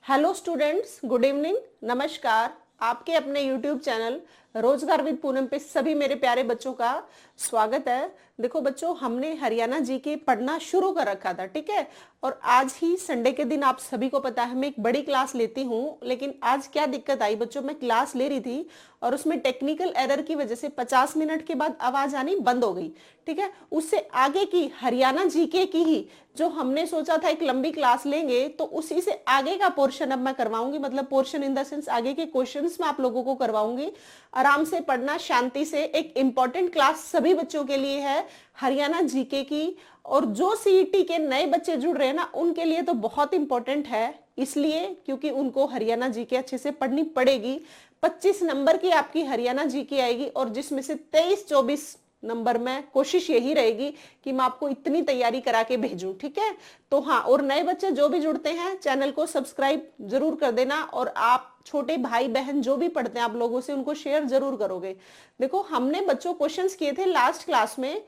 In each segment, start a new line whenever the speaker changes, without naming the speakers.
Hello students, good evening, नमस्कार। आपके अपने यूट्यूब चैनल रोजगार विद पूनम पे सभी मेरे प्यारे बच्चों का स्वागत है। देखो बच्चों, हमने हरियाणा जीके पढ़ना शुरू कर रखा था, ठीक है। और आज ही संडे के दिन आप सभी को पता है मैं एक बड़ी क्लास लेती हूँ, लेकिन आज क्या दिक्कत आई बच्चों, मैं क्लास ले रही थी और उसमें टेक्निकल एरर की वजह से 50 मिनट के बाद आवाज आनी बंद हो गई, ठीक है। उससे आगे की हरियाणा जीके की ही जो हमने सोचा था एक लंबी क्लास लेंगे, तो उसी से आगे का पोर्शन अब मैं करवाऊंगी। मतलब पोर्शन इन द सेंस आगे के क्वेश्चंस मैं आप लोगों को करवाऊंगी। आराम से पढ़ना, शांति से। एक इंपॉर्टेंट क्लास सभी बच्चों के लिए है हरियाणा जीके की, और जो सीईटी के नए बच्चे जुड़ रहे हैं ना, उनके लिए तो बहुत इंपॉर्टेंट है, इसलिए क्योंकि उनको हरियाणा जीके अच्छे से पढ़नी पड़ेगी। 25 नंबर की आपकी हरियाणा जीके आएगी और जिसमें से 23-24 नंबर में कोशिश यही रहेगी कि मैं आपको इतनी तैयारी करा के भेजूं, ठीक है। तो हाँ, और नए बच्चे जो भी जुड़ते हैं चैनल को सब्सक्राइब जरूर कर देना, और आप छोटे भाई बहन जो भी पढ़ते हैं आप लोगों से उनको शेयर जरूर करोगे। देखो, हमने बच्चों क्वेश्चंस किए थे लास्ट क्लास में,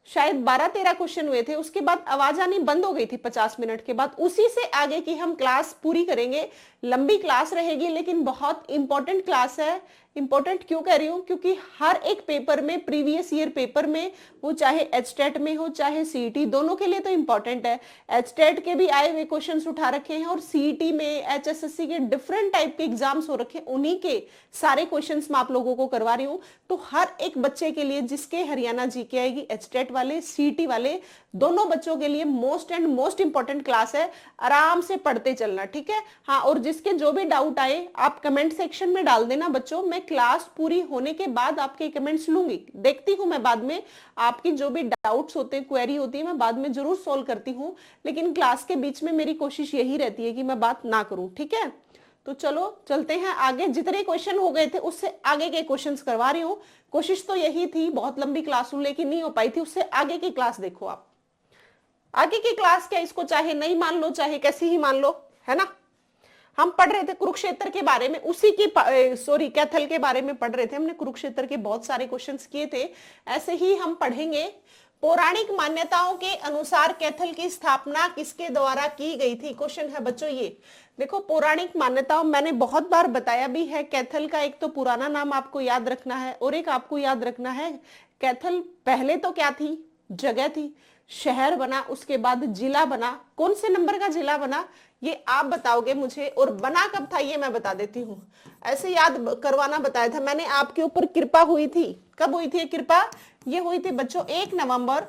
शायद 12-13 क्वेश्चन हुए थे। उसके बाद आवाज आनी बंद हो गई थी 50 मिनट के बाद। उसी से आगे की हम क्लास पूरी करेंगे। लंबी क्लास रहेगी लेकिन बहुत इंपॉर्टेंट क्लास है। इंपॉर्टेंट क्यों कह रही हूं, क्योंकि हर एक पेपर में, प्रीवियस ईयर पेपर में, वो चाहे एचटेट में हो चाहे सीईटी, दोनों के लिए तो इंपॉर्टेंट है। एचटेट के भी आए हुए क्वेश्चंस उठा रखे हैं और सीईटी में, एचएसएससी के डिफरेंट टाइप के एग्जाम्स हो रखे हैं, उन्हीं के सारे क्वेश्चंस मैं आप लोगों को करवा रही हूँ। तो हर एक बच्चे के लिए जिसके हरियाणा जीके आएगी, एचटेट वाले, सीईटी वाले, दोनों बच्चों के लिए most and most important class है। आराम से पढ़ते चलना, ठीक है। हाँ, और जिसके जो भी डाउट आए आप कमेंट सेक्शन में डाल देना बच्चों। मैं क्लास पूरी होने के बाद आपके कमेंट्स लूंगी, देखती हूं मैं बाद में आपकी जो भी डाउट्स होते हैं, क्वेरी होती है, मैं बाद में जरूर सॉल्व करती हूं। लेकिन क्लास के बीच में मेरी कोशिश यही रहती है कि मैं बात ना करूं, ठीक है। तो चलो चलते हैं आगे। जितने क्वेश्चन हो गए थे उससे आगे के क्वेश्चंस करवा रही हूँ। कोशिश तो यही थी, बहुत लंबी क्लास हूं लेकिन नहीं हो पाई थी। उससे आगे की क्लास देखो आप। आगे की क्लास क्या, इसको चाहे नहीं मान लो चाहे कैसी ही मान लो, है ना। हम पढ़ रहे थे कुरुक्षेत्र के बारे में, उसी की सॉरी कैथल के बारे में पढ़ रहे थे हमने। कुरुक्षेत्र के बहुत सारे क्वेश्चंस किए थे, ऐसे ही हम पढ़ेंगे। पौराणिक मान्यताओं के अनुसार कैथल की स्थापना किसके द्वारा की गई थी, क्वेश्चन है बच्चों ये। देखो, पौराणिक मान्यताओं मैंने बहुत बार बताया भी है। कैथल का एक तो पुराना नाम आपको याद रखना है, और एक आपको याद रखना है कैथल पहले तो क्या थी, जगह थी, शहर बना, उसके बाद जिला बना। कौन से नंबर का जिला बना ये आप बताओगे मुझे, और बना कब था ये मैं बता देती हूँ। ऐसे याद करवाना बताया था मैंने, आपके ऊपर कृपा हुई थी। कब हुई थी कृपा, ये हुई थी बच्चों 1 नवंबर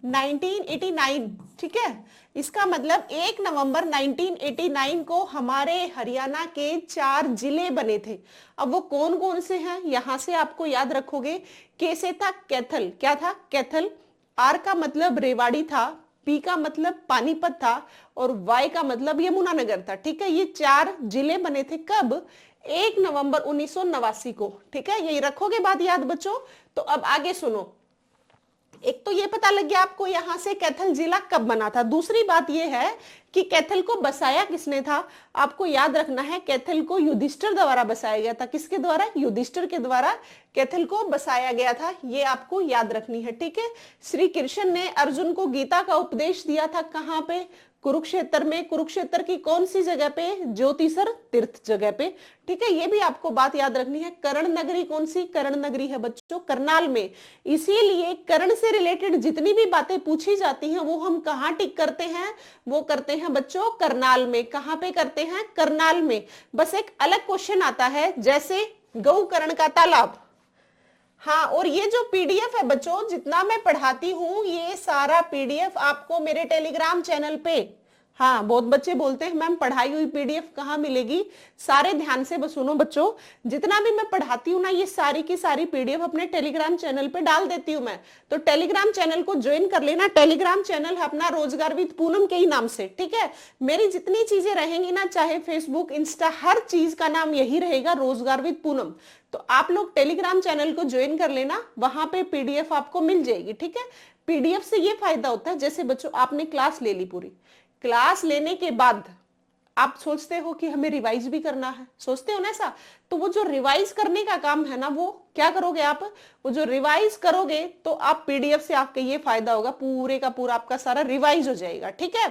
1989, ठीक है। इसका मतलब 1 नवंबर 1989 को हमारे हरियाणा के 4 जिले बने थे। अब वो कौन कौन से हैं, यहां से आपको याद रखोगे। के से था कैथल, क्या था कैथल। आर का मतलब रेवाड़ी था, पी का मतलब पानीपत था, और वाई का मतलब यमुनानगर था, ठीक है। ये 4 जिले बने थे कब, 1 नवंबर 1989 को, ठीक है। यही रखोगे बात याद बच्चों। तो अब आगे सुनो। एक तो ये पता लग गया आपको यहां से कैथल जिला कब बना था। दूसरी बात ये है कि कैथल को बसाया किसने था। आपको याद रखना है कैथल को युधिष्ठिर द्वारा बसाया गया था। किसके द्वारा, युधिष्ठिर के द्वारा कैथल को बसाया गया था, ये आपको याद रखनी है, ठीक है। श्री कृष्ण ने अर्जुन को गीता का उपदेश दिया था कहां पे, कुरुक्षेत्र में। कुरुक्षेत्र की कौन सी जगह पे, ज्योतिसर तीर्थ जगह पे, ठीक है। ये भी आपको बात याद रखनी है। कर्ण नगरी कौन सी, कर्ण नगरी है बच्चों करनाल में। इसीलिए कर्ण से रिलेटेड जितनी भी बातें पूछी जाती हैं वो हम कहाँ टिक करते हैं, वो करते हैं बच्चों करनाल में। कहां पे करते हैं, करनाल में। बस एक अलग क्वेश्चन आता है, जैसे गौकर्ण का तालाब। हाँ, और ये जो पीडीएफ है बच्चों, जितना मैं पढ़ाती हूँ ये सारा पीडीएफ आपको मेरे टेलीग्राम चैनल पे, हाँ बहुत बच्चे बोलते हैं मैम पढ़ाई हुई पीडीएफ कहाँ मिलेगी। सारे ध्यान से बस सुनो बच्चों, जितना भी मैं पढ़ाती हूँ ना, ये सारी की सारी पीडीएफ अपने टेलीग्राम चैनल पे डाल देती हूँ मैं। तो टेलीग्राम चैनल को ज्वाइन कर लेना। टेलीग्राम चैनल है अपना रोजगार विद पूनम के ही नाम से, ठीक है। मेरी जितनी चीजें रहेंगी ना, चाहे फेसबुक, इंस्टा, हर चीज का नाम यही रहेगा, रोजगार विद पूनम। तो आप लोग टेलीग्राम चैनल को ज्वाइन कर लेना, वहां पे पीडीएफ आपको मिल जाएगी, ठीक है। पीडीएफ से ये फायदा होता है, जैसे बच्चों आपने क्लास ले ली, पूरी क्लास लेने के बाद आप सोचते हो कि हमें रिवाइज भी करना है, सोचते हो ना ऐसा। तो वो जो रिवाइज करने का काम है ना, वो क्या करोगे आप, वो जो रिवाइज करोगे तो आप पीडीएफ से आपके ये फायदा होगा, पूरे का पूरा आपका सारा रिवाइज हो जाएगा, ठीक है।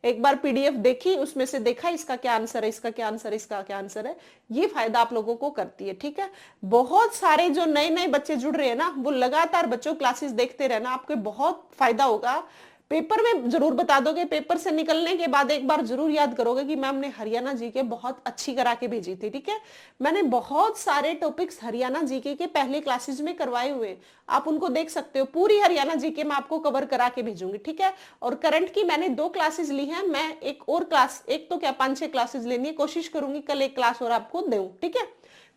एक बार पीडीएफ देखी, उसमें से देखा इसका क्या आंसर है, इसका क्या आंसर है, इसका क्या आंसर है। ये फायदा आप लोगों को करती है, ठीक है। बहुत सारे जो नए नए बच्चे जुड़ रहे हैं ना, वो लगातार बच्चों क्लासेस देखते रहना, आपको बहुत फायदा होगा। पेपर में जरूर बता दोगे, पेपर से निकलने के बाद एक बार जरूर याद करोगे कि मैम ने हरियाणा जीके बहुत अच्छी करा के भेजी थी, ठीक है। मैंने बहुत सारे टॉपिक्स हरियाणा जीके के पहले क्लासेस में करवाए हुए, आप उनको देख सकते हो। पूरी हरियाणा जीके मैं आपको कवर करा के भेजूंगी, ठीक है। और करंट की मैंने 2 क्लासेस ली हैं, मैं एक और क्लास, एक तो क्या 5-6 क्लासेस लेनी है, कोशिश करूंगी कल एक क्लास और आपको दूं, ठीक है।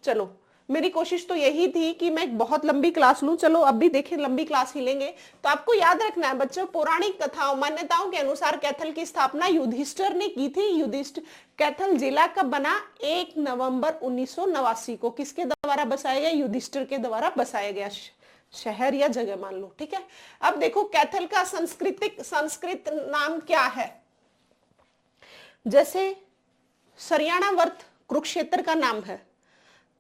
चलो, मेरी कोशिश तो यही थी कि मैं एक बहुत लंबी क्लास लूं। चलो अब भी देखें, लंबी क्लास ही लेंगे। तो आपको याद रखना है बच्चों, पौराणिक कथाओं मान्यताओं के अनुसार कैथल की स्थापना युधिष्ठिर ने की थी। युधिष्ठिर कैथल जिला कब बना? 1 नवंबर 1989 को। किसके द्वारा बसाया गया? युधिष्ठिर के द्वारा बसाया गया शहर या जगह मान लो, ठीक है। अब देखो कैथल का संस्कृत नाम क्या है। जैसे सरयाणावर्त कुरुक्षेत्र का नाम है,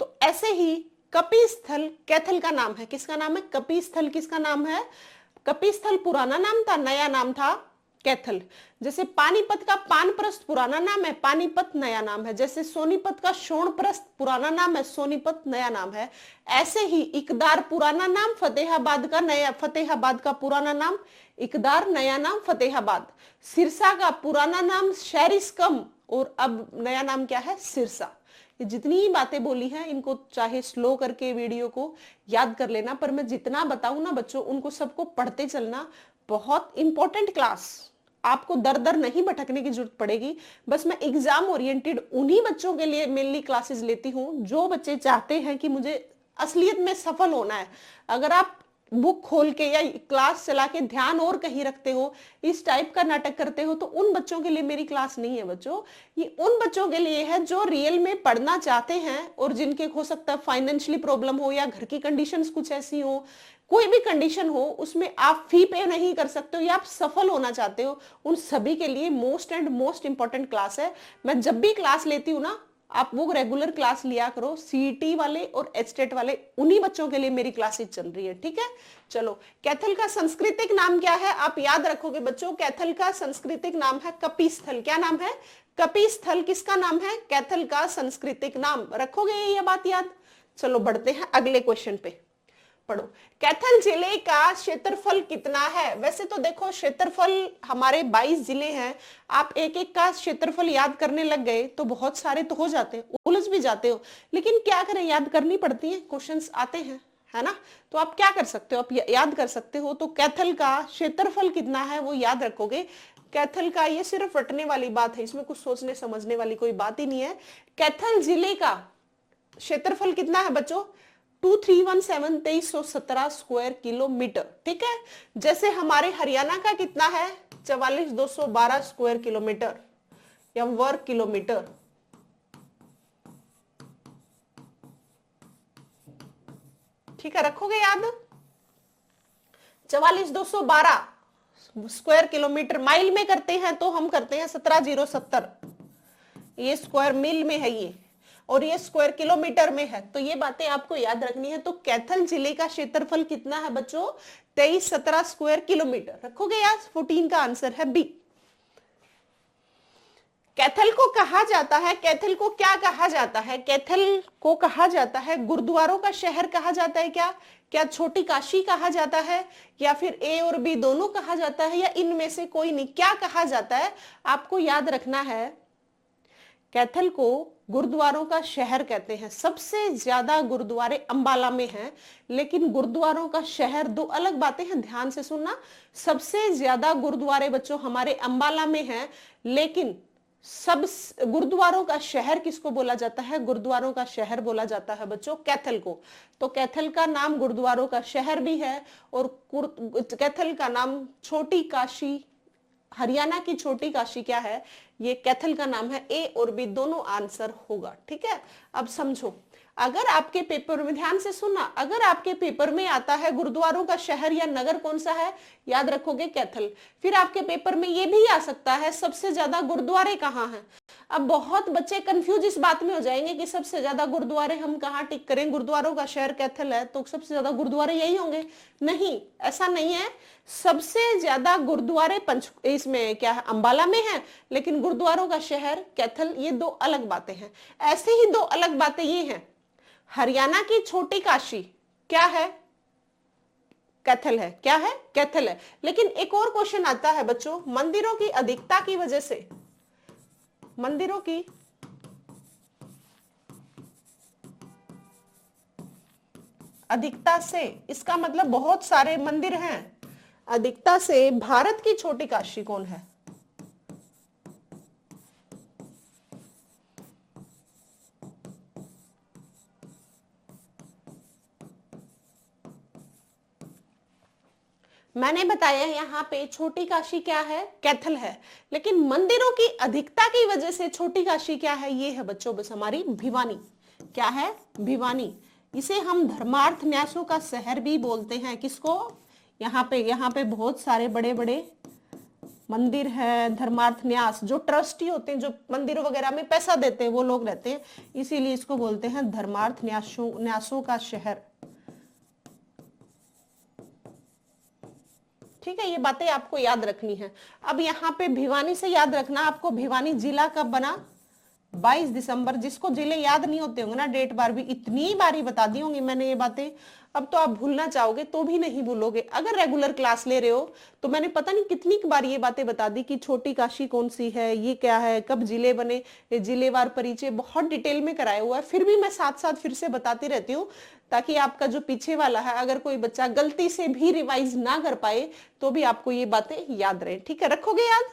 तो ऐसे ही कपिस्थल कैथल का नाम है। किसका नाम है? कपिस्थल। किसका नाम है? कपिस्थल पुराना नाम था, नया नाम था कैथल। जैसे पानीपत का पानप्रस्थ पुराना नाम है, पानीपत नया नाम है। जैसे सोनीपत का शोणप्रस्थ पुराना नाम है, सोनीपत नया नाम है। ऐसे ही इकदार पुराना नाम, फतेहाबाद का पुराना नाम इकदार, नया नाम फतेहाबाद। सिरसा का पुराना नाम शहरिस्कम, और अब नया नाम क्या है? सिरसा। ये जितनी बातें बोली हैं, इनको चाहे स्लो करके वीडियो को याद कर लेना, पर मैं जितना बताऊं ना बच्चों, उनको सबको पढ़ते चलना। बहुत इंपॉर्टेंट क्लास, आपको दर दर नहीं भटकने की जरूरत पड़ेगी। बस मैं एग्जाम ओरिएंटेड उन्हीं बच्चों के लिए मेनली क्लासेस लेती हूँ जो बच्चे चाहते हैं कि मुझे असलियत में सफल होना है। अगर आप बुक खोल के या क्लास चला के ध्यान और कहीं रखते हो, इस टाइप का नाटक करते हो, तो उन बच्चों के लिए मेरी क्लास नहीं है बच्चों। ये उन बच्चों के लिए है जो रियल में पढ़ना चाहते हैं और जिनके हो सकता है फाइनेंशियली प्रॉब्लम हो या घर की कंडीशंस कुछ ऐसी हो, कोई भी कंडीशन हो, उसमें आप फी पे नहीं कर सकते हो या आप सफल होना चाहते हो, उन सभी के लिए मोस्ट इंपॉर्टेंट क्लास है। मैं जब भी क्लास लेती हूँ ना, आप वो रेगुलर क्लास लिया करो। सीईटी वाले और एचटेट वाले, उन्हीं बच्चों के लिए मेरी क्लासेस चल रही है, ठीक है। चलो, कैथल का सांस्कृतिक नाम क्या है? आप याद रखोगे बच्चों, कैथल का सांस्कृतिक नाम है कपिस्थल। क्या नाम है? कपिस्थल। किसका नाम है? कैथल का सांस्कृतिक नाम। रखोगे ये बात याद? चलो बढ़ते हैं अगले क्वेश्चन पे। पढ़ो, कैथल जिले का क्षेत्रफल कितना है? वैसे तो देखो, क्षेत्रफल हमारे 22 जिले हैं। आप एक एक का क्षेत्रफल याद करने लग गए तो बहुत सारे तो हो जाते हैं, उलझ भी जाते हो, लेकिन क्या करें, याद करनी पड़ती है, क्वेश्चंस आते हैं, है ना। तो आप क्या कर सकते हो, आप याद कर सकते हो। तो कैथल का क्षेत्रफल कितना है वो याद रखोगे। कैथल का, ये सिर्फ रटने वाली बात है, इसमें कुछ सोचने समझने वाली कोई बात ही नहीं है। कैथल जिले का क्षेत्रफल कितना है बच्चों? 2317 स्क्वायर किलोमीटर, ठीक है। जैसे हमारे हरियाणा का कितना है? 44,212 स्क्वायर किलोमीटर या वर्ग किलोमीटर। ठीक है, रखोगे याद? 44,212 स्क्वायर किलोमीटर। माइल में करते हैं तो हम करते हैं 17,070, ये स्क्वायर मील में है ये, और ये स्क्वायर किलोमीटर में है। तो ये बातें आपको याद रखनी है। तो कैथल जिले का क्षेत्रफल कितना है बच्चों? 2317 स्क्वायर किलोमीटर। रखोगे यार? 14 का आंसर है बी। कैथल को कहा जाता है, कैथल को क्या कहा जाता है? कैथल को कहा जाता है गुरुद्वारों का शहर कहा जाता है। क्या छोटी काशी कहा जाता है, या फिर ए और बी दोनों कहा जाता है, या इनमें से कोई नहीं? क्या कहा जाता है आपको याद रखना है। कैथल को गुरुद्वारों का शहर कहते हैं। सबसे ज्यादा गुरुद्वारे अंबाला में हैं, लेकिन गुरुद्वारों का शहर, दो अलग बातें हैं, ध्यान से सुनना। सबसे ज्यादा गुरुद्वारे बच्चों हमारे अंबाला में हैं, लेकिन सब गुरुद्वारों का शहर किसको बोला जाता है? गुरुद्वारों का शहर बोला जाता है बच्चों कैथल को। तो कैथल का नाम गुरुद्वारों का शहर भी है, और कैथल का नाम छोटी काशी, हरियाणा की छोटी काशी क्या है? ये कैथल का नाम है। ए और बी दोनों आंसर होगा, ठीक है। अब समझो, अगर आपके पेपर में, ध्यान से सुनना, अगर आपके पेपर में आता है गुरुद्वारों का शहर या नगर कौन सा है, याद रखोगे कैथल। फिर आपके पेपर में ये भी आ सकता है सबसे ज्यादा गुरुद्वारे कहाँ हैं। अब बहुत बच्चे कंफ्यूज इस बात में हो जाएंगे कि सबसे ज्यादा गुरुद्वारे हम कहाँ टिक करें, गुरुद्वारों का शहर कैथल है तो सबसे ज्यादा गुरुद्वारे यही होंगे। नहीं, ऐसा नहीं है। सबसे ज्यादा गुरुद्वारे इसमें क्या है, अंबाला में है, लेकिन गुरुद्वारों का शहर कैथल। ये दो अलग बातें हैं। ऐसे ही दो अलग बातें ये हैं, हरियाणा की छोटी काशी क्या है, कैथल है। क्या है, कैथल है। लेकिन एक और क्वेश्चन आता है बच्चों, मंदिरों की अधिकता की वजह से, मंदिरों की अधिकता से, इसका मतलब बहुत सारे मंदिर हैं, अधिकता से भारत की छोटी काशी कौन है? मैंने बताया यहाँ पे छोटी काशी क्या है, कैथल है। लेकिन मंदिरों की अधिकता की वजह से छोटी काशी क्या है, ये है बच्चों बस हमारी भिवानी। क्या है, भिवानी। इसे हम धर्मार्थ न्यासों का शहर भी बोलते हैं। किसको? यहाँ पे बहुत सारे बड़े बड़े मंदिर है, धर्मार्थ न्यास, जो ट्रस्टी होते हैं, जो मंदिरों वगैरह में पैसा देते हैं, वो लोग रहते हैं, इसीलिए इसको बोलते हैं धर्मार्थ न्यासों का शहर। ठीक है, ये बातें आपको याद रखनी है। अब यहाँ पे भिवानी से याद रखना आपको, भिवानी जिला कब बना? 22 दिसंबर। जिसको जिले याद नहीं होते होंगे ना, डेट बार भी इतनी बारी बता दी होंगी मैंने ये बातें, अब तो आप भूलना चाहोगे तो भी नहीं भूलोगे। अगर रेगुलर क्लास ले रहे हो तो मैंने पता नहीं कितनी बार ये बातें बता दी कि छोटी काशी कौन सी है, ये क्या है, कब जिले बने, ये जिलेवार परिचय बहुत डिटेल में कराया हुआ है। फिर भी मैं साथ साथ फिर से बताती रहती हूँ, ताकि आपका जो पीछे वाला है, अगर कोई बच्चा गलती से भी रिवाइज ना कर पाए तो भी आपको ये बातें याद रहे। ठीक है, रखोगे याद?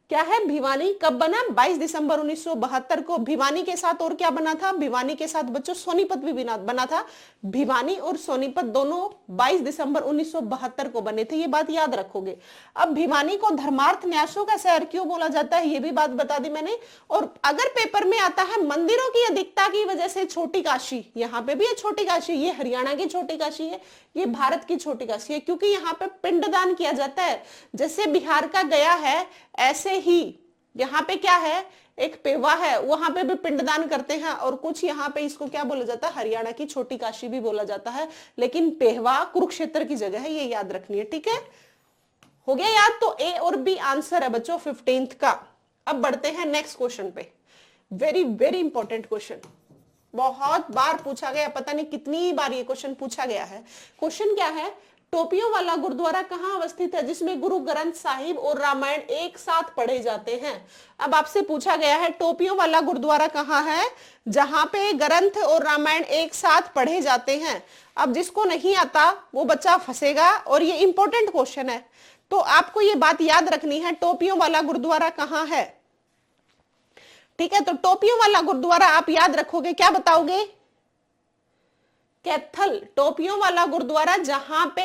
क्या है, भिवानी कब बना? 22 दिसंबर 1972 को। भिवानी के साथ और क्या बना था? भिवानी के साथ बच्चों सोनीपत भी बना था। भिवानी और सोनीपत दोनों 22 दिसंबर 1972 को बने थे, ये बात याद रखोगे। अब भिवानी को धर्मार्थ न्यासों का शहर क्यों बोला जाता है, ये भी बात बता दी मैंने। और अगर पेपर में आता है मंदिरों की अधिकता की वजह से छोटी काशी, यहाँ पे भी है छोटी काशी, ये हरियाणा की छोटी काशी है, ये भारत की छोटी काशी है, क्योंकि यहाँ पे पिंडदान किया जाता है। जैसे बिहार का गया है, ऐसे ही यहाँ पे क्या है, एक पेवा है, वहां पे भी पिंडदान करते हैं। और कुछ यहाँ पे इसको क्या बोला जाता है, हरियाणा की छोटी काशी भी बोला जाता है, लेकिन पेहवा कुरुक्षेत्र की जगह है, ये याद रखनी है। ठीक है, हो गया याद? तो ए और बी आंसर है बच्चों 15th का। अब बढ़ते हैं नेक्स्ट क्वेश्चन पे। वेरी वेरी इंपॉर्टेंट क्वेश्चन, बहुत बार पूछा गया, पता नहीं कितनी बार ये क्वेश्चन पूछा गया है। क्वेश्चन क्या है, टोपियों वाला गुरुद्वारा कहाँ अवस्थित है जिसमें गुरु ग्रंथ साहिब और रामायण एक साथ पढ़े जाते हैं? अब आपसे पूछा गया है टोपियों वाला गुरुद्वारा कहाँ है जहां पे ग्रंथ और रामायण एक साथ पढ़े जाते हैं। अब जिसको नहीं आता वो बच्चा फंसेगा, और ये इंपॉर्टेंट क्वेश्चन है, तो आपको ये बात याद रखनी है, टोपियों वाला गुरुद्वारा कहाँ है। ठीक है, तो टोपियों वाला गुरुद्वारा आप याद रखोगे, क्या बताओगे? कैथल। टोपियों वाला गुरुद्वारा जहां पे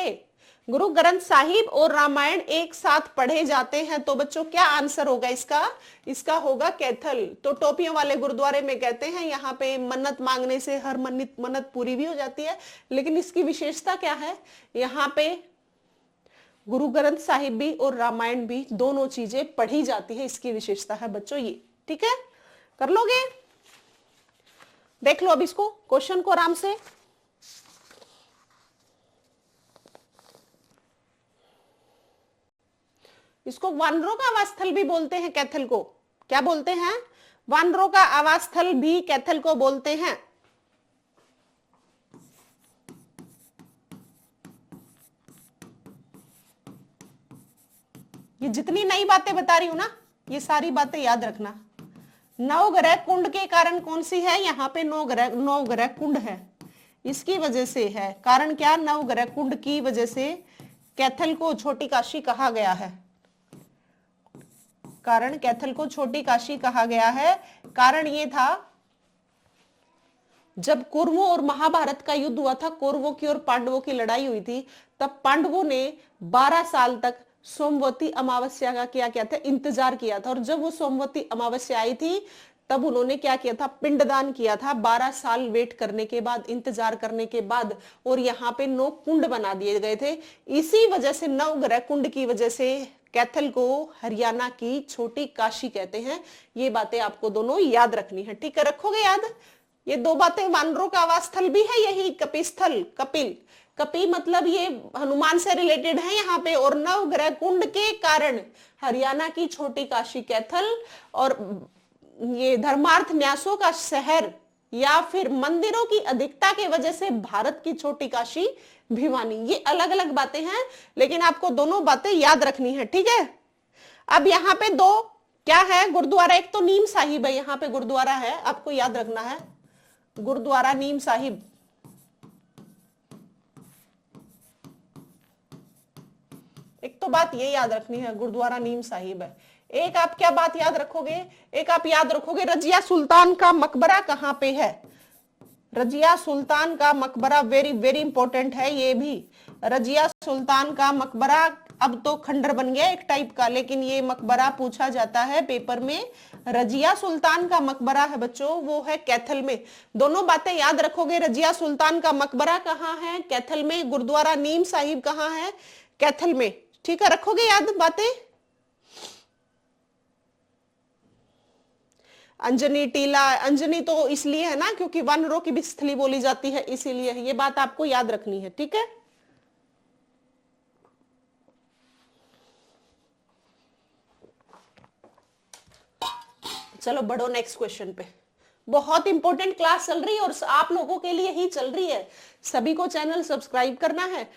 गुरु ग्रंथ साहिब और रामायण एक साथ पढ़े जाते हैं। तो बच्चों क्या आंसर होगा इसका? इसका होगा कैथल। तो टोपियों वाले गुरुद्वारे में कहते हैं यहाँ पे मन्नत मांगने से हर मन्नत पूरी भी हो जाती है। लेकिन इसकी विशेषता क्या है, यहाँ पे गुरु ग्रंथ साहिब भी और रामायण भी दोनों चीजें पढ़ी जाती है, इसकी विशेषता है बच्चों ये। ठीक है, कर लोगे? देख लो अब इसको, क्वेश्चन को आराम से। इसको वानरों का आवास स्थल भी बोलते हैं, कैथल को क्या बोलते हैं? वानरों का आवास स्थल भी कैथल को बोलते हैं। ये जितनी नई बातें बता रही हूं ना, ये सारी बातें याद रखना। नवग्रह कुंड के कारण कौन सी है, यहाँ पे नवग्रह कुंड है, इसकी वजह से है। कारण क्या? नवग्रह कुंड की वजह से कैथल को छोटी काशी कहा गया है। कारण कैथल को छोटी काशी कहा गया है, कारण ये था जब कौरवों और महाभारत का युद्ध हुआ था, कौरवों की और पांडवों की लड़ाई हुई थी, तब पांडवों ने 12 साल तक सोमवती अमावस्या का क्या किया था, इंतजार किया था। और जब वो सोमवती अमावस्या आई थी तब उन्होंने क्या किया था, पिंडदान किया था। 12 साल वेट करने के बाद, इंतजार करने के बाद, और यहाँ पे 9 कुंड बना दिए गए थे। इसी वजह से नवग्रह कुंड की वजह से कैथल को हरियाणा की छोटी काशी कहते हैं। ये बातें आपको दोनों याद रखनी है, ठीक है, रखोगे याद। ये दो बातें, वानरों का आवास स्थल भी है यही कपिस्थल, कपिल, कपि मतलब ये हनुमान से रिलेटेड है यहाँ पे, और नवग्रह कुंड के कारण हरियाणा की छोटी काशी कैथल, और ये धर्मार्थ न्यासों का शहर या फिर मंदिरों की अधिकता की वजह से भारत की छोटी काशी भिवानी। ये अलग अलग बातें हैं, लेकिन आपको दोनों बातें याद रखनी है, ठीक है। अब यहाँ पे दो क्या है, गुरुद्वारा, एक तो नीम साहिब है, यहाँ पे गुरुद्वारा है, आपको याद रखना है, गुरुद्वारा नीम साहिब। एक तो बात ये याद रखनी है, गुरुद्वारा नीम साहिब है। एक आप क्या बात याद रखोगे, एक आप याद रखोगे रजिया सुल्तान का मकबरा कहां पे है। रजिया सुल्तान का मकबरा वेरी वेरी इंपॉर्टेंट है ये भी। रजिया सुल्तान का मकबरा अब तो खंडर बन गया एक टाइप का, लेकिन ये मकबरा पूछा जाता है पेपर में। रजिया सुल्तान का मकबरा है बच्चों, वो है कैथल में। दोनों बातें याद रखोगे, रजिया सुल्तान का मकबरा कहाँ है, कैथल में। गुरुद्वारा नीम साहिब कहाँ है, कैथल में, ठीक है, रखोगे याद बातें। अंजनी टीला, अंजनी तो इसलिए है ना क्योंकि वानरों की भी स्थली बोली जाती है, इसीलिए ये बात आपको याद रखनी है, ठीक है। चलो बढ़ो नेक्स्ट क्वेश्चन पे। बहुत इंपॉर्टेंट क्लास चल रही है और आप लोगों के लिए ही चल रही है। सभी को चैनल सब्सक्राइब करना है,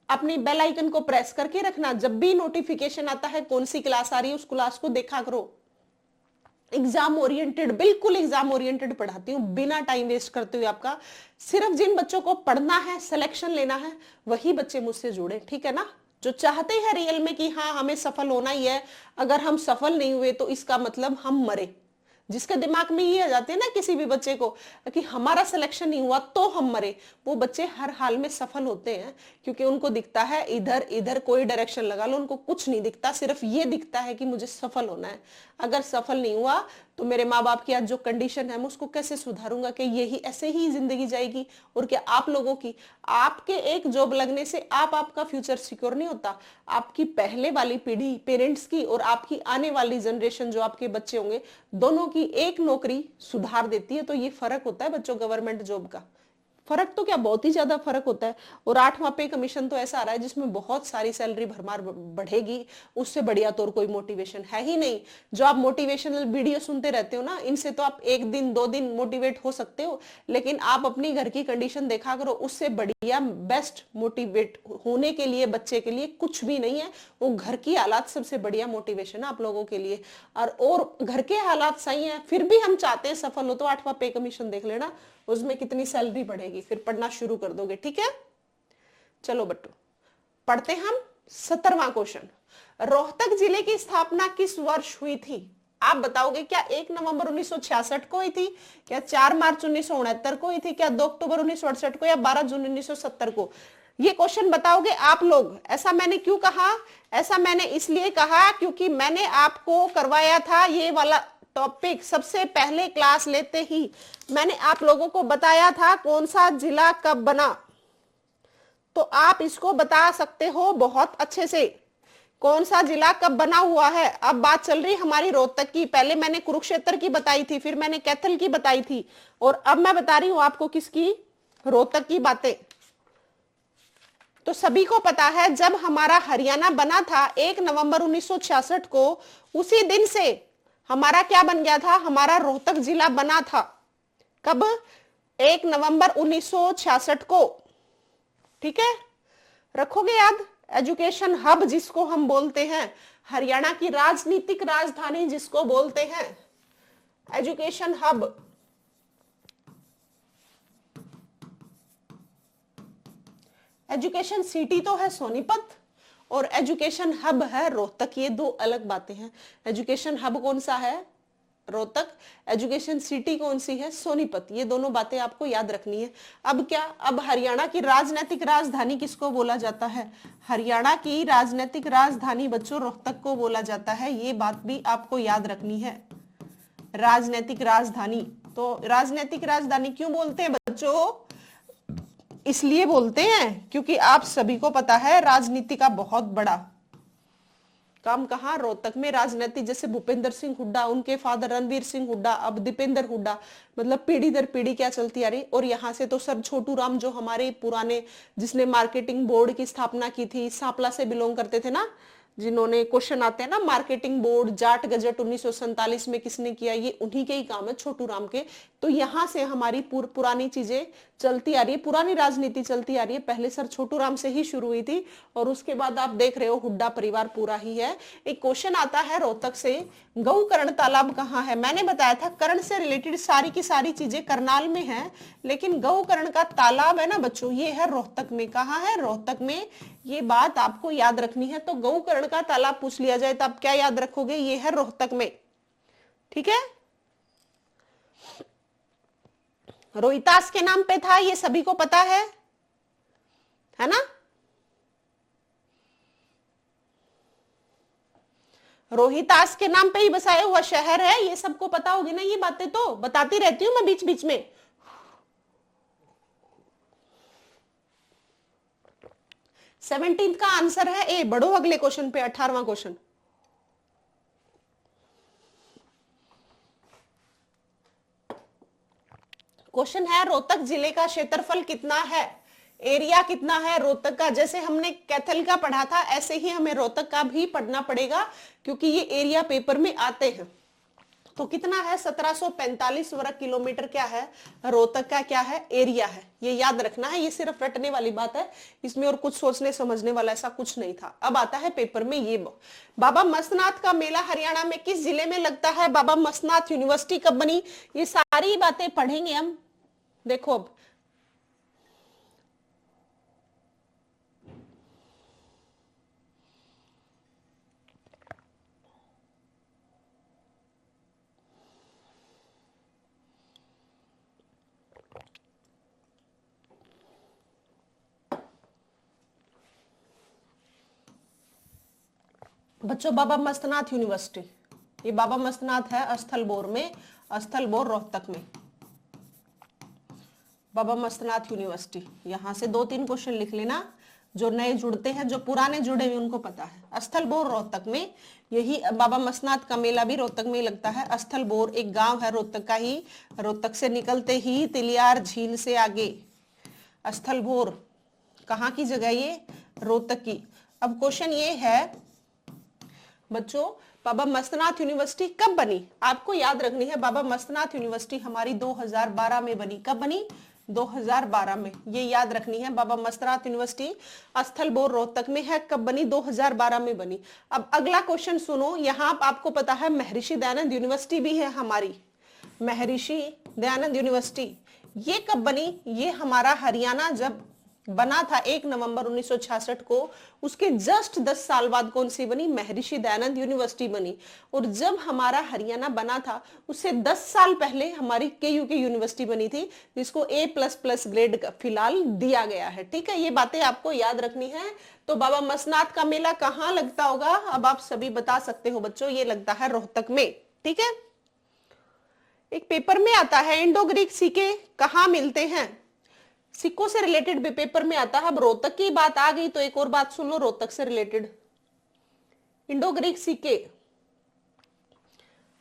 अपनी बेल आइकन को प्रेस करके रखना, जब भी नोटिफिकेशन आता है कौन सी क्लास आ रही है उस क्लास को देखा करो। एग्जाम ओरिएंटेड, बिल्कुल एग्जाम ओरिएंटेड पढ़ाती हूँ, बिना टाइम वेस्ट करते हुए आपका। सिर्फ जिन बच्चों को पढ़ना है, सिलेक्शन लेना है, वही बच्चे मुझसे जुड़े, ठीक है ना। जो चाहते हैं रियल में कि हाँ हमें सफल होना ही है, अगर हम सफल नहीं हुए तो इसका मतलब हम मरे। जिसके दिमाग में ये आ जाते हैं ना किसी भी बच्चे को कि हमारा सिलेक्शन नहीं हुआ तो हम मरे, वो बच्चे हर हाल में सफल होते हैं, क्योंकि उनको दिखता है इधर इधर कोई डायरेक्शन लगा लो, उनको कुछ नहीं दिखता, सिर्फ ये दिखता है कि मुझे सफल होना है। अगर सफल नहीं हुआ तो मेरे माँ बाप की आज जो कंडीशन है मैं उसको कैसे सुधारूंगा, कि यही ऐसे ही जिंदगी जाएगी। और क्या आप लोगों की, आपके एक जॉब लगने से आपका फ्यूचर सिक्योर नहीं होता, आपकी पहले वाली पीढ़ी पेरेंट्स की और आपकी आने वाली जनरेशन जो आपके बच्चे होंगे, दोनों की एक नौकरी सुधार देती है। तो ये फर्क होता है बच्चों गवर्नमेंट जॉब का। फर्क तो क्या, बहुत ही ज्यादा फर्क होता है। और 8वां पे कमीशन तो ऐसा आ रहा है जिसमें बहुत सारी सैलरी भरमार बढ़ेगी, उससे बढ़िया तो और कोई मोटिवेशन है ही नहीं। जो आप मोटिवेशनल वीडियो सुनते रहते हो ना, इनसे तो आप एक दिन 2 दिन मोटिवेट हो सकते हो, लेकिन आप अपनी घर की कंडीशन देखा करो, उससे बढ़िया बेस्ट मोटिवेट होने के लिए बच्चे के लिए कुछ भी नहीं है। वो घर की हालात सबसे बढ़िया मोटिवेशन है आप लोगों के लिए। और घर के हालात सही है फिर भी हम चाहते हैं सफल हो, तो 8वां पे कमीशन देख लेना, उसमें कितनी सैलरी बढ़ेगी, फिर पढ़ना शुरू कर दोगे, ठीक है। चलो बट्टू पढ़ते हम 17वां क्वेश्चन। रोहतक जिले की स्थापना किस वर्ष हुई थी? आप बताओगे, क्या 1 नवंबर 1966 को हुई थी, क्या 4 मार्च 1969 को हुई थी, क्या 2 अक्टूबर 1968 को, या 12 जून 1970 को? ये क्वेश्चन बताओगे आप लोग। ऐसा मैंने क्यों कहा? ऐसा मैंने इसलिए कहा क्योंकि मैंने आपको करवाया था ये वाला टॉपिक सबसे पहले क्लास लेते ही। मैंने आप लोगों को बताया था कौन सा जिला कब बना, तो आप इसको बता सकते हो बहुत अच्छे से, कौन सा जिला कब बना हुआ है। अब बात चल रही हमारी रोहतक की। पहले मैंने कुरुक्षेत्र की बताई थी, फिर मैंने कैथल की बताई थी, और अब मैं बता रही हूं आपको किसकी, रोहतक की बातें। तो सभी को पता है जब हमारा हरियाणा बना था 1 नवंबर 1966 को, उसी दिन से हमारा क्या बन गया था, हमारा रोहतक जिला बना था। कब? 1 नवंबर 1966 को, ठीक है, रखोगे याद। एजुकेशन हब जिसको हम बोलते हैं, हरियाणा की राजनीतिक राजधानी जिसको बोलते हैं, एजुकेशन हब। एजुकेशन सिटी तो है सोनीपत और एजुकेशन हब है रोहतक, ये दो अलग बातें हैं। एजुकेशन हब कौन सा है? रोहतक। एजुकेशन सिटी कौन सी है? सोनीपत। ये दोनों बातें आपको याद रखनी है। अब क्या, अब हरियाणा की राजनीतिक राजधानी किसको बोला जाता है? हरियाणा की राजनीतिक राजधानी बच्चों रोहतक को बोला जाता है, ये बात भी आपको याद रखनी है। राजनीतिक राजधानी, तो राजनीतिक राजधानी क्यों बोलते हैं बच्चों? इसलिए बोलते हैं क्योंकि आप सभी को पता है राजनीति का बहुत बड़ा काम कहाँ, रोहतक में। राजनीति जैसे भूपेंद्र सिंह हुड्डा, उनके फादर रणवीर सिंह हुड्डा, अब दीपेंद्र हुड्डा, मतलब पीढ़ी दर पीढ़ी क्या चलती आ रही। और यहाँ से तो सर छोटू राम जो हमारे पुराने, जिसने मार्केटिंग बोर्ड की स्थापना की थी, सांपला से बिलोंग करते थे ना, जिन्होंने, क्वेश्चन आते हैं ना, मार्केटिंग बोर्ड, जाट गजट 1947 में किसने किया, ये उन्हीं के ही काम है, छोटू राम के। तो यहाँ से हमारी पुरानी चीजें चलती आ रही है, पुरानी राजनीति चलती आ रही है। पहले सर छोटू राम से ही शुरू हुई थी और उसके बाद आप देख रहे हो हुड्डा परिवार पूरा ही है। एक क्वेश्चन आता है रोहतक से, गौकर्ण तालाब कहाँ है। मैंने बताया था कर्ण से रिलेटेड सारी की सारी चीजें करनाल में है, लेकिन गौकर्ण का तालाब है ना बच्चों, ये है रोहतक में। कहाँ है, रोहतक में। ये बात आपको याद रखनी है। तो गौकर्ण का तालाब पूछ लिया जाए तो आप क्या याद रखोगे, ये है रोहतक में। ठीक है, रोहितास के नाम पे था, ये सभी को पता है ना। रोहितास के नाम पे ही बसाया हुआ शहर है, ये सबको पता होगी ना, ये बातें तो बताती रहती हूं मैं बीच बीच में। 17th का आंसर है ए। बढ़ो अगले क्वेश्चन पे, 18वां क्वेश्चन। क्वेश्चन है रोहतक जिले का क्षेत्रफल कितना है, एरिया कितना है रोहतक का। जैसे हमने कैथल का पढ़ा था, ऐसे ही हमें रोहतक का भी पढ़ना पड़ेगा, क्योंकि ये एरिया पेपर में आते हैं। तो कितना है, 1745 वर्ग किलोमीटर क्या है, रोहतक का क्या है, एरिया है। ये याद रखना है, ये सिर्फ रटने वाली बात है, इसमें और कुछ सोचने समझने वाला ऐसा कुछ नहीं था। अब आता है पेपर में ये, बाबा मस्तनाथ का मेला हरियाणा में किस जिले में लगता है। बाबा मस्तनाथ यूनिवर्सिटी कब बनी, ये सारी बातें पढ़ेंगे हम। देखो अब बच्चों, बाबा मस्तनाथ यूनिवर्सिटी, ये बाबा मस्तनाथ है अस्थलबोर में, अस्थलबोर रोहतक में, बाबा मस्तनाथ यूनिवर्सिटी। यहां से 2-3 क्वेश्चन लिख लेना, जो नए जुड़ते हैं, जो पुराने जुड़े हुए उनको पता है। अस्थलबोर रोहतक में, यही बाबा मस्तनाथ का मेला भी रोहतक में ही लगता है। अस्थलबोर एक गांव है रोहतक का ही, रोहतक से निकलते ही तिलियार झील से आगे अस्थलबोर, कहाँ की जगह ये, रोहतक की। अब क्वेश्चन ये है बच्चों, बाबा मस्तनाथ यूनिवर्सिटी कब बनी, आपको याद रखनी है। बाबा मस्तनाथ यूनिवर्सिटी हमारी 2012 में बनी। कब बनी, 2012 में, ये याद रखनी है। बाबा मस्तनाथ यूनिवर्सिटी अस्थलबोर रोहतक में है, कब बनी, 2012 में बनी। अब अगला क्वेश्चन सुनो, यहाँ आपको पता है महर्षि दयानंद यूनिवर्सिटी भी है हमारी, महर्षि दयानंद यूनिवर्सिटी। ये कब बनी, ये हमारा हरियाणा जब बना था 1 नवंबर 1966 को, उसके जस्ट 10 साल बाद कौन सी बनी, महर्षि दयानंद यूनिवर्सिटी बनी। और जब हमारा हरियाणा बना था उससे 10 साल पहले हमारी केयू की यूनिवर्सिटी बनी थी, जिसको A++ ग्रेड फिलहाल दिया गया है। ठीक है, ये बातें आपको याद रखनी है। तो बाबा मस्तनाथ का मेला कहाँ लगता होगा, अब आप सभी बता सकते हो बच्चों, ये लगता है रोहतक में। ठीक है, एक पेपर में आता है इंडो ग्रीक सिक्के कहाँ मिलते हैं, सिक्कों से रिलेटेड भी पेपर में आता है। अब रोहतक की बात आ गई तो एक और बात सुन लो रोहतक से रिलेटेड, इंडो ग्रीक सिक्के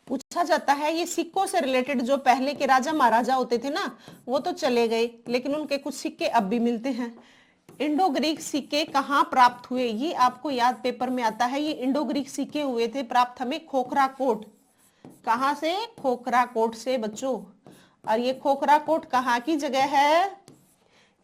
पूछा जाता है। ये सिक्कों से रिलेटेड, जो पहले के राजा महाराजा होते थे ना, वो तो चले गए, लेकिन उनके कुछ सिक्के अब भी मिलते हैं। इंडो ग्रीक सिक्के कहाँ प्राप्त हुए, ये आपको याद पेपर में आता है। ये इंडो ग्रीक सिक्के हुए थे प्राप्त हमें खोखरा कोट, कहाँ से, खोखरा कोट से बच्चों। और ये खोखरा कोट कहाँ की जगह है,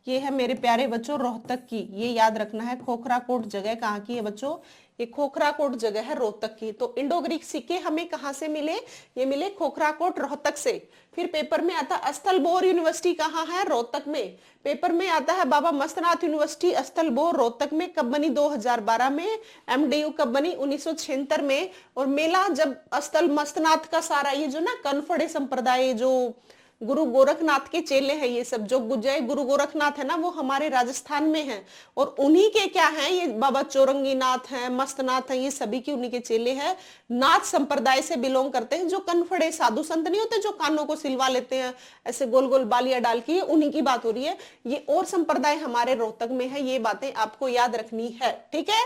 ये है मेरे प्यारे बच्चों रोहतक की, ये याद रखना है। खोखरा कोट जगह कहाँ की है बच्चों, ये खोखरा कोट जगह है रोहतक की। तो इंडो ग्रीक सिक्के हमें कहाँ से मिले, ये मिले खोखरा कोट रोहतक से। फिर पेपर में आता है अस्थलबोर यूनिवर्सिटी कहाँ है, रोहतक में। पेपर में आता है बाबा मस्तनाथ यूनिवर्सिटी अस्थलबोर रोहतक में, कब बनी, 2012 में। MDU कब बनी, 1976 में। और मेला जब अस्थल मस्तनाथ का सारा ये जो ना कनफड़े संप्रदाय, जो गुरु गोरखनाथ के चेले हैं, ये सब जो गुजय गुरु गोरखनाथ है ना, वो हमारे राजस्थान में हैं। और उन्हीं के क्या हैं, ये बाबा चौरंगी नाथ हैं, मस्तनाथ हैं, ये सभी की उन्हीं के चेले हैं। नाथ संप्रदाय से बिलोंग करते हैं। जो कनफड़े साधु संत नहीं होते, जो कानों को सिलवा लेते हैं ऐसे गोल गोल बालियां डाल के, उन्हीं की बात हो रही है। ये और संप्रदाय हमारे रोहतक में है, ये बातें आपको याद रखनी है। ठीक है,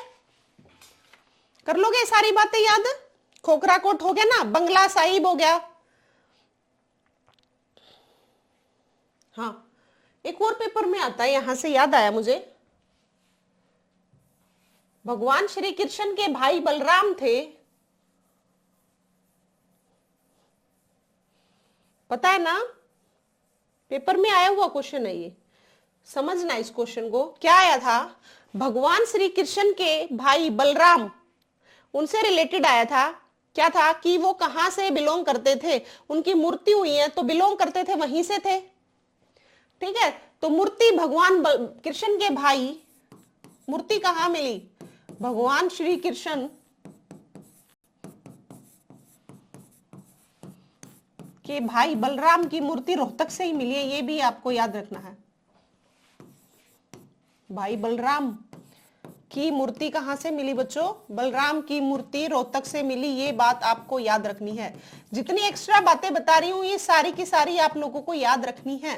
कर लोगे ये सारी बातें याद? खोखरा कोट हो गया ना, बंगला साहिब हो गया। हाँ, एक और पेपर में आता है, यहां से याद आया मुझे, भगवान श्री कृष्ण के भाई बलराम थे, पता है ना, पेपर में आया हुआ क्वेश्चन है ये, समझना इस क्वेश्चन को। क्या आया था? भगवान श्री कृष्ण के भाई बलराम, उनसे रिलेटेड आया था। क्या था कि वो कहां से बिलोंग करते थे, उनकी मूर्ति हुई है तो बिलोंग करते थे वहीं से थे। ठीक है, तो मूर्ति भगवान कृष्ण के भाई, मूर्ति कहां मिली? भगवान श्री कृष्ण के भाई बलराम की मूर्ति रोहतक से ही मिली है, ये भी आपको याद रखना है। भाई बलराम की मूर्ति कहां से मिली बच्चों? बलराम की मूर्ति रोहतक से मिली, ये बात आपको याद रखनी है। जितनी एक्स्ट्रा बातें बता रही हूं ये सारी की सारी आप लोगों को याद रखनी है।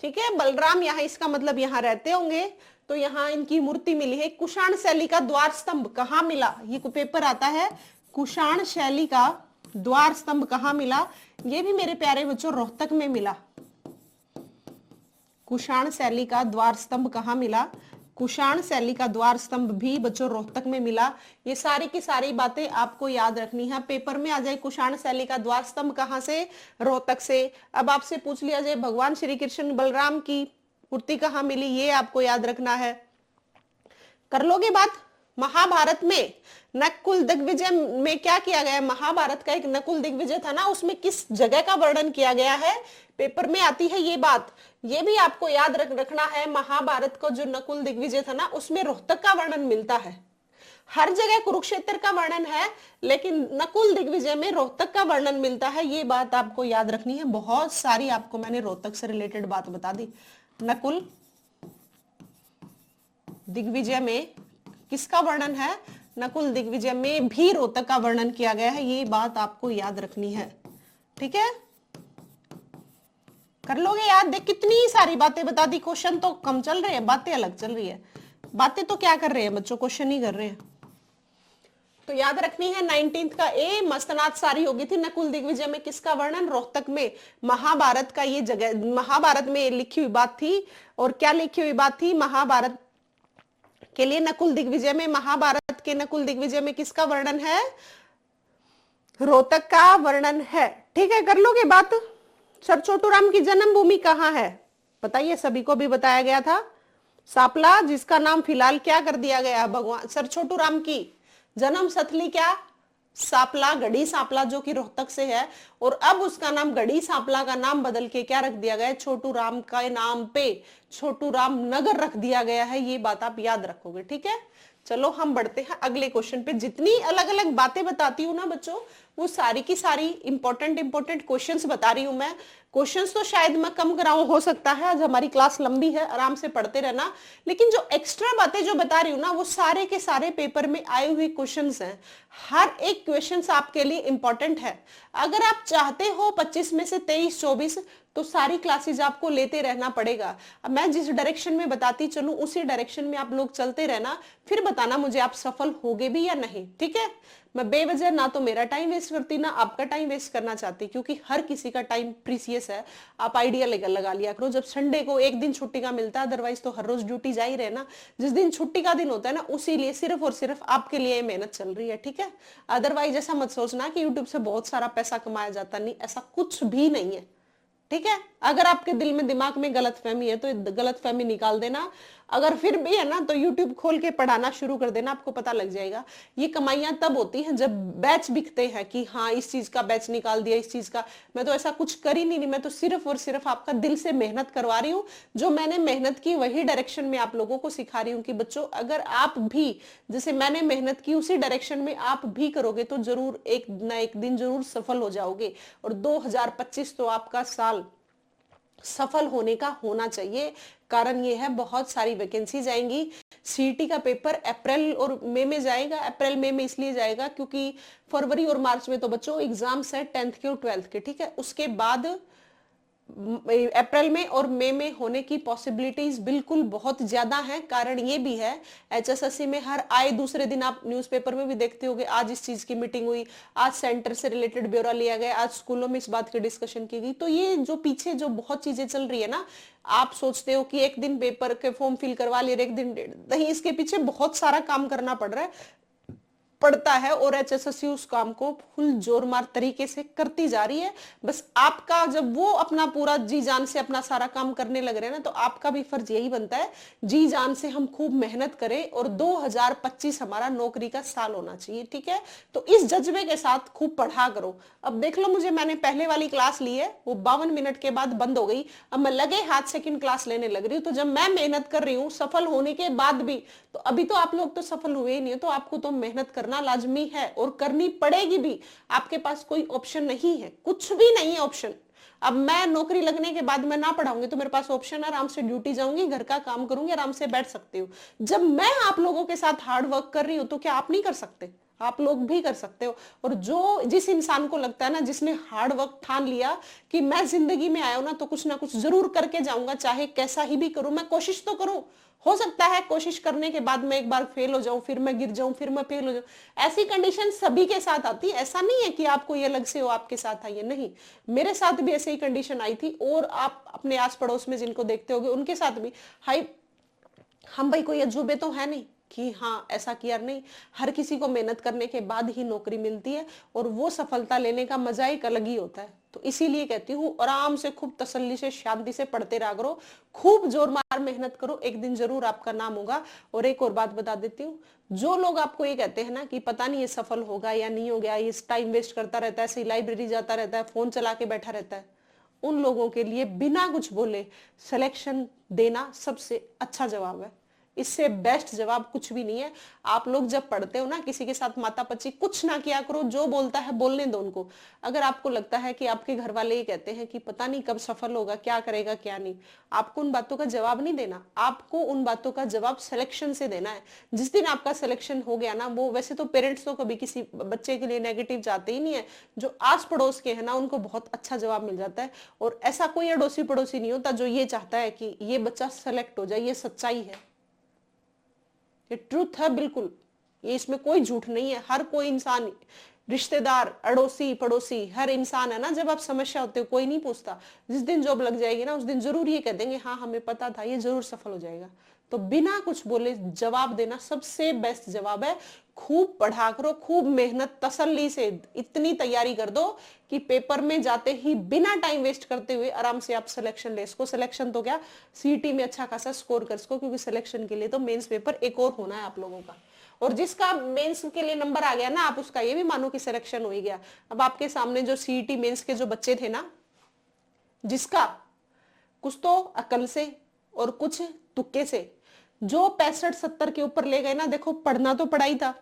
ठीक है, बलराम यहाँ, इसका मतलब यहाँ रहते होंगे, तो यहाँ इनकी मूर्ति मिली है। कुषाण शैली का द्वार स्तंभ कहाँ मिला? ये पेपर आता है, कुषाण शैली का द्वार स्तंभ कहाँ मिला? ये भी मेरे प्यारे बच्चों रोहतक में मिला। कुषाण शैली का द्वार स्तंभ कहाँ मिला? कुषाण शैली का द्वार स्तंभ भी बच्चों रोहतक में मिला। ये सारी की सारी बातें आपको याद रखनी है, पेपर में आ जाए कुषाण शैली का द्वार स्तंभ कहां से? रोहतक से। अब आपसे पूछ लिया जाए भगवान श्री कृष्ण बलराम की मूर्ति कहां मिली, ये आपको याद रखना है। कर लोगे बात? महाभारत में नकुल दिग्विजय में क्या किया गया? महाभारत का एक नकुल दिग्विजय था ना, उसमें किस जगह का वर्णन किया गया है? पेपर में आती है ये बात, ये भी आपको याद रखना है। महाभारत को जो नकुल दिग्विजय था ना, उसमें रोहतक का वर्णन मिलता है। हर जगह कुरुक्षेत्र का वर्णन है, लेकिन नकुल दिग्विजय में रोहतक का वर्णन मिलता है, ये बात आपको याद रखनी है। बहुत सारी आपको मैंने रोहतक से रिलेटेड बात बता दी। नकुल दिग्विजय में किसका वर्णन है? नकुल दिग्विजय में भी रोहतक का वर्णन किया गया है, ये बात आपको याद रखनी है। ठीक है, कर लोगे याद? देख कितनी सारी बातें बता दी, क्वेश्चन तो कम चल रहे हैं, बातें अलग चल रही है। बातें तो क्या कर रहे हैं बच्चों, क्वेश्चन ही कर रहे हैं। तो याद रखनी है 19th का ए मस्तनाथ सारी होगी थी। नकुल दिग्विजय में किसका वर्णन? रोहतक में। महाभारत का ये जगह, महाभारत में लिखी हुई बात थी। और क्या लिखी हुई बात थी? महाभारत के लिए नकुल दिग्विजय में, महाभारत के नकुल दिग्विजय में किसका वर्णन है? रोहतक का वर्णन है। ठीक है, कर लोगे बात? सर छोटू राम की जन्मभूमि कहाँ है? बताइए, सभी को भी बताया गया था, सापला, जिसका नाम फिलहाल क्या कर दिया गया? भगवान सर छोटू राम की जन्म स्थली क्या? सापला, गढ़ी सापला, जो कि रोहतक से है। और अब उसका नाम, गढ़ी सापला का नाम बदल के क्या रख दिया गया है? छोटू राम का नाम पे छोटू राम नगर रख दिया गया है, ये बात आप याद रखोगे। ठीक है, चलो हम बढ़ते हैं अगले क्वेश्चन पे। जितनी अलग अलग बातें बताती हूँ ना बच्चों, वो सारी की सारी इंपॉर्टेंट क्वेश्चंस बता रही हूं मैं। क्वेश्चंस तो शायद मैं कम कराऊं, हो सकता है आज हमारी क्लास लंबी है, आराम से पढ़ते रहना, लेकिन जो एक्स्ट्रा बातें जो बता रही हूं ना, वो सारे के सारे पेपर में आए हुए क्वेश्चंस हैं। हर एक क्वेश्चंस आपके लिए इंपॉर्टेंट है। अगर आप चाहते हो 25 में से 23 24, तो सारी क्लासेस आपको लेते रहना पड़ेगा। अब मैं जिस डायरेक्शन में बताती चलूं, उसी डायरेक्शन में आप लोग चलते रहना, फिर बताना मुझे आप सफल होगे भी या नहीं। ठीक है, मैं बेवजह ना तो मेरा टाइम वेस्ट करती, ना आपका टाइम वेस्ट करना चाहती, क्योंकि हर किसी का टाइम प्रीसियस है। आप आइडिया लेकर लगा लिया करो। जब संडे को एक दिन छुट्टी का मिलता है, अदरवाइज तो हर रोज ड्यूटी जा ही रहे ना। जिस दिन छुट्टी का दिन होता है ना, उसी लिए सिर्फ और सिर्फ आपके लिए मेहनत चल रही है। ठीक है, अदरवाइज ऐसा मत सोचना कि यूट्यूब से बहुत सारा पैसा कमाया जाता, नहीं, ऐसा कुछ भी नहीं है। ठीक है, अगर आपके दिल में दिमाग में गलतफहमी है तो गलतफहमी निकाल देना। अगर फिर भी है ना, तो YouTube खोल के पढ़ाना शुरू कर देना, आपको पता लग जाएगा। ये कमाइयां तब होती हैं जब बैच बिकते हैं कि हाँ इस चीज का बैच निकाल दिया, इस चीज का। मैं तो ऐसा कुछ कर ही नहीं, मैं तो सिर्फ और सिर्फ आपका दिल से मेहनत करवा रही हूँ। जो मैंने मेहनत की वही डायरेक्शन में आप लोगों को सिखा रही हूँ कि बच्चों, अगर आप भी जैसे मैंने मेहनत की उसी डायरेक्शन में आप भी करोगे तो जरूर एक ना एक दिन जरूर सफल हो जाओगे। और 2025 तो आपका साल सफल होने का होना चाहिए। कारण ये है, बहुत सारी वैकेंसीज आएंगी। सीईटी का पेपर अप्रैल और मई में जाएगा। अप्रैल मई में इसलिए जाएगा क्योंकि फरवरी और मार्च में तो बच्चों एग्जाम्स है 10th के और 12th के। ठीक है, उसके बाद अप्रैल में और मई में होने की पॉसिबिलिटीज बिल्कुल बहुत ज्यादा हैं। कारण ये भी है, एचएसएससी में हर आए दूसरे दिन आप न्यूज़पेपर में भी देखते होंगे, आज इस चीज की मीटिंग हुई, आज सेंटर से रिलेटेड ब्यौरा लिया गया, आज स्कूलों में इस बात की डिस्कशन की गई। तो ये जो पीछे जो बहुत चीजें चल रही है ना, आप सोचते हो कि एक दिन पेपर के फॉर्म फिल करवा लिए, एक दिन नहीं, इसके पीछे बहुत सारा काम करना पड़ता है और एचएसएससी उस काम को फुल जोर मार तरीके से करती जा रही है। बस आपका जब वो अपना पूरा जी जान से अपना सारा काम करने लग रहे हैं ना, तो आपका भी फर्ज यही बनता है, जी जान से हम खूब मेहनत करें और 2025 हमारा नौकरी का साल होना चाहिए। ठीक है, तो इस जज्बे के साथ खूब पढ़ा करो। अब देख लो, मुझे मैंने पहले वाली क्लास ली है, वो 52 मिनट के बाद बंद हो गई। अब मैं लगे हाथ सेकंड क्लास लेने लग रही हूँ। तो जब मैं मेहनत कर रही हूँ सफल होने के बाद भी, तो अभी तो आप लोग तो सफल हुए ही नहीं हो, तो आपको तो मेहनत करना लाजमी है और करनी पड़ेगी भी। आपके पास कोई ऑप्शन नहीं है, कुछ भी नहीं है ऑप्शन। अब मैं नौकरी लगने के बाद मैं ना पढ़ाऊंगी तो मेरे पास ऑप्शन है, आराम से ड्यूटी जाऊंगी, घर का काम करूंगी, आराम से बैठ सकती हूँ। जब मैं आप लोगों के साथ हार्ड वर्क कर रही हूँ तो क्या आप नहीं कर सकते? आप लोग भी कर सकते हो। और जो जिस इंसान को लगता है ना, जिसने हार्ड वर्क ठान लिया कि मैं जिंदगी में आया हूं ना कुछ जरूर करके जाऊंगा, चाहे कैसा ही भी करूं, मैं कोशिश तो करूं। हो सकता है कोशिश करने के बाद मैं एक बार फेल हो जाऊं, फिर मैं गिर जाऊं, फिर मैं फेल हो जाऊं। ऐसी कंडीशन सभी के साथ आती है, ऐसा नहीं है कि आपको ये अलग से हो आपके साथ आई है, नहीं। मेरे साथ भी ऐसी ही कंडीशन आई थी और आप अपने आस पड़ोस में जिनको देखते होगे उनके साथ भी। हाई, हम भाई कोई अजूबे तो है नहीं कि हाँ ऐसा किया, नहीं। हर किसी को मेहनत करने के बाद ही नौकरी मिलती है और वो सफलता लेने का मजा एक अलग ही होता है। तो इसीलिए कहती हूँ, आराम से खूब तसल्ली से शांति से पढ़ते रहा करो, खूब जोर मार मेहनत करो, एक दिन जरूर आपका नाम होगा। और एक और बात बता देती हूँ, जो लोग आपको ये कहते हैं ना कि पता नहीं ये सफल होगा या नहीं हो गया, ये टाइम वेस्ट करता रहता है, ऐसे लाइब्रेरी जाता रहता है, फोन चला के बैठा रहता है, उन लोगों के लिए बिना कुछ बोले सिलेक्शन देना सबसे अच्छा जवाब है। इससे बेस्ट जवाब कुछ भी नहीं है। आप लोग जब पढ़ते हो ना, किसी के साथ मातापची कुछ ना किया करो, जो बोलता है बोलने दो उनको। अगर आपको लगता है कि आपके घर वाले ये कहते हैं कि पता नहीं कब सफल होगा, क्या करेगा क्या नहीं, आपको उन बातों का जवाब नहीं देना, आपको उन बातों का जवाब सिलेक्शन से देना है। जिस दिन आपका सिलेक्शन हो गया ना, वो वैसे तो पेरेंट्स तो कभी किसी बच्चे के लिए नेगेटिव जाते ही नहीं है, जो आस पड़ोस के है ना उनको बहुत अच्छा जवाब मिल जाता है। और ऐसा कोई अड़ोसी पड़ोसी नहीं होता जो ये चाहता है कि ये बच्चा सेलेक्ट हो जाए, ये सच्चाई है, ये ट्रूथ है बिल्कुल, ये इसमें कोई झूठ नहीं है। हर कोई इंसान, रिश्तेदार, अड़ोसी पड़ोसी, हर इंसान है ना, जब आप समस्या होते हो कोई नहीं पूछता। जिस दिन जॉब लग जाएगी ना, उस दिन जरूर ये कह देंगे हाँ हमें पता था, ये जरूर सफल हो जाएगा। तो बिना कुछ बोले जवाब देना सबसे बेस्ट जवाब है। खूब पढ़ा करो, खूब मेहनत तसल्ली से इतनी तैयारी कर दो कि पेपर में जाते ही बिना टाइम वेस्ट करते हुए आराम से आप सिलेक्शन ले सको। सिलेक्शन तो क्या, सीईटी में अच्छा खासा स्कोर कर सको, क्योंकि सिलेक्शन के लिए तो मेंस पेपर एक और होना है आप लोगों का। और जिसका मेंस के लिए नंबर आ गया ना, आप उसका ये भी मानो कि सिलेक्शन हो ही गया। अब आपके सामने जो सीईटी मेंस के जो बच्चे थे ना, जिसका कुछ तो अकल से और कुछ तुक्के से जो 65-70 के ऊपर ले गए ना, देखो पढ़ना तो पढ़ाई था,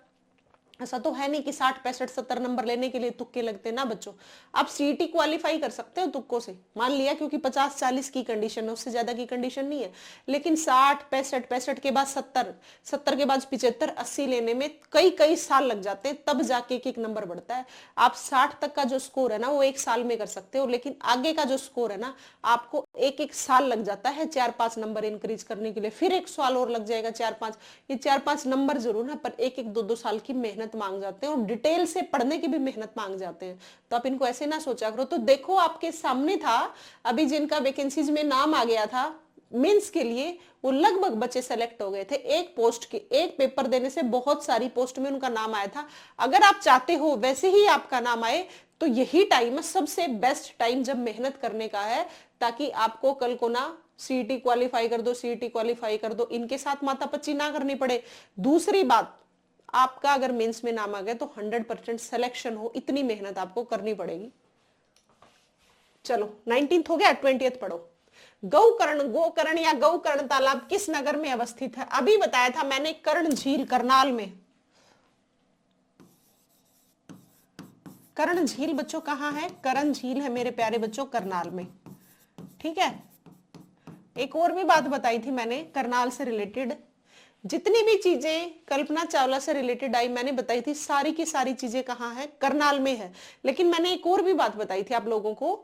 ऐसा तो है नहीं कि 60 65 70 नंबर लेने के लिए तुक्के लगते ना बच्चों। आप सीईटी क्वालिफाई कर सकते हो तुक्कों से, मान लिया, क्योंकि 50 40 की कंडीशन है, उससे ज्यादा की कंडीशन नहीं है। लेकिन 60 65 65 के बाद 70 70 के बाद 75 80 लेने में कई कई साल लग जाते हैं, तब जाके एक नंबर बढ़ता है। आप 60 तक का जो स्कोर है ना वो एक साल में कर सकते हो, लेकिन आगे का जो स्कोर है ना आपको एक एक साल लग जाता है 4-5 नंबर इंक्रीज करने के लिए, फिर एक साल और लग जाएगा 4-5। ये 4-5 नंबर जरूर है, पर एक एक 2-2 साल की मेहनत मांग जाते हैं और डिटेल से पढ़ने की भी मेहनत मांग जाते हैं। तो आप इनको ऐसे ना सोचा करो। तो देखो आपके सामने था, अभी जिनका वैकेंसीज में नाम आ गया था मेंस के लिए, वो लगभग बच्चे सेलेक्ट हो गए थे। एक पोस्ट के एक पेपर देने से बहुत सारी पोस्ट में उनका नाम आया था। अगर आप चाहते हो वैसे ही आपका नाम आए, तो यही टाइम है सबसे बेस्ट टाइम जब मेहनत करने का है, ताकि आपको कल को ना सीईटी क्वालिफाई कर दो, सीईटी क्वालिफाई कर दो, इनके साथ मातापच्ची ना करनी पड़े। दूसरी बात, आपका अगर मेंस में नाम आ गया तो 100% सिलेक्शन हो, इतनी मेहनत आपको करनी पड़ेगी। चलो 19th हो गया, 20th पढ़ो। गौकर्ण, गोकर्ण या गौकर्ण तालाब किस नगर में अवस्थित है? अभी बताया था मैंने, कर्ण झील करनाल में। कर्ण झील बच्चों कहां है? कर्ण झील है मेरे प्यारे बच्चों करनाल में। ठीक है, एक और भी बात बताई थी मैंने करनाल से रिलेटेड, जितनी भी चीजें कल्पना चावला से रिलेटेड आई मैंने बताई थी, सारी की सारी चीजें कहां है? करनाल में है। लेकिन मैंने एक और भी बात बताई थी आप लोगों को,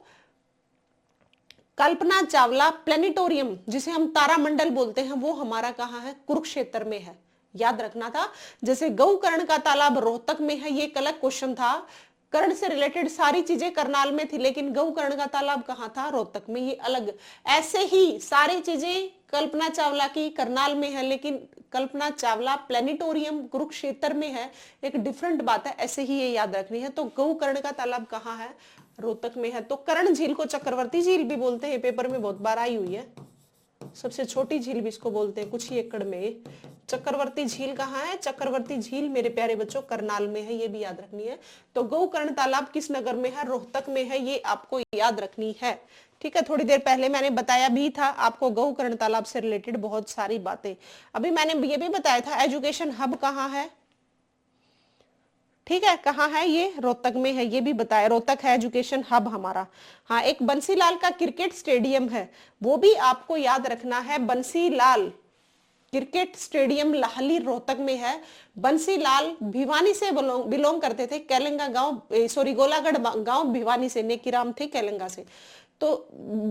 कल्पना चावला प्लेनेटोरियम जिसे हम तारामंडल बोलते हैं वो हमारा कहाँ है, कुरुक्षेत्र में है, याद रखना था। जैसे गौकर्ण का तालाब रोहतक में है, ये एक अलग क्वेश्चन था। कर्ण से रिलेटेड सारी चीजें करनाल में थी, लेकिन गौकर्ण का तालाब कहाँ था, रोहतक में, ये अलग। ऐसे ही सारी चीजें कल्पना चावला की करनाल में है, लेकिन कल्पना चावला प्लेनेटोरियम कुरुक्षेत्र में है, एक डिफरेंट बात है, ऐसे ही ये याद रखनी है। तो गौकर्ण का तालाब कहाँ है, रोहतक में है। तो कर्ण झील को चक्रवर्ती झील भी बोलते हैं, पेपर में बहुत बार आई हुई है, सबसे छोटी झील भी इसको बोलते हैं, कुछ ही एकड़ में। चक्रवर्ती झील कहाँ है, चक्रवर्ती झील मेरे प्यारे बच्चों करनाल में है, ये भी याद रखनी है। तो गौकर्ण तालाब किस नगर में है, रोहतक में है, ये आपको याद रखनी है। ठीक है, थोड़ी देर पहले मैंने बताया भी था आपको गौकर्ण तालाब से रिलेटेड बहुत सारी बातें। अभी मैंने ये भी बताया था एजुकेशन हब कहाँ है, ठीक है, कहाँ है, ये रोहतक में है, ये भी बताया, रोहतक है एजुकेशन हब हमारा। हाँ, एक बंसीलाल का क्रिकेट स्टेडियम है, वो भी आपको याद रखना है, बंसीलाल क्रिकेट स्टेडियम लाहली रोहतक में है। बंसीलाल भिवानी से बिलोंग करते थे, कैलंगा गांव, सॉरी गोलागढ़ गांव भिवानी से, नेकीराम थे कैलंगा से। तो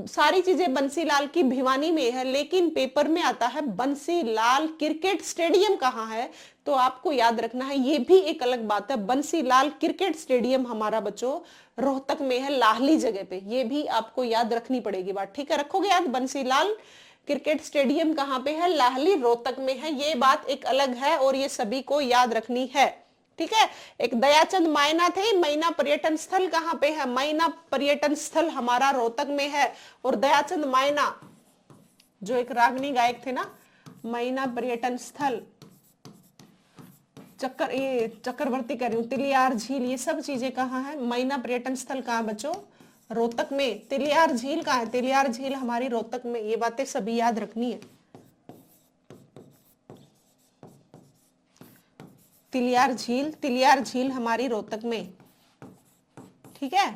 सारी चीजें बंसीलाल की भिवानी में है, लेकिन पेपर में आता है बंसीलाल क्रिकेट स्टेडियम कहाँ है, तो आपको याद रखना है, ये भी एक अलग बात है। बंसीलाल क्रिकेट स्टेडियम हमारा बच्चों रोहतक में है, लाहली जगह पे, ये भी आपको याद रखनी पड़ेगी बात, ठीक है, रखोगे याद। बंसीलाल क्रिकेट स्टेडियम कहाँ पे है, लाहली रोहतक में है, ये बात एक अलग है और ये सभी को याद रखनी है, ठीक है। एक दयाचंद मायना थे, मैना पर्यटन स्थल कहाँ पे है, मैना पर्यटन स्थल हमारा रोहतक में है। और दयाचंद मायना जो एक रागनी गायक थे ना, मैना पर्यटन स्थल, ये चक्रवर्ती कर रही हूँ, तिलियार झील, ये सब चीजें कहाँ है, मैना पर्यटन स्थल कहाँ बच्चों, रोहतक में। तिलियार झील कहाँ है, तिलियार झील हमारी रोहतक में, ये बातें सभी याद रखनी है। तिलियार झील हमारी रोहतक में, ठीक है।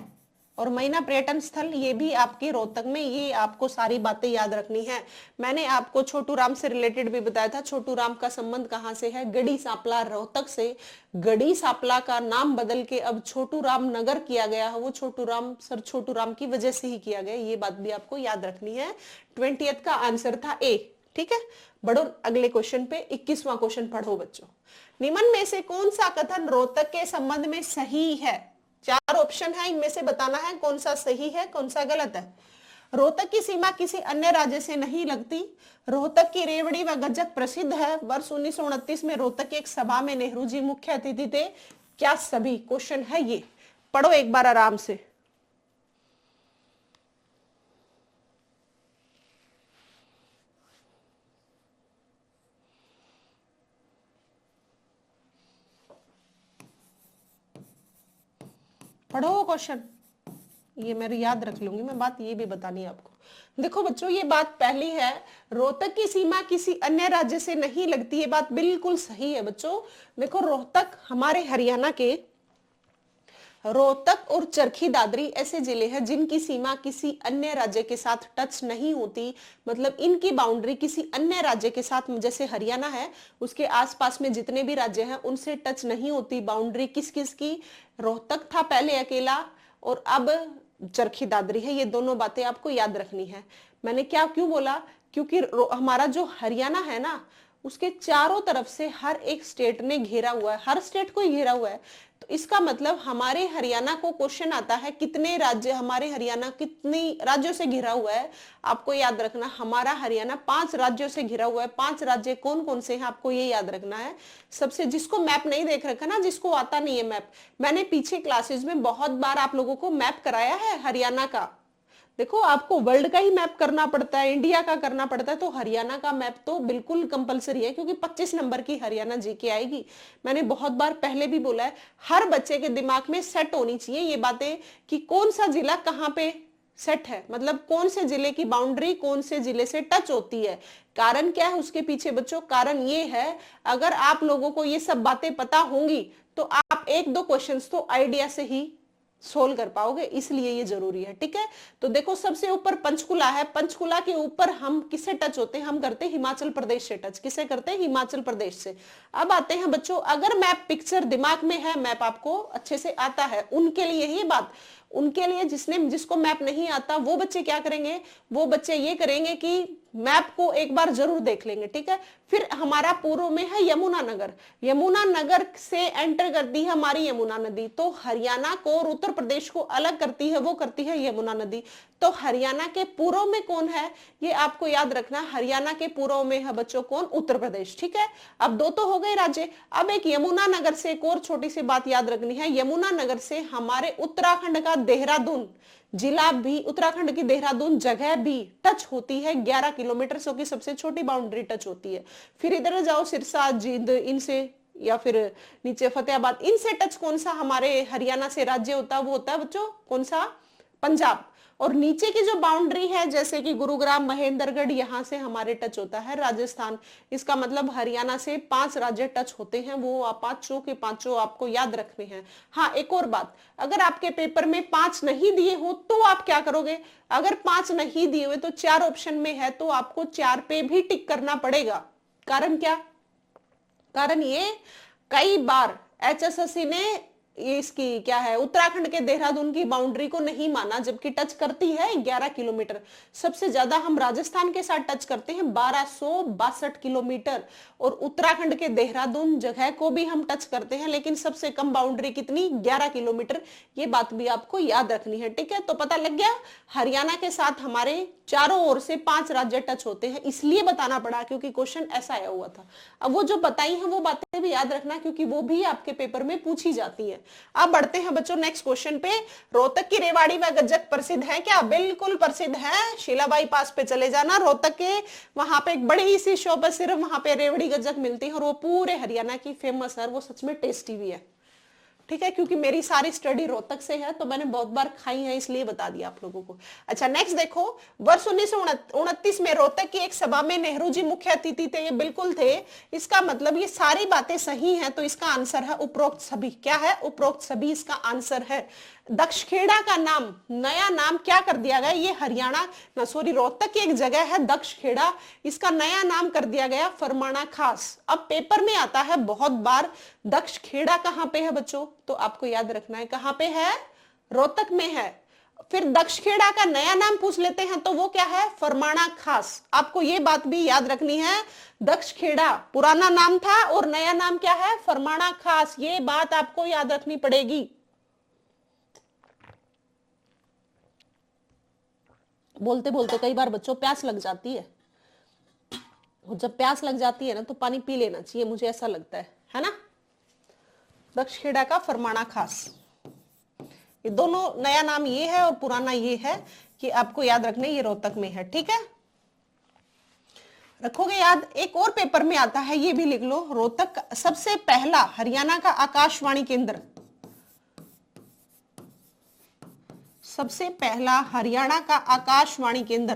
और मैना पर्यटन स्थल ये भी आपके रोहतक में, ये आपको सारी बातें याद रखनी है। मैंने आपको छोटू राम से रिलेटेड भी बताया था, छोटू राम का संबंध कहाँ से है, गढ़ी सांपला रोहतक से। गढ़ी सांपला का नाम बदल के अब छोटू राम नगर किया गया है, वो छोटू राम की वजह से ही किया गया, ये बात भी आपको याद रखनी है। 20th का आंसर था ए, ठीक है। बढ़ो अगले क्वेश्चन पे, 21वां क्वेश्चन पढ़ो बच्चों। निम्न में से कौन सा कथन रोहतक के संबंध में सही है, 4 ऑप्शन है, इनमें से बताना है कौन सा सही है कौन सा गलत है। रोहतक की सीमा किसी अन्य राज्य से नहीं लगती, रोहतक की रेवड़ी व गज्जक प्रसिद्ध है, वर्ष 1929 में रोहतक की एक सभा में नेहरू जी मुख्य अतिथि थे, क्या सभी, क्वेश्चन है ये, पढ़ो एक बार आराम से। पढ़ो क्वेश्चन, ये मेरी याद रख लूंगी मैं, बात ये भी बतानी है आपको। देखो बच्चों, ये बात पहली है, रोहतक की सीमा किसी अन्य राज्य से नहीं लगती, ये बात बिल्कुल सही है बच्चों। देखो रोहतक हमारे हरियाणा के, रोहतक और चरखी दादरी ऐसे जिले हैं जिनकी सीमा किसी अन्य राज्य के साथ टच नहीं होती, मतलब इनकी बाउंड्री किसी अन्य राज्य के साथ, जैसे हरियाणा है उसके आसपास में जितने भी राज्य हैं उनसे टच नहीं होती बाउंड्री, किस किस की, रोहतक था पहले अकेला और अब चरखी दादरी है, ये दोनों बातें आपको याद रखनी है। मैंने क्या क्यों बोला, क्योंकि हमारा जो हरियाणा है ना उसके चारों तरफ से हर एक स्टेट ने घेरा हुआ है, हर स्टेट को ही घेरा हुआ है, तो इसका मतलब हमारे हरियाणा को क्वेश्चन आता है कितने राज्य, हमारे हरियाणा कितने राज्यों से घिरा हुआ है, आपको याद रखना हमारा हरियाणा 5 राज्यों से घिरा हुआ है। 5 राज्य कौन कौन से हैं आपको ये याद रखना है। सबसे, जिसको मैप नहीं देख रखा ना, जिसको आता नहीं है मैप, मैंने पीछे क्लासेस में बहुत बार आप लोगों को मैप कराया है हरियाणा का। देखो आपको वर्ल्ड का ही मैप करना पड़ता है, इंडिया का करना पड़ता है, तो हरियाणा का मैप तो बिल्कुल कंपलसरी है, क्योंकि 25 नंबर की हरियाणा जीके आएगी। मैंने बहुत बार पहले भी बोला है, हर बच्चे के दिमाग में सेट होनी चाहिए ये बातें कि कौन सा जिला कहाँ पे सेट है, मतलब कौन से जिले की बाउंड्री कौन से जिले से टच होती है। कारण क्या है उसके पीछे बच्चों, कारण ये है, अगर आप लोगों को ये सब बातें पता होंगी तो आप 1-2 क्वेश्चंस तो आइडिया से ही सोल्व कर पाओगे, इसलिए ये जरूरी है, ठीक है। तो देखो सबसे ऊपर पंचकुला है, पंचकुला के ऊपर हम किससे टच होते हैं, हम करते हैं हिमाचल प्रदेश से टच, किसे करते हैं, हिमाचल प्रदेश से। अब आते हैं बच्चों, अगर मैप पिक्चर दिमाग में है, मैप आपको अच्छे से आता है, उनके लिए ये बात, उनके लिए जिसको मैप नहीं आता वो बच्चे क्या करेंगे, वो बच्चे ये करेंगे कि मैप को एक बार जरूर देख लेंगे, ठीक है। फिर हमारा पूर्व में है यमुना नगर, यमुना नगर से एंटर करती है हमारी यमुना नदी, तो हरियाणा को और उत्तर प्रदेश को अलग करती है, वो करती है यमुना नदी। तो हरियाणा के पूर्व में कौन है, ये आपको याद रखना, हरियाणा के पूर्व में है बच्चों कौन, उत्तर प्रदेश, ठीक है। अब दो तो हो गए राज्य, अब एक यमुना नगर से एक और छोटी सी बात याद रखनी है, यमुना नगर से हमारे उत्तराखंड का देहरादून जिला भी, उत्तराखंड की देहरादून जगह भी टच होती है 11 किलोमीटर, सो की सबसे छोटी बाउंड्री टच होती है। फिर इधर जाओ सिरसा, जींद, इनसे या फिर नीचे फतेहाबाद, इनसे टच कौन सा हमारे हरियाणा से राज्य होता है, वो होता है बच्चों कौन सा, पंजाब। और नीचे की जो बाउंड्री है जैसे कि गुरुग्राम, महेंद्रगढ़, यहां से हमारे टच होता है राजस्थान। इसका मतलब हरियाणा से 5 राज्य टच होते हैं, वो पांचों के पांचों आपको याद रखने हैं। हाँ, एक और बात, अगर आपके पेपर में 5 नहीं दिए हो तो आप क्या करोगे, अगर 5 नहीं दिए हुए तो 4 ऑप्शन में है तो आपको 4 पे भी टिक करना पड़ेगा। कारण क्या, कारण ये कई बार HSSC ने इसकी क्या है, उत्तराखंड के देहरादून की बाउंड्री को नहीं माना, जबकि टच करती है 11 किलोमीटर। सबसे ज्यादा हम राजस्थान के साथ टच करते हैं 1262 किलोमीटर, और उत्तराखंड के देहरादून जगह को भी हम टच करते हैं, लेकिन सबसे कम बाउंड्री कितनी, 11 किलोमीटर। ये बात भी आपको याद रखनी है, ठीक है। तो पता लग गया, हरियाणा के साथ हमारे चारों ओर से 5 राज्य टच होते हैं, इसलिए बताना पड़ा क्योंकि क्वेश्चन ऐसा आया हुआ था। अब वो जो बताई हैं वो बातें भी याद रखना, क्योंकि वो भी आपके पेपर में पूछी जाती है। अब बढ़ते हैं बच्चों नेक्स्ट क्वेश्चन पे। रोहतक की रेवाड़ी व गज्जक प्रसिद्ध है क्या, बिल्कुल प्रसिद्ध है। शीलाबाई पास पे चले जाना, रोहतक के वहां पे एक बड़ी सी शॉप है, सिर्फ वहां पे रेवड़ी गज्जक मिलती है, और वो पूरे हरियाणा की फेमस है, वो सच में टेस्टी भी है, ठीक है। क्योंकि मेरी सारी स्टडी रोहतक से है तो मैंने बहुत बार खाई है, इसलिए बता दिया आप लोगों को। अच्छा नेक्स्ट देखो, वर्ष 1929 में रोहतक की एक सभा में नेहरू जी मुख्य अतिथि थे, ये बिल्कुल थे। इसका मतलब ये सारी बातें सही हैं, तो इसका आंसर है उपरोक्त सभी। क्या है, उपरोक्त सभी इसका आंसर है। दक्षखेड़ा का नाम, नया नाम क्या कर दिया गया, ये हरियाणा रोहतक की एक जगह है दक्षखेड़ा, इसका नया नाम कर दिया गया फरमाना खास। अब पेपर में आता है बहुत बार, दक्षखेड़ा कहां पे है बच्चों, तो आपको याद रखना है कहां पे है, रोहतक में है। फिर दक्षखेड़ा का नया नाम पूछ लेते हैं तो वो क्या है, फरमाना खास। आपको ये बात भी याद रखनी है, दक्षखेड़ा पुराना नाम था और नया नाम क्या है, फरमाना खास, ये बात आपको याद रखनी पड़ेगी। बोलते बोलते कई बार बच्चों प्यास लग जाती है, और जब प्यास लग जाती है ना तो पानी पी लेना चाहिए, मुझे ऐसा लगता है ना। दक्षखेड़ा का फरमाना खास, ये दोनों नया नाम ये है और पुराना ये है, कि आपको याद रखने, ये रोहतक में है, ठीक है, रखोगे याद। एक और पेपर में आता है, ये भी लिख लो, रोहतक सबसे पहला हरियाणा का आकाशवाणी केंद्र, सबसे पहला हरियाणा का आकाशवाणी केंद्र।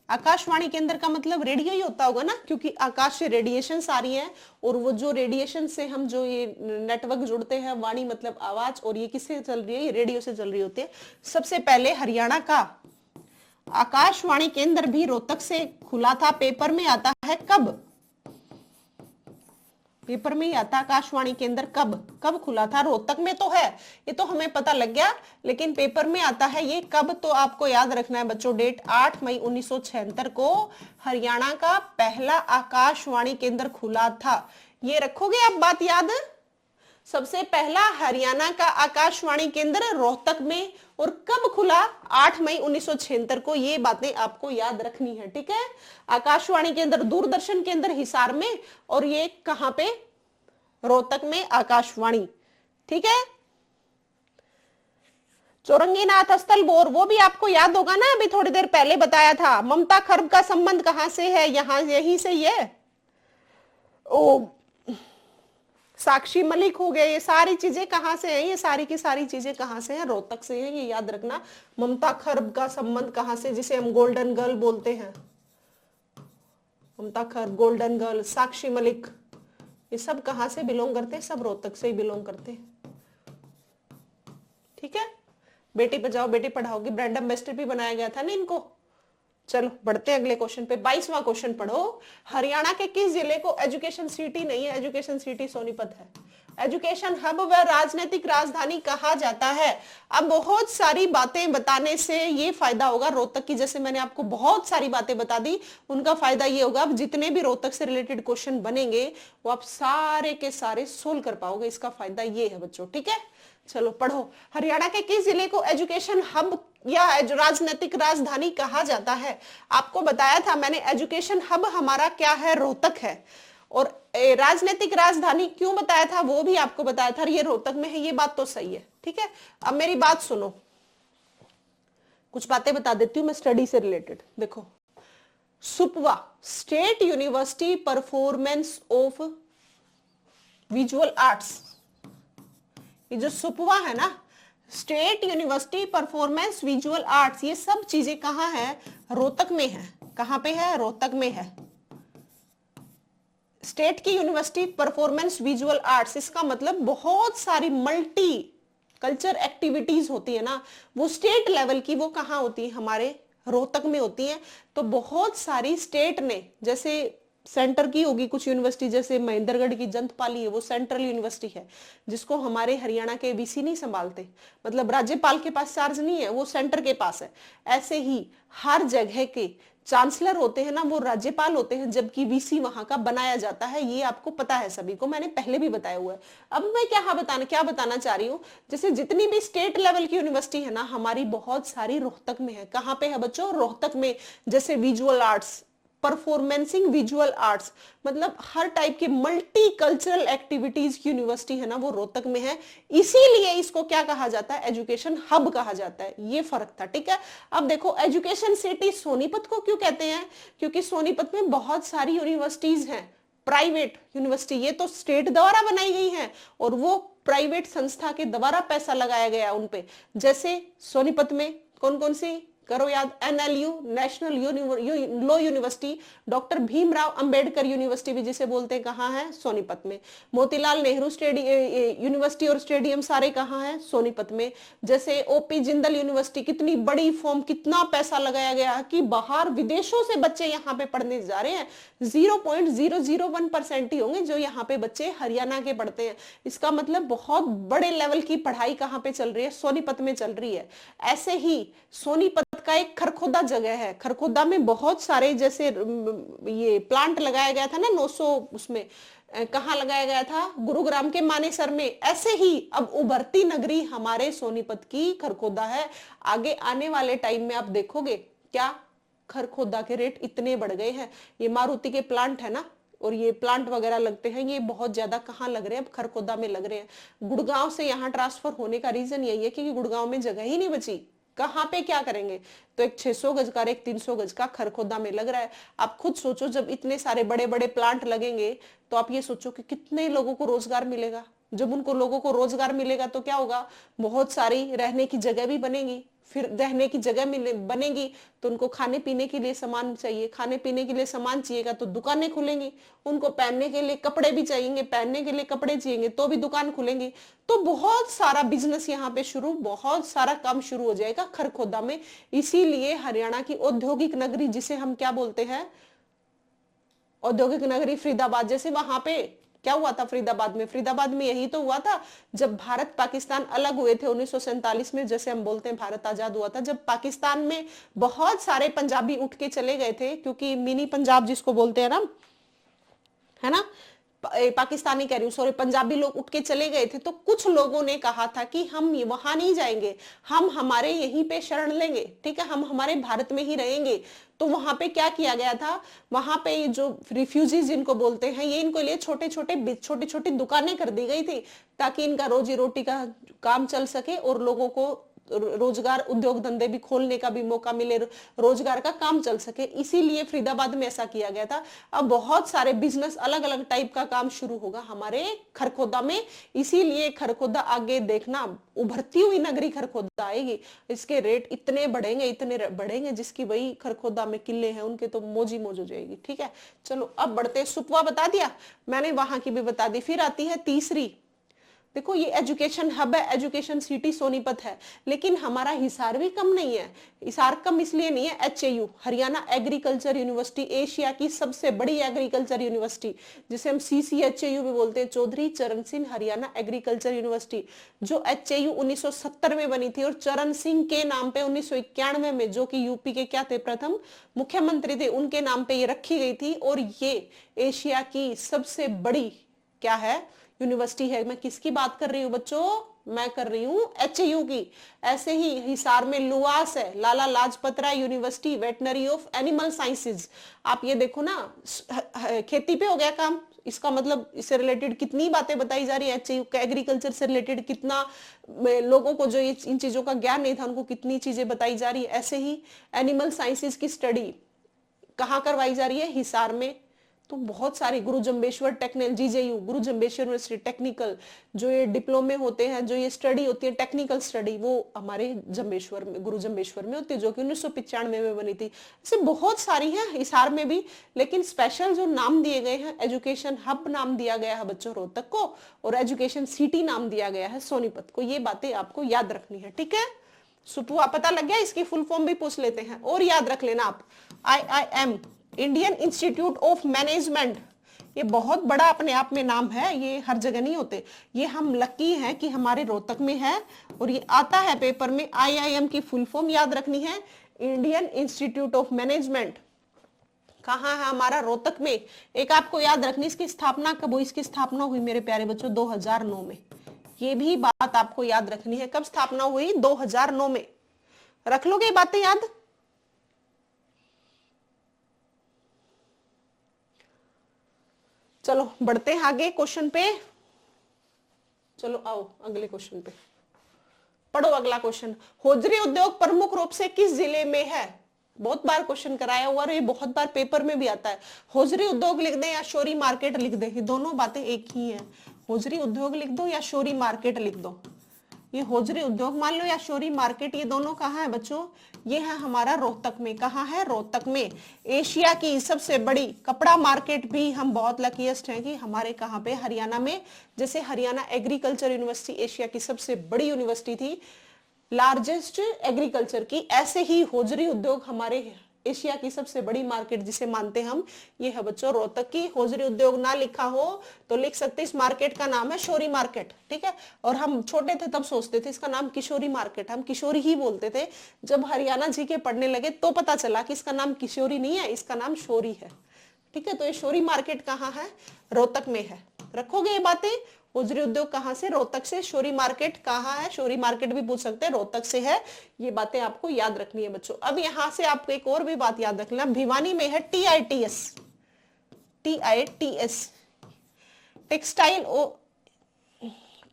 आकाशवाणी केंद्र का मतलब रेडियो ही होता होगा ना, क्योंकि आकाश से रेडिएशन आ रही है, और वो जो रेडिएशन से हम जो ये नेटवर्क जुड़ते हैं, वाणी मतलब आवाज, और ये किससे चल रही है, ये रेडियो से चल रही होती है। सबसे पहले हरियाणा का आकाशवाणी केंद्र भी रोहतक से खुला था। पेपर में आता है कब, पेपर में ही आता आकाशवाणी केंद्र कब कब खुला था, रोहतक में तो है, ये तो हमें पता लग गया, लेकिन पेपर में आता है ये कब, तो आपको याद रखना है बच्चों डेट, 8 मई 1976 को हरियाणा का पहला आकाशवाणी केंद्र खुला था। ये रखोगे आप बात याद, सबसे पहला हरियाणा का आकाशवाणी केंद्र रोहतक में, और कब खुला, 8 मई 1976 को, ये बातें आपको याद रखनी है, ठीक है। आकाशवाणी केंद्र दूरदर्शन केंद्र हिसार में, और ये कहां पे, रोहतक में आकाशवाणी, ठीक है। चौरंगीनाथ स्थल बोर, वो भी आपको याद होगा ना, अभी थोड़ी देर पहले बताया था। ममता खर्ब का संबंध कहां से है, यहां यहीं से, ये ओ साक्षी मलिक हो गए, ये सारी चीजें कहां से हैं, ये सारी की सारी चीजें कहां से हैं, रोहतक से हैं, ये याद रखना। ममता खर्ब का संबंध कहां से, जिसे हम गोल्डन गर्ल बोलते हैं, ममता खर्ब, गोल्डन गर्ल, साक्षी मलिक, ये सब कहां से बिलोंग करते हैं, सब रोहतक से ही बिलोंग करते हैं, ठीक है। बेटी बचाओ बेटी पढ़ाओ की ब्रांड एम्बेसडर भी बनाया गया था ना इनको। चलो बढ़ते हैं अगले क्वेश्चन पे। 22वां क्वेश्चन पढ़ो, हरियाणा के किस जिले को एजुकेशन सिटी नहीं है, एजुकेशन सिटी सोनीपत है। एजुकेशन हब व राजनीतिक राजधानी कहा जाता है। अब बहुत सारी बातें बताने से ये फायदा होगा रोहतक की, जैसे मैंने आपको बहुत सारी बातें बता दी, उनका फायदा ये होगा अब जितने भी रोहतक से रिलेटेड क्वेश्चन बनेंगे वो आप सारे के सारे सोल्व कर पाओगे। इसका फायदा ये है बच्चों, ठीक है। चलो पढ़ो, हरियाणा के किस जिले को एजुकेशन हब या राजनीतिक राजधानी कहा जाता है? आपको बताया था मैंने, एजुकेशन हब हमारा क्या है, रोहतक है। और राजनीतिक राजधानी क्यों बताया था वो भी आपको बताया था, ये रोहतक में है, ये बात तो सही है, ठीक है। अब मेरी बात सुनो, कुछ बातें बता देती हूं मैं स्टडी से रिलेटेड। देखो, सुपवा state university performance of visual arts, ये जो सुपवा है ना, state university performance visual arts, ये सब चीजें कहां है, रोहतक में है। कहां पे है, रोहतक में है। स्टेट की यूनिवर्सिटी परफॉर्मेंस विजुअल आर्ट्स, इसका मतलब बहुत सारी मल्टी कल्चर एक्टिविटीज होती है ना, वो स्टेट लेवल की, वो कहाँ होती है, हमारे रोहतक में होती है। तो बहुत सारी स्टेट ने, जैसे सेंटर की होगी कुछ यूनिवर्सिटी, जैसे महेंद्रगढ़ की जंतपाली है, वो सेंट्रल यूनिवर्सिटी है, जिसको हमारे हरियाणा के वीसी नहीं संभालते, मतलब राज्यपाल के पास चार्ज नहीं है, वो सेंटर के पास है। ऐसे ही हर जगह के चांसलर होते हैं ना, वो राज्यपाल होते हैं, जबकि वीसी वहां का बनाया जाता है। ये आपको पता है सभी को, मैंने पहले भी बताया हुआ है। अब मैं क्या बताना चाह रही हूँ, जैसे जितनी भी स्टेट लेवल की यूनिवर्सिटी है ना, हमारी बहुत सारी रोहतक में है। कहाँ पे है बच्चों, रोहतक में। जैसे विजुअल आर्ट्स, परफॉर्मेंसिंग विजुअल आर्ट्स, मतलब हर टाइप की मल्टी कल्चरल एक्टिविटीज की यूनिवर्सिटी है ना, वो रोहतक में है। इसीलिए इसको क्या कहा जाता है, एजुकेशन हब कहा जाता है। ये फर्क था, ठीक है। अब देखो, एजुकेशन सिटी सोनीपत को क्यों कहते हैं, क्योंकि सोनीपत में बहुत सारी यूनिवर्सिटीज हैं, प्राइवेट यूनिवर्सिटी, ये तो स्टेट द्वारा बनाई गई है और वो प्राइवेट संस्था के द्वारा पैसा लगाया गया उनपे। जैसे सोनीपत में कौन कौन सी, करो याद, NLU national law university, doctor Bhimrao Ambedkar university भी जिसे बोलते हैं, कहाँ है, सोनीपत में। मोतीलाल नेहरू यूनिवर्सिटी और स्टेडियम सारे कहाँ हैं, सोनीपत में। जैसे ओपी जिंदल यूनिवर्सिटी, कितनी बड़ी फॉर्म, कितना पैसा लगाया गया कि बाहर विदेशों से बच्चे यहाँ पे पढ़ने जा रहे हैं। 0.001% ही होंगे जो यहाँ पे बच्चे हरियाणा के पढ़ते हैं। इसका मतलब बहुत बड़े लेवल की पढ़ाई कहाँ पे चल रही है, सोनीपत में चल रही है। ऐसे ही सोनीपत का एक खरखोदा जगह है, खरखोदा में बहुत सारे जैसे ये प्लांट लगाया गया था ना 900, उसमें कहाँ लगाया गया था, गुरुग्राम के मानेसर में। ऐसे ही अब उभरती नगरी हमारे सोनीपत की खरखोदा है। आगे आने वाले टाइम में आप देखोगे क्या, खरखोदा के रेट इतने बढ़ गए हैं। ये मारुति के प्लांट है ना, और ये प्लांट वगैरह लगते हैं, ये बहुत ज्यादा कहाँ लग रहे हैं, अब खरखोदा में लग रहे हैं। गुड़गांव से यहाँ ट्रांसफर होने का रीजन यही है कि गुड़गांव में जगह ही नहीं बची। कहाँ पे क्या करेंगे, तो एक 600 गज का, एक 300 गज का खरखोदा में लग रहा है। आप खुद सोचो, जब इतने सारे बड़े बड़े प्लांट लगेंगे तो आप ये सोचो कि कितने लोगों को रोजगार मिलेगा। जब उनको लोगों को रोजगार मिलेगा तो क्या होगा, बहुत सारी रहने की जगह भी बनेगी। फिर रहने की जगह बनेगी तो उनको खाने पीने के लिए सामान चाहिए, खाने पीने के लिए सामान चाहिएगा तो दुकानें खुलेंगी। उनको पहनने के लिए कपड़े भी चाहिए, पहनने के लिए कपड़े चाहिए तो भी दुकान खुलेंगी। तो बहुत सारा बिजनेस यहाँ पे शुरू, बहुत सारा काम शुरू हो जाएगा खरखोदा में। इसीलिए हरियाणा की औद्योगिक नगरी, जिसे हम क्या बोलते हैं, औद्योगिक नगरी फरीदाबाद, जैसे वहां पे क्या हुआ था फरीदाबाद में, फरीदाबाद में यही तो हुआ था जब भारत पाकिस्तान अलग हुए थे 1947 में। जैसे हम बोलते हैं भारत आजाद हुआ था, जब पाकिस्तान में बहुत सारे पंजाबी उठ के चले गए थे, क्योंकि मिनी पंजाब जिसको बोलते हैं ना, है ना, पाकिस्तानी कह रही हूँ, सॉरी, पंजाबी लोग उठ के चले गए थे। तो कुछ लोगों ने कहा था कि हम वहां नहीं जाएंगे, हम हमारे यहीं पे शरण लेंगे, ठीक है, हम हमारे भारत में ही रहेंगे। तो वहां पे क्या किया गया था, वहां पे जो रिफ्यूजीज जिनको बोलते हैं, ये इनको लिए छोटे छोटे दुकानें कर दी गई थी, ताकि इनका रोजी रोटी का काम चल सके और लोगों को रोजगार, उद्योग धंधे भी खोलने का भी मौका मिले, रोजगार का काम चल सके। इसीलिए फरीदाबाद में ऐसा किया गया था। अब बहुत सारे बिजनेस, अलग अलग टाइप का काम शुरू होगा हमारे खरखोदा में। इसीलिए खरखोदा आगे देखना, उभरती हुई नगरी खरखोदा आएगी। इसके रेट इतने बढ़ेंगे जिसकी वही खरखोदा में किले हैं उनके तो मौजी मौज हो जाएगी, ठीक है। चलो अब बढ़ते, सुपवा बता दिया मैंने, वहां की भी बता दी। फिर आती है तीसरी, देखो ये एजुकेशन हब है, एजुकेशन सिटी सोनीपत है, लेकिन हमारा हिसार भी कम नहीं है। हिसार कम इसलिए नहीं है, HAU Haryana agriculture university Asia की सबसे बड़ी एग्रीकल्चर यूनिवर्सिटी, जिसे हम CCHAU भी बोलते हैं, चौधरी चरण सिंह हरियाणा एग्रीकल्चर यूनिवर्सिटी, जो HAU 1970 में बनी थी और चरण सिंह के नाम पे 1991 में, जो कि यूपी के क्या थे, प्रथम मुख्यमंत्री थे, उनके नाम पे ये रखी गई थी। और ये एशिया की सबसे बड़ी क्या है, यूनिवर्सिटी है। मैं किसकी बात कर रही हूँ बच्चों, मैं कर रही हूँ HAU की। ऐसे ही हिसार में लुआस है, Lala Lajpat Rai university veterinary of animal sciences. आप ये देखो ना, खेती पे हो गया काम, इसका मतलब इससे रिलेटेड कितनी बातें बताई जा रही है। HAU का एग्रीकल्चर से रिलेटेड कितना लोगों को जो इन चीजों का ज्ञान नहीं था उनको कितनी चीजें बताई जा रही है। ऐसे ही एनिमल साइंसेज की स्टडी कहाँ करवाई जा रही है, हिसार में। तो बहुत सारी गुरु जम्बेश्वर टेक्नोलॉजी, JU गुरु जम्बेश्वर यूनिवर्सिटी टेक्निकल, जो ये डिप्लोमे होते हैं, जो ये स्टडी होती है टेक्निकल स्टडी, वो हमारे जम्बेश्वर में, गुरु जम्बेश्वर में होती है, जो कि 1995 में बनी थी। ऐसे बहुत सारी हैं हिसार में भी, लेकिन स्पेशल जो नाम दिए गए हैं, एजुकेशन हब नाम दिया गया है बच्चों रोहतक को, और एजुकेशन सिटी नाम दिया गया है सोनीपत को। ये बातें आपको याद रखनी है, ठीक है। सुपुआ पता लग गया, इसकी फुल फॉर्म भी पूछ लेते हैं और याद रख लेना आप। IIM Indian institute of management, ये बहुत बड़ा अपने आप में नाम है, ये हर जगह नहीं होते। ये हम लकी हैं कि हमारे रोहतक में है, और ये आता है पेपर में। IIM की फुल फॉर्म याद रखनी है, इंडियन इंस्टीट्यूट ऑफ मैनेजमेंट। कहाँ है हमारा, रोहतक में। एक आपको याद रखनी, इसकी स्थापना कब हुई, इसकी स्थापना हुई मेरे प्यारे बच्चों 2009 में। ये भी बात आपको याद रखनी है, कब स्थापना हुई, 2009 में। रख लोगे ये बातें याद। चलो बढ़ते हैं आगे क्वेश्चन पे। चलो आओ अगले क्वेश्चन पे, पढ़ो अगला क्वेश्चन। होजरी उद्योग प्रमुख रूप से किस जिले में है। बहुत बार क्वेश्चन कराया हुआ और ये बहुत बार पेपर में भी आता है। होजरी उद्योग लिख दें या शोरी मार्केट लिख दें, ये दोनों बातें एक ही है। होजरी उद्योग लिख दो या शोरी मार्केट लिख दो। ये होजरी उद्योग मान लो या शोरी मार्केट, ये दोनों कहाँ है बच्चों, ये है हमारा रोहतक में। कहाँ है, रोहतक में। एशिया की सबसे बड़ी कपड़ा मार्केट भी हम बहुत लकीएस्ट हैं कि हमारे कहाँ पे, हरियाणा में। जैसे हरियाणा एग्रीकल्चर यूनिवर्सिटी एशिया की सबसे बड़ी यूनिवर्सिटी थी, लार्जेस्ट एग्रीकल्चर की, ऐसे ही होजरी उद्योग हमारे एशिया की सबसे बड़ी मार्केट जिसे मानते हम, ये है बच्चों रोहतक की। होजरी उद्योग ना लिखा हो तो लिख सकते, इस मार्केट का नाम है शोरी मार्केट, ठीक है। और हम छोटे थे तब सोचते थे इसका नाम किशोरी मार्केट, हम किशोरी ही बोलते थे। जब हरियाणा जी के पढ़ने लगे तो पता चला कि इसका नाम किशोरी नहीं है, इसका नाम शोरी है, ठीक है। तो ये शोरी मार्केट कहाँ है, रोहतक में है। रखोगे ये बातें, होजरी उद्योग कहाँ से, रोहतक से। शोरी मार्केट कहाँ है, शोरी मार्केट भी पूछ सकते हैं, रोहतक से है। ये बातें आपको याद रखनी है बच्चों। अब यहां से आपको एक और भी बात याद रखना, भिवानी में है TITS, textile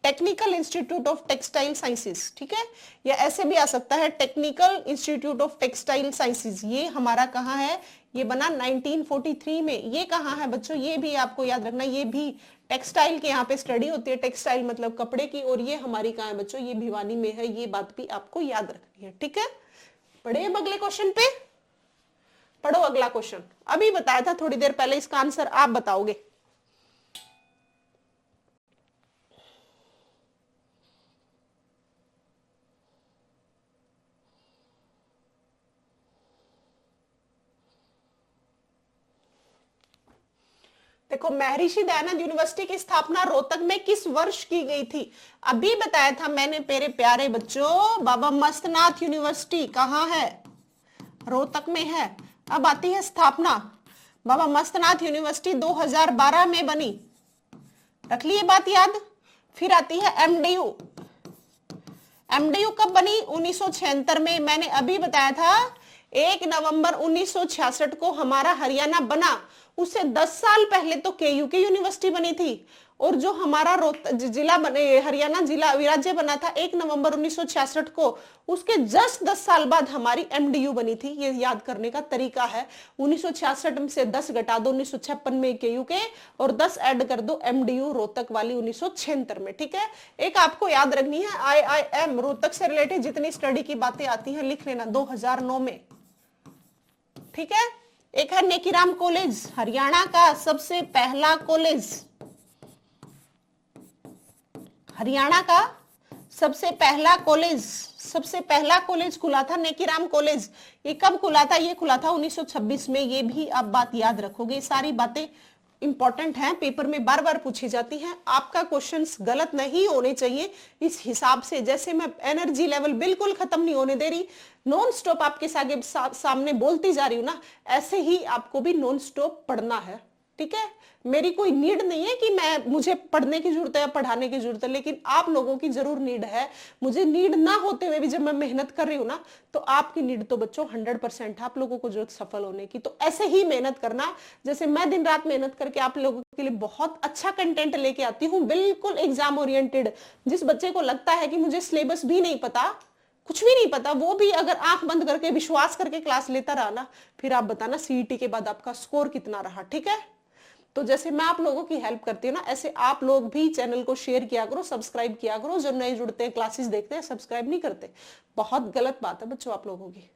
technical institute of textile sciences, ठीक है। या ऐसे भी आ सकता है technical institute of textile sciences. ये हमारा कहाँ है, ये बना 1943 में। ये कहाँ है बच्चों, ये भी आपको याद रखना, ये भी टेक्सटाइल के यहाँ पे स्टडी होती है, टेक्सटाइल मतलब कपड़े की। और ये हमारी कहाँ है बच्चों, ये भिवानी में है। ये बात भी आपको याद रखनी है, ठीक है। पढ़े अब अगले क्वेश्चन पे, पढ़ो अगला क्वेश्चन। अभी बताया था थोड़ी देर पहले, इसका आंसर आप बताओगे। देखो, महर्षि दयानंद यूनिवर्सिटी की स्थापना रोहतक में किस वर्ष की गई थी। अभी बताया था मैंने मेरे प्यारे बच्चों, बाबा मस्तनाथ यूनिवर्सिटी कहाँ है, रोहतक में है। अब आती है स्थापना, बाबा मस्तनाथ यूनिवर्सिटी 2012 में बनी, रख लिए बात याद। फिर आती है MDU, MDU कब बनी, 1976 में। मैंने अभी बताया था 1 नवंबर 1966 को हमारा हरियाणा बना, उससे 10 साल पहले तो KU की यूनिवर्सिटी बनी थी। और जो हमारा जिला बने, हरियाणा जिला राज्य बना था 1 नवंबर 1966 को, उसके जस्ट 10 साल बाद हमारी MDU बनी थी। ये याद करने का तरीका है, 1966 में से 10 घटा दो 1956 में KU के, और 10 ऐड कर दो MDU रोहतक वाली 1976 में, ठीक है। एक आपको याद रखनी है, IIM रोहतक से रिलेटेड जितनी स्टडी की बातें आती हैं लिख लेना, 2009 में, ठीक है। एक है नेकीराम कॉलेज, हरियाणा का सबसे पहला कॉलेज, हरियाणा का सबसे पहला कॉलेज खुला था नेकीराम कॉलेज। ये कब खुला था? ये खुला था 1926 में। ये भी आप बात याद रखोगे। सारी बातें इंपॉर्टेंट हैं, पेपर में बार बार पूछी जाती हैं। आपका क्वेश्चंस गलत नहीं होने चाहिए इस हिसाब से। जैसे मैं एनर्जी लेवल बिल्कुल खत्म नहीं होने दे रही, नॉन स्टॉप आपके सामने बोलती जा रही हूं ना, ऐसे ही आपको भी नॉन स्टॉप पढ़ना है। ठीक है, मेरी कोई नीड नहीं है कि मुझे पढ़ने की जरूरत है या पढ़ाने की जरूरत है, लेकिन आप लोगों की जरूर नीड है। मुझे नीड ना होते हुए भी जब मैं मेहनत कर रही हूँ ना, तो आपकी नीड तो बच्चों 100% है। आप लोगों को जरूरत सफल होने की, तो ऐसे ही मेहनत करना। जैसे मैं दिन रात मेहनत करके आप लोगों के लिए बहुत अच्छा कंटेंट लेके आती हूँ, बिल्कुल एग्जाम ओरिएंटेड। जिस बच्चे को लगता है कि मुझे सिलेबस भी नहीं पता, कुछ भी नहीं पता, वो भी अगर आंख बंद करके विश्वास करके क्लास लेता रहा ना, फिर आप बताना सीईटी के बाद आपका स्कोर कितना रहा। ठीक है, तो जैसे मैं आप लोगों की हेल्प करती हूँ ना, ऐसे आप लोग भी चैनल को शेयर किया करो, सब्सक्राइब किया करो। जो नए जुड़ते हैं, क्लासेस देखते हैं, सब्सक्राइब नहीं करते, बहुत गलत बात है बच्चों आप लोगों की।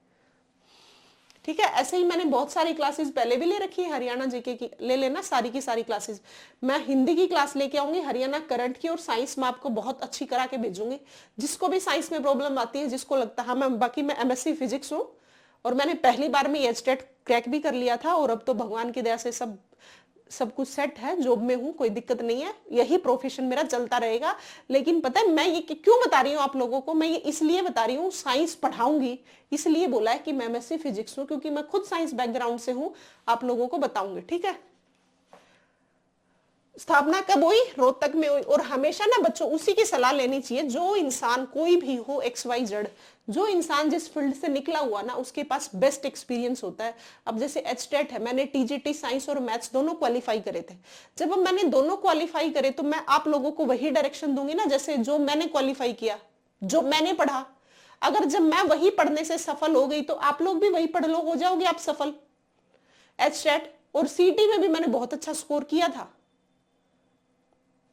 ठीक है, ऐसे ही मैंने बहुत सारी क्लासेस पहले भी ले रखी है। हरियाणा जीके की ले लेना, सारी की सारी क्लासेस। मैं हिंदी की क्लास लेके आऊंगी, हरियाणा करंट की, और साइंस में आपको बहुत अच्छी करा के भेजूंगी। जिसको भी साइंस में प्रॉब्लम आती है, जिसको लगता है, मैं बाकी मैं एमएससी फिजिक्स हूँ, और मैंने पहली बार में एचटेट क्रैक भी कर लिया था, और अब तो भगवान की दया से सब कुछ सेट है, जॉब में हूं, कोई दिक्कत नहीं है, यही प्रोफेशन मेरा चलता रहेगा। लेकिन पता है मैं ये क्यों बता रही हूँ आप लोगों को? मैं ये इसलिए बता रही हूँ, साइंस पढ़ाऊंगी इसलिए बोला है कि मैं एमएससी फिजिक्स हूँ, क्योंकि मैं खुद साइंस बैकग्राउंड से हूँ, आप लोगों को बताऊंगी। ठीक है, स्थापना कब हुई? रोहतक में हुई। और हमेशा ना बच्चों उसी की सलाह लेनी चाहिए, जो इंसान कोई भी हो, XYZ, जो इंसान जिस फील्ड से निकला हुआ ना, उसके पास बेस्ट एक्सपीरियंस होता है। अब जैसे एचटेट है, मैंने टीजीटी साइंस और मैथ्स दोनों क्वालिफाई करे थे। जब अब मैंने दोनों क्वालिफाई करे, तो मैं आप लोगों को वही डायरेक्शन दूंगी ना, जैसे जो मैंने क्वालिफाई किया, जो मैंने पढ़ा। अगर जब मैं वही पढ़ने से सफल हो गई, तो आप लोग भी वही पढ़ लो, हो जाओगे आप सफल। एचटेट और सीटी में भी मैंने बहुत अच्छा स्कोर किया था।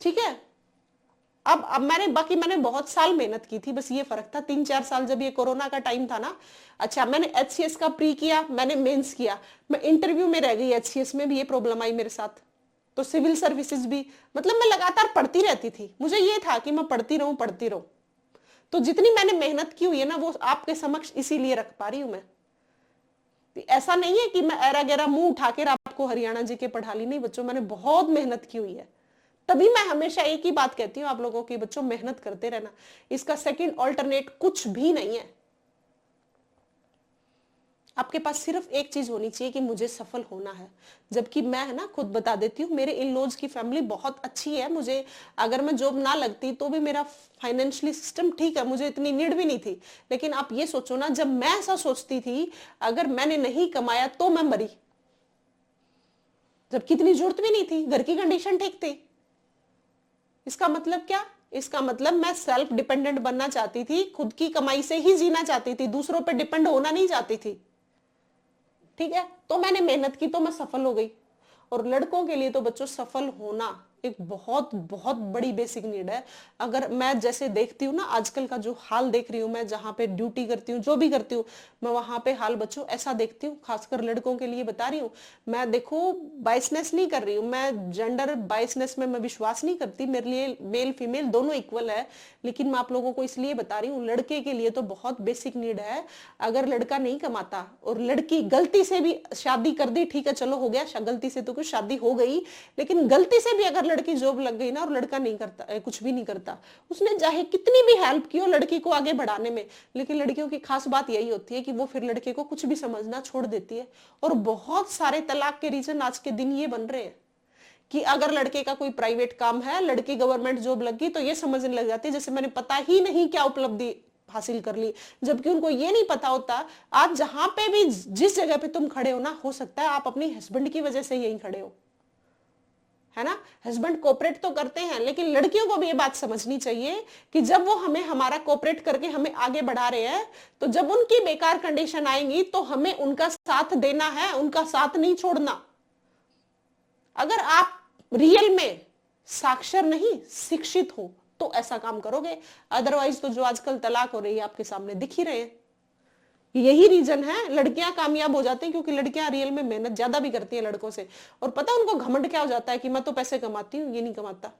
ठीक है, अब मैंने बहुत साल मेहनत की थी, बस ये फर्क था 3-4 साल, जब ये कोरोना का टाइम था ना। अच्छा, मैंने एचसीएस का प्री किया, मैंने मेंस किया, मैं इंटरव्यू में रह गई, एचसीएस में भी ये प्रॉब्लम आई मेरे साथ, तो सिविल सर्विसेज भी, मतलब मैं लगातार पढ़ती रहती थी। मुझे ये था कि मैं पढ़ती रहूं। तो जितनी मैंने मेहनत की हुई है ना, वो आपके समक्ष इसीलिए रख पा रही हूं मैं। ऐसा नहीं है कि मैं ऐरा गैरा मुंह उठाकर आपको हरियाणा जी के पढ़ा ली, नहीं बच्चों, मैंने बहुत मेहनत की हुई है। तभी मैं हमेशा एक ही बात कहती हूँ आप लोगों की, बच्चों मेहनत करते रहना, इसका सेकंड ऑल्टरनेट कुछ भी नहीं है। आपके पास सिर्फ एक चीज होनी चाहिए कि मुझे सफल होना है। जबकि मैं है ना, खुद बता देती हूँ, मेरे इन लॉज की फैमिली बहुत अच्छी है। मुझे अगर मैं जॉब ना लगती तो भी मेरा फाइनेंशियली सिस्टम ठीक है, मुझे इतनी नीड भी नहीं थी। लेकिन आप ये सोचो ना, जब मैं ऐसा सोचती थी, अगर मैंने नहीं कमाया तो मैं मरी, जबकि इतनी जरूरत भी नहीं थी, घर की कंडीशन ठीक थी। इसका मतलब क्या? इसका मतलब मैं सेल्फ डिपेंडेंट बनना चाहती थी, खुद की कमाई से ही जीना चाहती थी, दूसरों पर डिपेंड होना नहीं चाहती थी। ठीक है, तो मैंने मेहनत की, तो मैं सफल हो गई। और लड़कों के लिए तो बच्चों सफल होना एक बहुत बहुत बड़ी बेसिक नीड है। अगर मैं जैसे देखती हूँ ना, आजकल का जो हाल देख रही हूँ, मैं जहाँ पे ड्यूटी करती हूँ, जो भी करती हूँ, मैं वहां पे हाल बच्चों ऐसा देखती हूँ, खासकर लड़कों के लिए बता रही हूँ। मैं देखो बाइसनेस नहीं कर रही हूँ, मैं जेंडर बाइसनेस में मैं विश्वास नहीं करती, मेरे लिए मेल फीमेल दोनों इक्वल है। लेकिन मैं आप लोगों को इसलिए बता रही हूँ, लड़के के लिए तो बहुत बेसिक नीड है। अगर लड़का नहीं कमाता और लड़की गलती से भी शादी कर दी, ठीक है चलो हो गया, गलती से तो कुछ शादी हो गई, लेकिन गलती से भी अगर लड़की जॉब लग गई ना, और लड़का नहीं करता, कुछ भी नहीं करता, उसने चाहे कितनी भी हेल्प की हो लड़की को आगे बढ़ाने में, लेकिन लड़कियों की खास बात यही होती है कि वो फिर लड़के को कुछ भी समझना छोड़ देती है। और बहुत सारे तलाक के रीजन आज के दिन ये बन रहे हैं कि अगर लड़के का कोई प्राइवेट काम है, लड़की गवर्नमेंट जॉब लग गई, तो ये समझने लग जाती है जैसे मैंने पता ही नहीं क्या उपलब्धि हासिल कर ली, जबकि उनको ये नहीं पता होता। आज जहां पे भी जिस जगह पे तुम खड़े हो ना, हो सकता है आप अपनी हस्बैंड की वजह से यहीं खड़े हो, है ना। हस्बैंड कोऑपरेट तो करते हैं, लेकिन लड़कियों को भी ये बात समझनी चाहिए कि जब वो हमें हमारा कोऑपरेट करके हमें आगे बढ़ा रहे हैं, तो जब उनकी बेकार कंडीशन आएंगी तो हमें उनका साथ देना है, उनका साथ नहीं छोड़ना। अगर आप रियल में साक्षर नहीं शिक्षित हो तो ऐसा काम करोगे, अदरवाइज तो जो आजकल तलाक हो रही है आपके सामने दिख ही रहे हैं। यही रीजन है, लड़कियां कामयाब हो जाती हैं क्योंकि लड़कियां रियल में मेहनत ज्यादा भी करती हैं लड़कों से। और पता है उनको घमंड क्या हो जाता है कि मैं तो पैसे कमाती हूं, ये नहीं कमाता।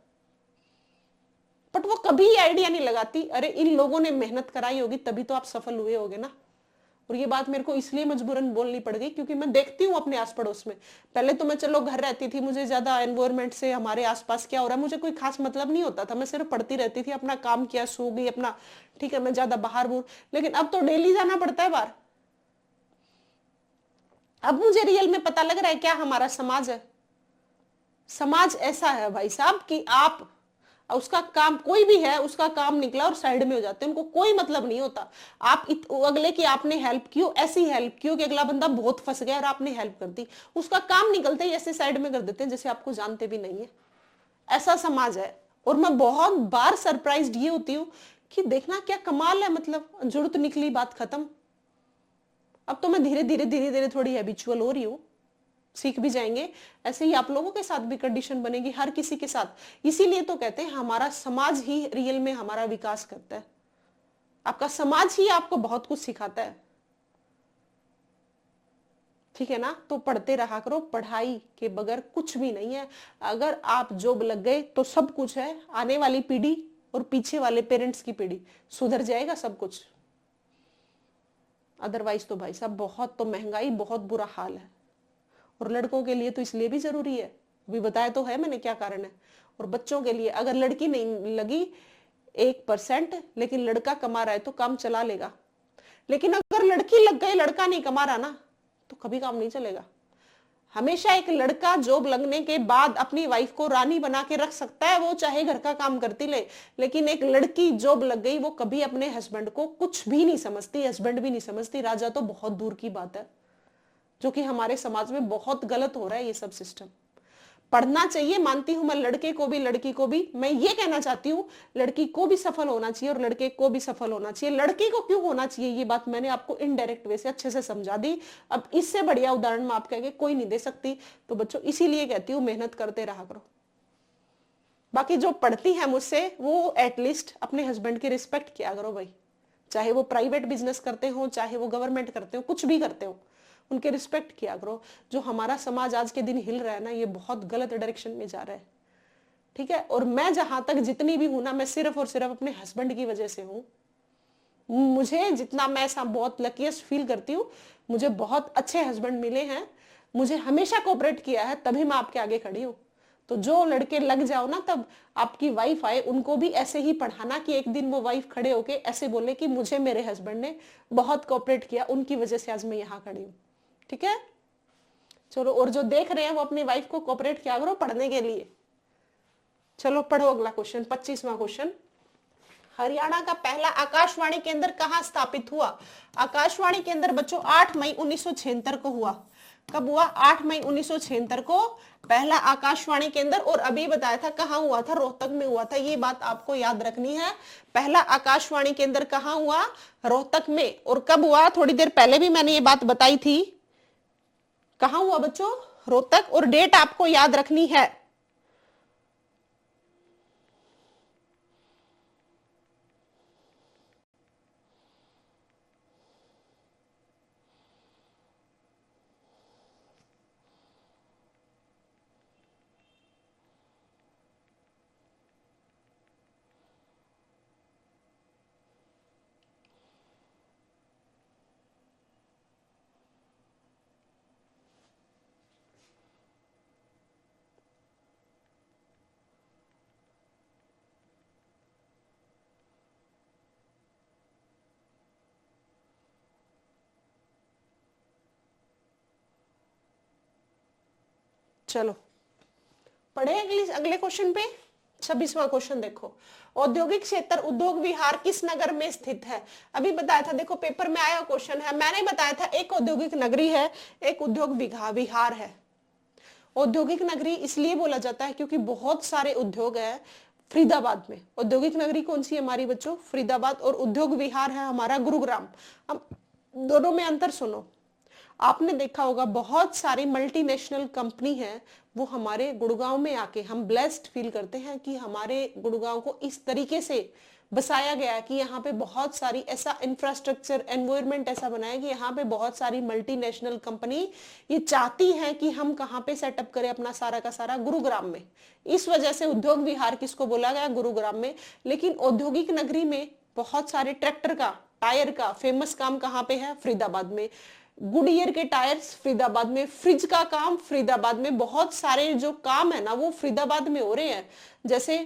बट वो कभी आइडिया नहीं लगाती, अरे इन लोगों ने मेहनत कराई होगी तभी तो आप सफल हुए होगे ना। और ये बात मेरे को इसलिए मजबूरन बोलनी पड़ गई क्योंकि मैं देखती हूँ अपने आस पड़ोस में। पहले तो मैं चलो घर रहती थी, मुझे ज्यादा एनवायरमेंट से हमारे आसपास क्या हो रहा है मुझे कोई खास मतलब नहीं होता था, मैं सिर्फ पढ़ती रहती थी, अपना काम किया, सो गई अपना, ठीक है, मैं ज्यादा बाहर बूर। लेकिन अब तो डेली जाना पड़ता है बाहर। अब मुझे रियल में पता लग रहा है क्या हमारा समाज है। समाज ऐसा है भाई साहब कि आप उसका काम, कोई भी है उसका काम निकला और साइड में हो जाते हैं, उनको कोई मतलब नहीं होता। आप अगले की आपने हेल्प की, ऐसी हेल्प की कि अगला बंदा बहुत फंस गया और आपने हेल्प कर दी, उसका काम निकलते ही ऐसे साइड में कर देते हैं जैसे आपको जानते भी नहीं है। ऐसा समाज है। और मैं बहुत बार सरप्राइज्ड ये होती हूँ कि देखना क्या कमाल है, मतलब जरूरत निकली बात खत्म। अब तो मैं धीरे धीरे धीरे धीरे थोड़ी हैबिचुअल हो रही हूँ, सीख भी जाएंगे। ऐसे ही आप लोगों के साथ भी कंडीशन बनेगी, हर किसी के साथ। इसीलिए तो कहते हैं हमारा समाज ही रियल में हमारा विकास करता है। आपका समाज ही आपको बहुत कुछ सिखाता है, ठीक है ना। तो पढ़ते रहा करो, पढ़ाई के बगैर कुछ भी नहीं है। अगर आप जॉब लग गए तो सब कुछ है। आने वाली पीढ़ी और पीछे वाले पेरेंट्स की पीढ़ी सुधर जाएगा सब कुछ। अदरवाइज तो भाई साहब बहुत तो महंगाई, बहुत बुरा हाल है। और लड़कों के लिए तो इसलिए भी जरूरी है, अभी बताया तो है मैंने क्या कारण है। और बच्चों के लिए अगर लड़की नहीं लगी 1%, लेकिन लड़का कमा रहा है तो काम चला लेगा। लेकिन अगर लड़की लग गई, लड़का नहीं कमा रहा ना, तो कभी काम नहीं चलेगा। हमेशा एक लड़का जॉब लगने के बाद अपनी वाइफ को रानी बना के रख सकता है, वो चाहे घर का काम करती ले। लेकिन एक लड़की जॉब लग गई, वो कभी अपने हस्बैंड को कुछ भी नहीं समझती, हस्बैंड भी नहीं समझती, राजा तो बहुत दूर की बात है। जो कि हमारे समाज में बहुत गलत हो रहा है ये सब सिस्टम। पढ़ना चाहिए, मानती हूं मैं, लड़के को भी लड़की को भी। मैं ये कहना चाहती हूँ लड़की को भी सफल होना चाहिए और लड़के को भी सफल होना चाहिए। लड़की को क्यों होना चाहिए ये बात मैंने आपको इनडायरेक्ट वे से अच्छे से समझा दी। अब इससे बढ़िया उदाहरण मैं आपके आगे कोई नहीं दे सकती। तो बच्चों इसीलिए कहती हूँ मेहनत करते रहा करो। बाकी जो पढ़ती है मुझसे वो एटलीस्ट अपने हस्बैंड की रिस्पेक्ट किया करो भाई। चाहे वो प्राइवेट बिजनेस करते हो, चाहे वो गवर्नमेंट करते हो, कुछ भी करते हो, उनके रिस्पेक्ट किया करो। जो हमारा समाज आज के दिन हिल रहा है ना, ये बहुत गलत डायरेक्शन में जा रहा है, ठीक है। और मैं जहां तक जितनी भी हूं ना, मैं सिर्फ और सिर्फ अपने हस्बैंड की वजह से हूं। मुझे जितना, मैं ऐसा बहुत लकीस्ट फील करती हूँ, मुझे बहुत अच्छे हस्बैंड मिले हैं, मुझे हमेशा कोऑपरेट किया है, तभी मैं आपके आगे खड़ी हूँ। तो जो लड़के लग जाओ ना, तब आपकी वाइफ आए, उनको भी ऐसे ही पढ़ाना कि एक दिन वो वाइफ खड़े होके ऐसे बोले कि मुझे मेरे हस्बैंड ने बहुत कोऑपरेट किया, उनकी वजह से आज मैं यहाँ खड़ी हूँ, ठीक है। चलो, और जो देख रहे हैं वो अपनी वाइफ को कोऑपरेट किया करो पढ़ने के लिए। चलो पढ़ो अगला क्वेश्चन, 25वां क्वेश्चन। हरियाणा का पहला आकाशवाणी केंद्र कहां स्थापित हुआ? आकाशवाणी केंद्र बच्चों 8 मई 1976 को हुआ। कब हुआ? 8 मई 1976 को पहला आकाशवाणी केंद्र। और अभी बताया था कहां हुआ था, रोहतक में हुआ था। ये बात आपको याद रखनी है। पहला आकाशवाणी केंद्र कहां हुआ? रोहतक में। और कब हुआ? थोड़ी देर पहले भी मैंने ये बात बताई थी। कहां हुआ बच्चों? रोहतक। और डेट आपको याद रखनी है। चलो पढ़े अगले क्वेश्चन पे। 26वां क्वेश्चन देखो, औद्योगिक क्षेत्र उद्योग विहार किस नगर में स्थित है? अभी बताया था, देखो पेपर में आया क्वेश्चन है, मैंने बताया था एक औद्योगिक नगरी है, एक उद्योग विहार है। औद्योगिक नगरी इसलिए बोला जाता है क्योंकि बहुत सारे उद्योग है फरीदाबाद में। औद्योगिक नगरी कौन सी है हमारी बच्चों? फरीदाबाद। और उद्योग विहार है हमारा गुरुग्राम। हम दोनों में अंतर सुनो। आपने देखा होगा बहुत सारी मल्टीनेशनल कंपनी है, वो हमारे गुड़गांव में आके, हम ब्लेस्ड फील करते हैं कि हमारे गुड़गांव को इस तरीके से बसाया गया कि यहाँ पे बहुत सारी ऐसा इंफ्रास्ट्रक्चर एनवायरनमेंट ऐसा बनाया कि यहाँ पे बहुत सारी मल्टीनेशनल कंपनी ये चाहती हैं कि हम कहाँ पे सेटअप करें अपना सारा का सारा, गुरुग्राम में। इस वजह से उद्योग विहार किसको बोला गया, गुरुग्राम में। लेकिन औद्योगिक नगरी में बहुत सारे ट्रैक्टर का, टायर का फेमस काम कहाँ पे है, फरीदाबाद में। गुडियर के टायर्स फरीदाबाद में, फ्रिज का काम फरीदाबाद में, बहुत सारे जो काम है ना वो फरीदाबाद में हो रहे हैं। जैसे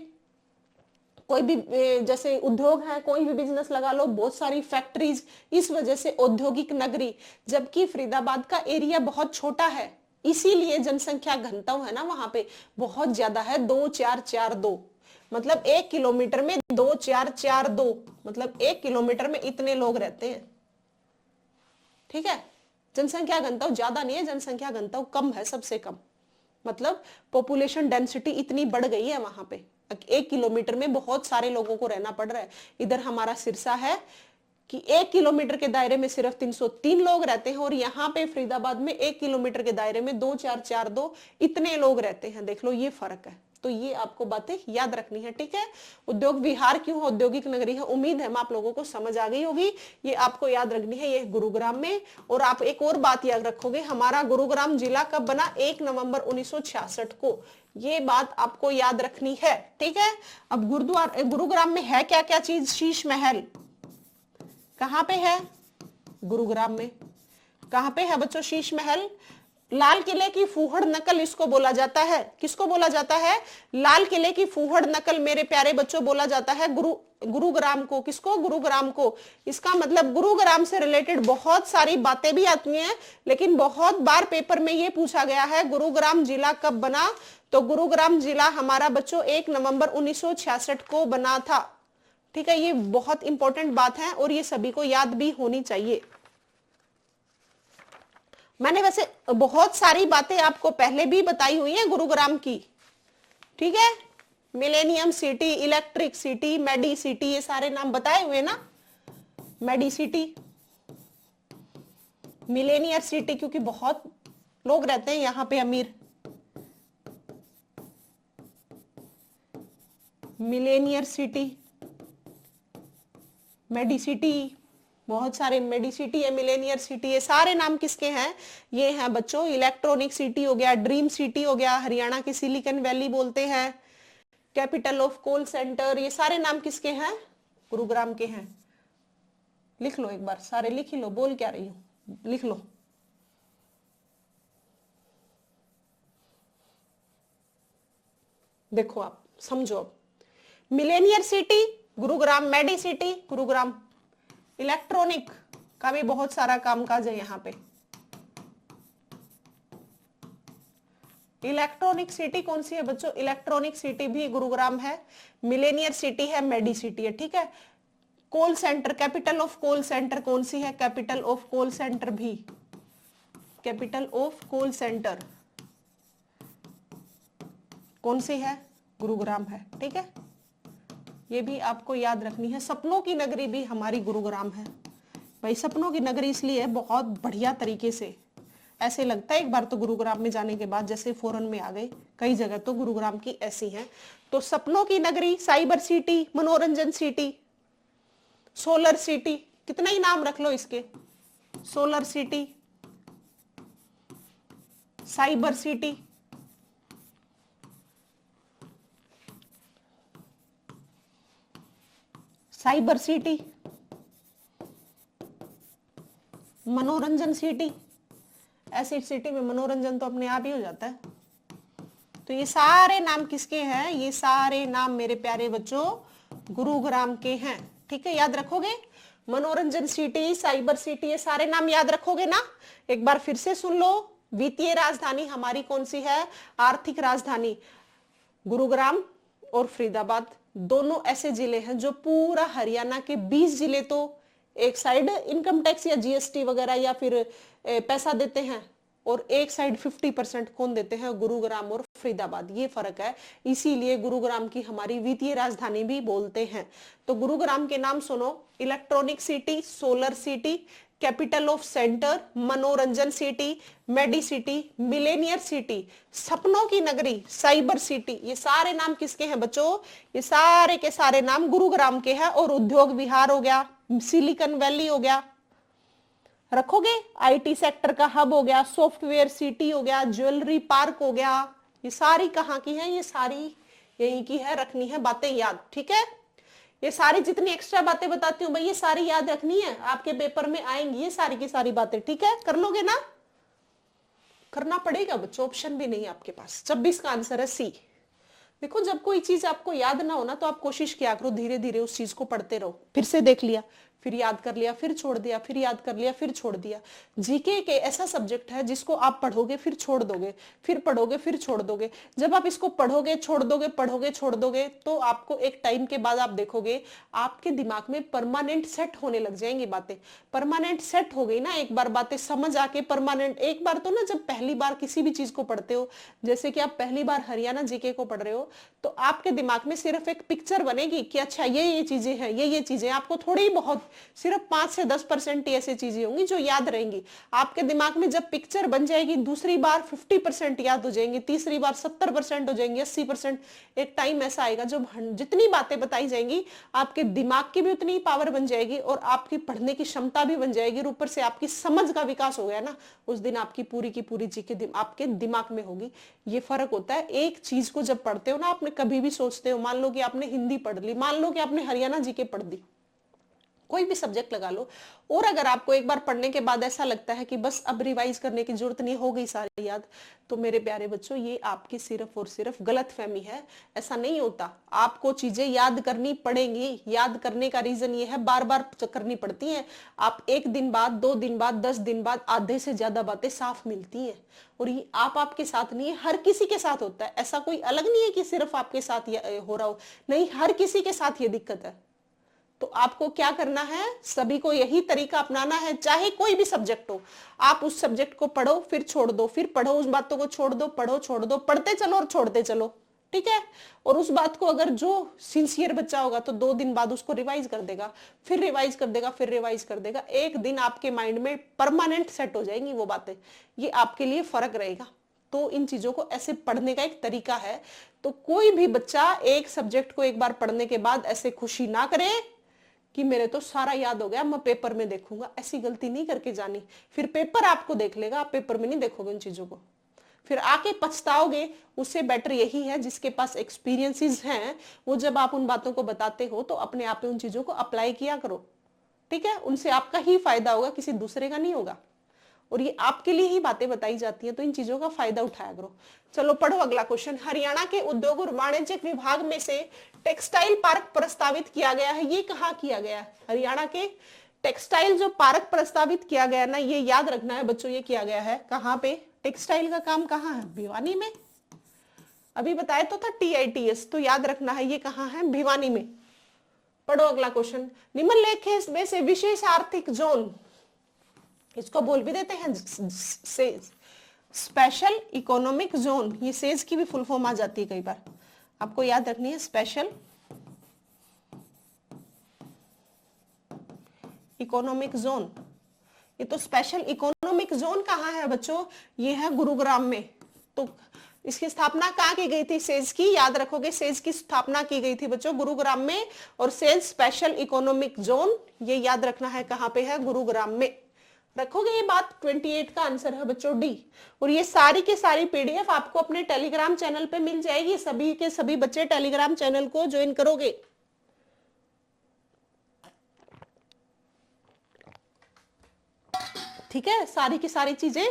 कोई भी जैसे उद्योग है, कोई भी बिजनेस लगा लो, बहुत सारी फैक्ट्रीज, इस वजह से औद्योगिक नगरी। जबकि फरीदाबाद का एरिया बहुत छोटा है, इसीलिए जनसंख्या घनत्व है ना वहां पे बहुत ज्यादा है, 2442। मतलब 1 किलोमीटर में 2442, मतलब 1 किलोमीटर में इतने लोग रहते हैं। ठीक है, जनसंख्या घनत्व ज्यादा नहीं है, जनसंख्या घनत्व कम है, सबसे कम। मतलब पॉपुलेशन डेंसिटी इतनी बढ़ गई है वहां पे, 1 किलोमीटर में बहुत सारे लोगों को रहना पड़ रहा है। इधर हमारा सिरसा है कि 1 किलोमीटर के दायरे में सिर्फ 303 लोग रहते हैं, और यहाँ पे फरीदाबाद में 1 किलोमीटर के दायरे में 2442 इतने लोग रहते हैं। देख लो, ये फर्क है। तो ये आपको बातें याद रखनी है। ठीक है, उद्योग विहार क्यों औद्योगिक नगरी है, उम्मीद है आप लोगों को समझ आ गई होगी। ये आपको याद रखनी है, ये गुरुग्राम में। और आप एक और बात याद रखोगे, हमारा गुरुग्राम जिला कब बना, 1 नवंबर 1966 को। ये बात आपको याद रखनी है। ठीक है, अब गुरुग्राम में है क्या क्या चीज, शीश महल कहां पे है, गुरुग्राम में। कहां पे है बच्चों शीश महल, लाल किले की फूहड़ नकल इसको बोला जाता है। किसको बोला जाता है, लाल किले की फूहड़ नकल मेरे प्यारे बच्चों बोला जाता है गुरुग्राम को। किसको, गुरुग्राम को। इसका मतलब गुरुग्राम से रिलेटेड बहुत सारी बातें भी आती हैं, लेकिन बहुत बार पेपर में ये पूछा गया है गुरुग्राम जिला कब बना। तो गुरुग्राम जिला हमारा बच्चों 1 नवंबर 1966 को बना था। ठीक है, ये बहुत इंपॉर्टेंट बात है और ये सभी को याद भी होनी चाहिए। मैंने वैसे बहुत सारी बातें आपको पहले भी बताई हुई हैं गुरुग्राम की। ठीक है, मिलेनियम सिटी, इलेक्ट्रिक सिटी, मेडी सिटी, ये सारे नाम बताए हुए ना। मेडी सिटी, मिलेनियर सिटी, क्योंकि बहुत लोग रहते हैं यहाँ पे अमीर। मिलेनियर सिटी, मेडी सिटी, बहुत सारे मेडी सिटी है, मिलेनियर सिटी, ये सारे नाम किसके हैं, ये हैं बच्चों इलेक्ट्रॉनिक सिटी हो गया, ड्रीम सिटी हो गया, हरियाणा की सिलिकन वैली बोलते हैं, कैपिटल ऑफ कोल सेंटर, ये सारे नाम किसके हैं, गुरुग्राम के हैं। लिख लो एक बार, सारे लिख ही लो, बोल क्या रही हूं, लिख लो। देखो आप समझो, अब millionaire city Gurugram, medicity Gurugram, electronic का भी बहुत सारा कामकाज है यहाँ पे। इलेक्ट्रॉनिक सिटी कौन सी है बच्चों, इलेक्ट्रॉनिक सिटी भी गुरुग्राम है, मिलेनियर सिटी है, मेडी सिटी है। ठीक है, coal centre, capital of coal centre कौन सी है, कैपिटल ऑफ कोल सेंटर भी, कैपिटल ऑफ कोल सेंटर कौन सी है, गुरुग्राम है। ठीक है, ये भी आपको याद रखनी है। सपनों की नगरी भी हमारी गुरुग्राम है भाई। सपनों की नगरी इसलिए है बहुत बढ़िया तरीके से, ऐसे लगता है एक बार तो गुरुग्राम में जाने के बाद जैसे फॉरेन में आ गए। कई जगह तो गुरुग्राम की ऐसी हैं। तो सपनों की नगरी, साइबर सिटी, मनोरंजन सिटी, सोलर सिटी, कितना ही नाम रख लो इसके, solar city, cyber city, cyber city, मनोरंजन सिटी। ऐसी सिटी में मनोरंजन तो अपने आप ही हो जाता है। तो ये सारे नाम किसके हैं, ये सारे नाम मेरे प्यारे बच्चों गुरुग्राम के हैं। ठीक है, याद रखोगे, मनोरंजन सिटी, साइबर सिटी, ये सारे नाम याद रखोगे ना। एक बार फिर से सुन लो, वित्तीय राजधानी हमारी कौन सी है, आर्थिक राजधानी। गुरुग्राम और फरीदाबाद दोनों ऐसे जिले हैं जो पूरा हरियाणा के 20 जिले तो एक साइड इनकम टैक्स या जीएसटी वगैरह या फिर पैसा देते हैं, और एक साइड 50% कौन देते हैं, गुरुग्राम और फरीदाबाद। ये फर्क है, इसीलिए गुरुग्राम की हमारी वित्तीय राजधानी भी बोलते हैं। तो गुरुग्राम के नाम सुनो, electronic city, solar city, capital of centre, मनोरंजन सिटी, मेडी सिटी, मिलेनियर सिटी, सपनों की नगरी, साइबर सिटी, ये सारे नाम किसके हैं बच्चों? ये सारे के सारे नाम गुरुग्राम के हैं। और उद्योग विहार हो गया, सिलिकॉन वैली हो गया, रखोगे? आईटी सेक्टर का हब हो गया, सॉफ्टवेयर सिटी हो गया, ज्वेलरी पार्क हो गया, ये सारी कहाँ की है? ये सारी यहीं की है, रखनी है बातें याद, ठीक है? ये सारी जितनी एक्स्ट्रा बातें बताती हूँ भाई, ये सारी याद रखनी है, आपके पेपर में आएंगी ये सारी की सारी बातें, ठीक है? कर लोगे ना? करना पड़ेगा बच्चों, ऑप्शन भी नहीं आपके पास। 26 का आंसर है सी। देखो, जब कोई चीज आपको याद ना हो ना, तो आप कोशिश किया करो, धीरे धीरे उस चीज को पढ़ते रहो। फिर से देख लिया, फिर याद कर लिया, फिर छोड़ दिया, फिर याद कर लिया, फिर छोड़ दिया। जीके के ऐसा सब्जेक्ट है जिसको आप पढ़ोगे फिर छोड़ दोगे, फिर पढ़ोगे फिर छोड़ दोगे। जब आप इसको पढ़ोगे छोड़ दोगे, पढ़ोगे छोड़ दोगे, तो आपको एक टाइम के बाद आप देखोगे आपके दिमाग में परमानेंट सेट होने लग जाएंगी बातें। परमानेंट सेट हो गई ना एक बार बातें समझ आके परमानेंट। एक बार तो ना, जब पहली बार किसी भी चीज को पढ़ते हो, जैसे कि आप पहली बार हरियाणा जीके को पढ़ रहे हो, तो आपके दिमाग में सिर्फ एक पिक्चर बनेगी कि अच्छा ये चीजें हैं, ये चीजें। आपको थोड़ी बहुत, सिर्फ 5 से 10% ही ऐसी चीजें होंगी जो याद रहेंगी आपके दिमाग में। जब पिक्चर बन जाएगी, दूसरी बार 50% याद हो जाएंगी, तीसरी बार 70% हो जाएंगी, 80%। एक टाइम ऐसा आएगा जब जितनी बातें बताई जाएंगी, आपके दिमाग की भी उतनी पावर बन जाएगी और आपकी पढ़ने की क्षमता भी बन जाएगी, और ऊपर से आपकी समझ का विकास हो गया ना, उस दिन आपकी पूरी की पूरी जीके आपके दिमाग में होगी। ये फर्क होता है। एक चीज को जब पढ़ते हो ना, आपने कभी भी सोचते हो, मान लो कि आपने हिंदी पढ़ ली, मान लो कि आपने हरियाणा जीके पढ़ दी, कोई भी सब्जेक्ट लगा लो, और अगर आपको एक बार पढ़ने के बाद ऐसा लगता है कि बस अब रिवाइज करने की जरूरत नहीं, हो गई सारी याद, तो मेरे प्यारे बच्चों, ये आपकी सिर्फ और सिर्फ गलतफहमी है। ऐसा नहीं होता, आपको चीजें याद करनी पड़ेंगी। याद करने का रीजन ये है, बार बार करनी पड़ती है। आप 1 दिन बाद, 2 दिन बाद, 10 दिन बाद आधे से ज्यादा बातें साफ मिलती हैं। और ये आपके साथ नहीं है, हर किसी के साथ होता है। ऐसा कोई अलग नहीं है कि सिर्फ आपके साथ हो रहा हो, नहीं, हर किसी के साथ ये दिक्कत है। तो आपको क्या करना है? सभी को यही तरीका अपनाना है, चाहे कोई भी सब्जेक्ट हो। आप उस सब्जेक्ट को पढ़ो, फिर छोड़ दो, फिर पढ़ो, उस बातों को छोड़ दो, पढ़ो, छोड़ दो, पढ़ते चलो और छोड़ते चलो, ठीक है? और उस बात को अगर जो सिंसियर बच्चा होगा तो 2 दिन बाद उसको रिवाइज कर देगा, फिर रिवाइज कर देगा, फिर रिवाइज कर देगा। एक दिन आपके माइंड में परमानेंट सेट हो जाएंगी वो बातें। ये आपके लिए फर्क रहेगा। तो इन चीजों को ऐसे पढ़ने का एक तरीका है। तो कोई भी बच्चा एक सब्जेक्ट को एक बार पढ़ने के बाद ऐसे खुशी ना करे कि मेरे तो सारा याद हो गया, मैं पेपर में देखूंगा। ऐसी गलती नहीं करके जानी, फिर पेपर आपको देख लेगा, आप पेपर में नहीं देखोगे उन चीजों को, फिर आके पछताओगे। उससे बेटर यही है, जिसके पास एक्सपीरियंसेस हैं, वो जब आप उन बातों को बताते हो तो अपने आप में उन चीजों को अप्लाई किया करो, ठीक है? उनसे आपका ही फायदा होगा, किसी दूसरे का नहीं होगा। और ये आपके लिए ही बातें बताई जाती हैं, तो इन चीजों का फायदा उठाया करो। चलो पढ़ो अगला क्वेश्चन। हरियाणा के उद्योग और वाणिज्यिक विभाग में से टेक्सटाइल पार्क प्रस्तावित किया गया है, ये कहाँ किया गया है? हरियाणा के टेक्सटाइल जो पार्क प्रस्तावित किया गया ना, ये याद रखना है बच्चों, ये किया गया है कहाँ पे? टेक्सटाइल का काम कहाँ है? भिवानी में। अभी बताया तो था TITS, तो याद रखना है ये कहाँ है? भिवानी में। पढ़ो अगला क्वेश्चन। निम्नलिखित में से विशेष आर्थिक जोन, इसको बोल भी देते हैं सेज, स्पेशल इकोनॉमिक जोन। ये सेज की भी फुल फॉर्म आ जाती है कई बार, आपको याद रखनी है। स्पेशल इकोनॉमिक जोन, ये तो स्पेशल इकोनॉमिक जोन कहाँ है बच्चों? ये है गुरुग्राम में। तो इसकी स्थापना कहाँ की गई थी? सेज की, याद रखोगे, सेज की स्थापना की गई थी बच्चों गुरुग्राम में। और सेज स्पेशल इकोनॉमिक जोन, ये याद रखना है कहाँ पे है? गुरुग्राम में। रखोगे ये बात? 28 का आंसर है बच्चों डी। और ये सारी की सारी PDF आपको अपने टेलीग्राम चैनल पे मिल जाएगी। सभी के सभी बच्चे टेलीग्राम चैनल को ज्वाइन करोगे, ठीक है? सारी की सारी चीजें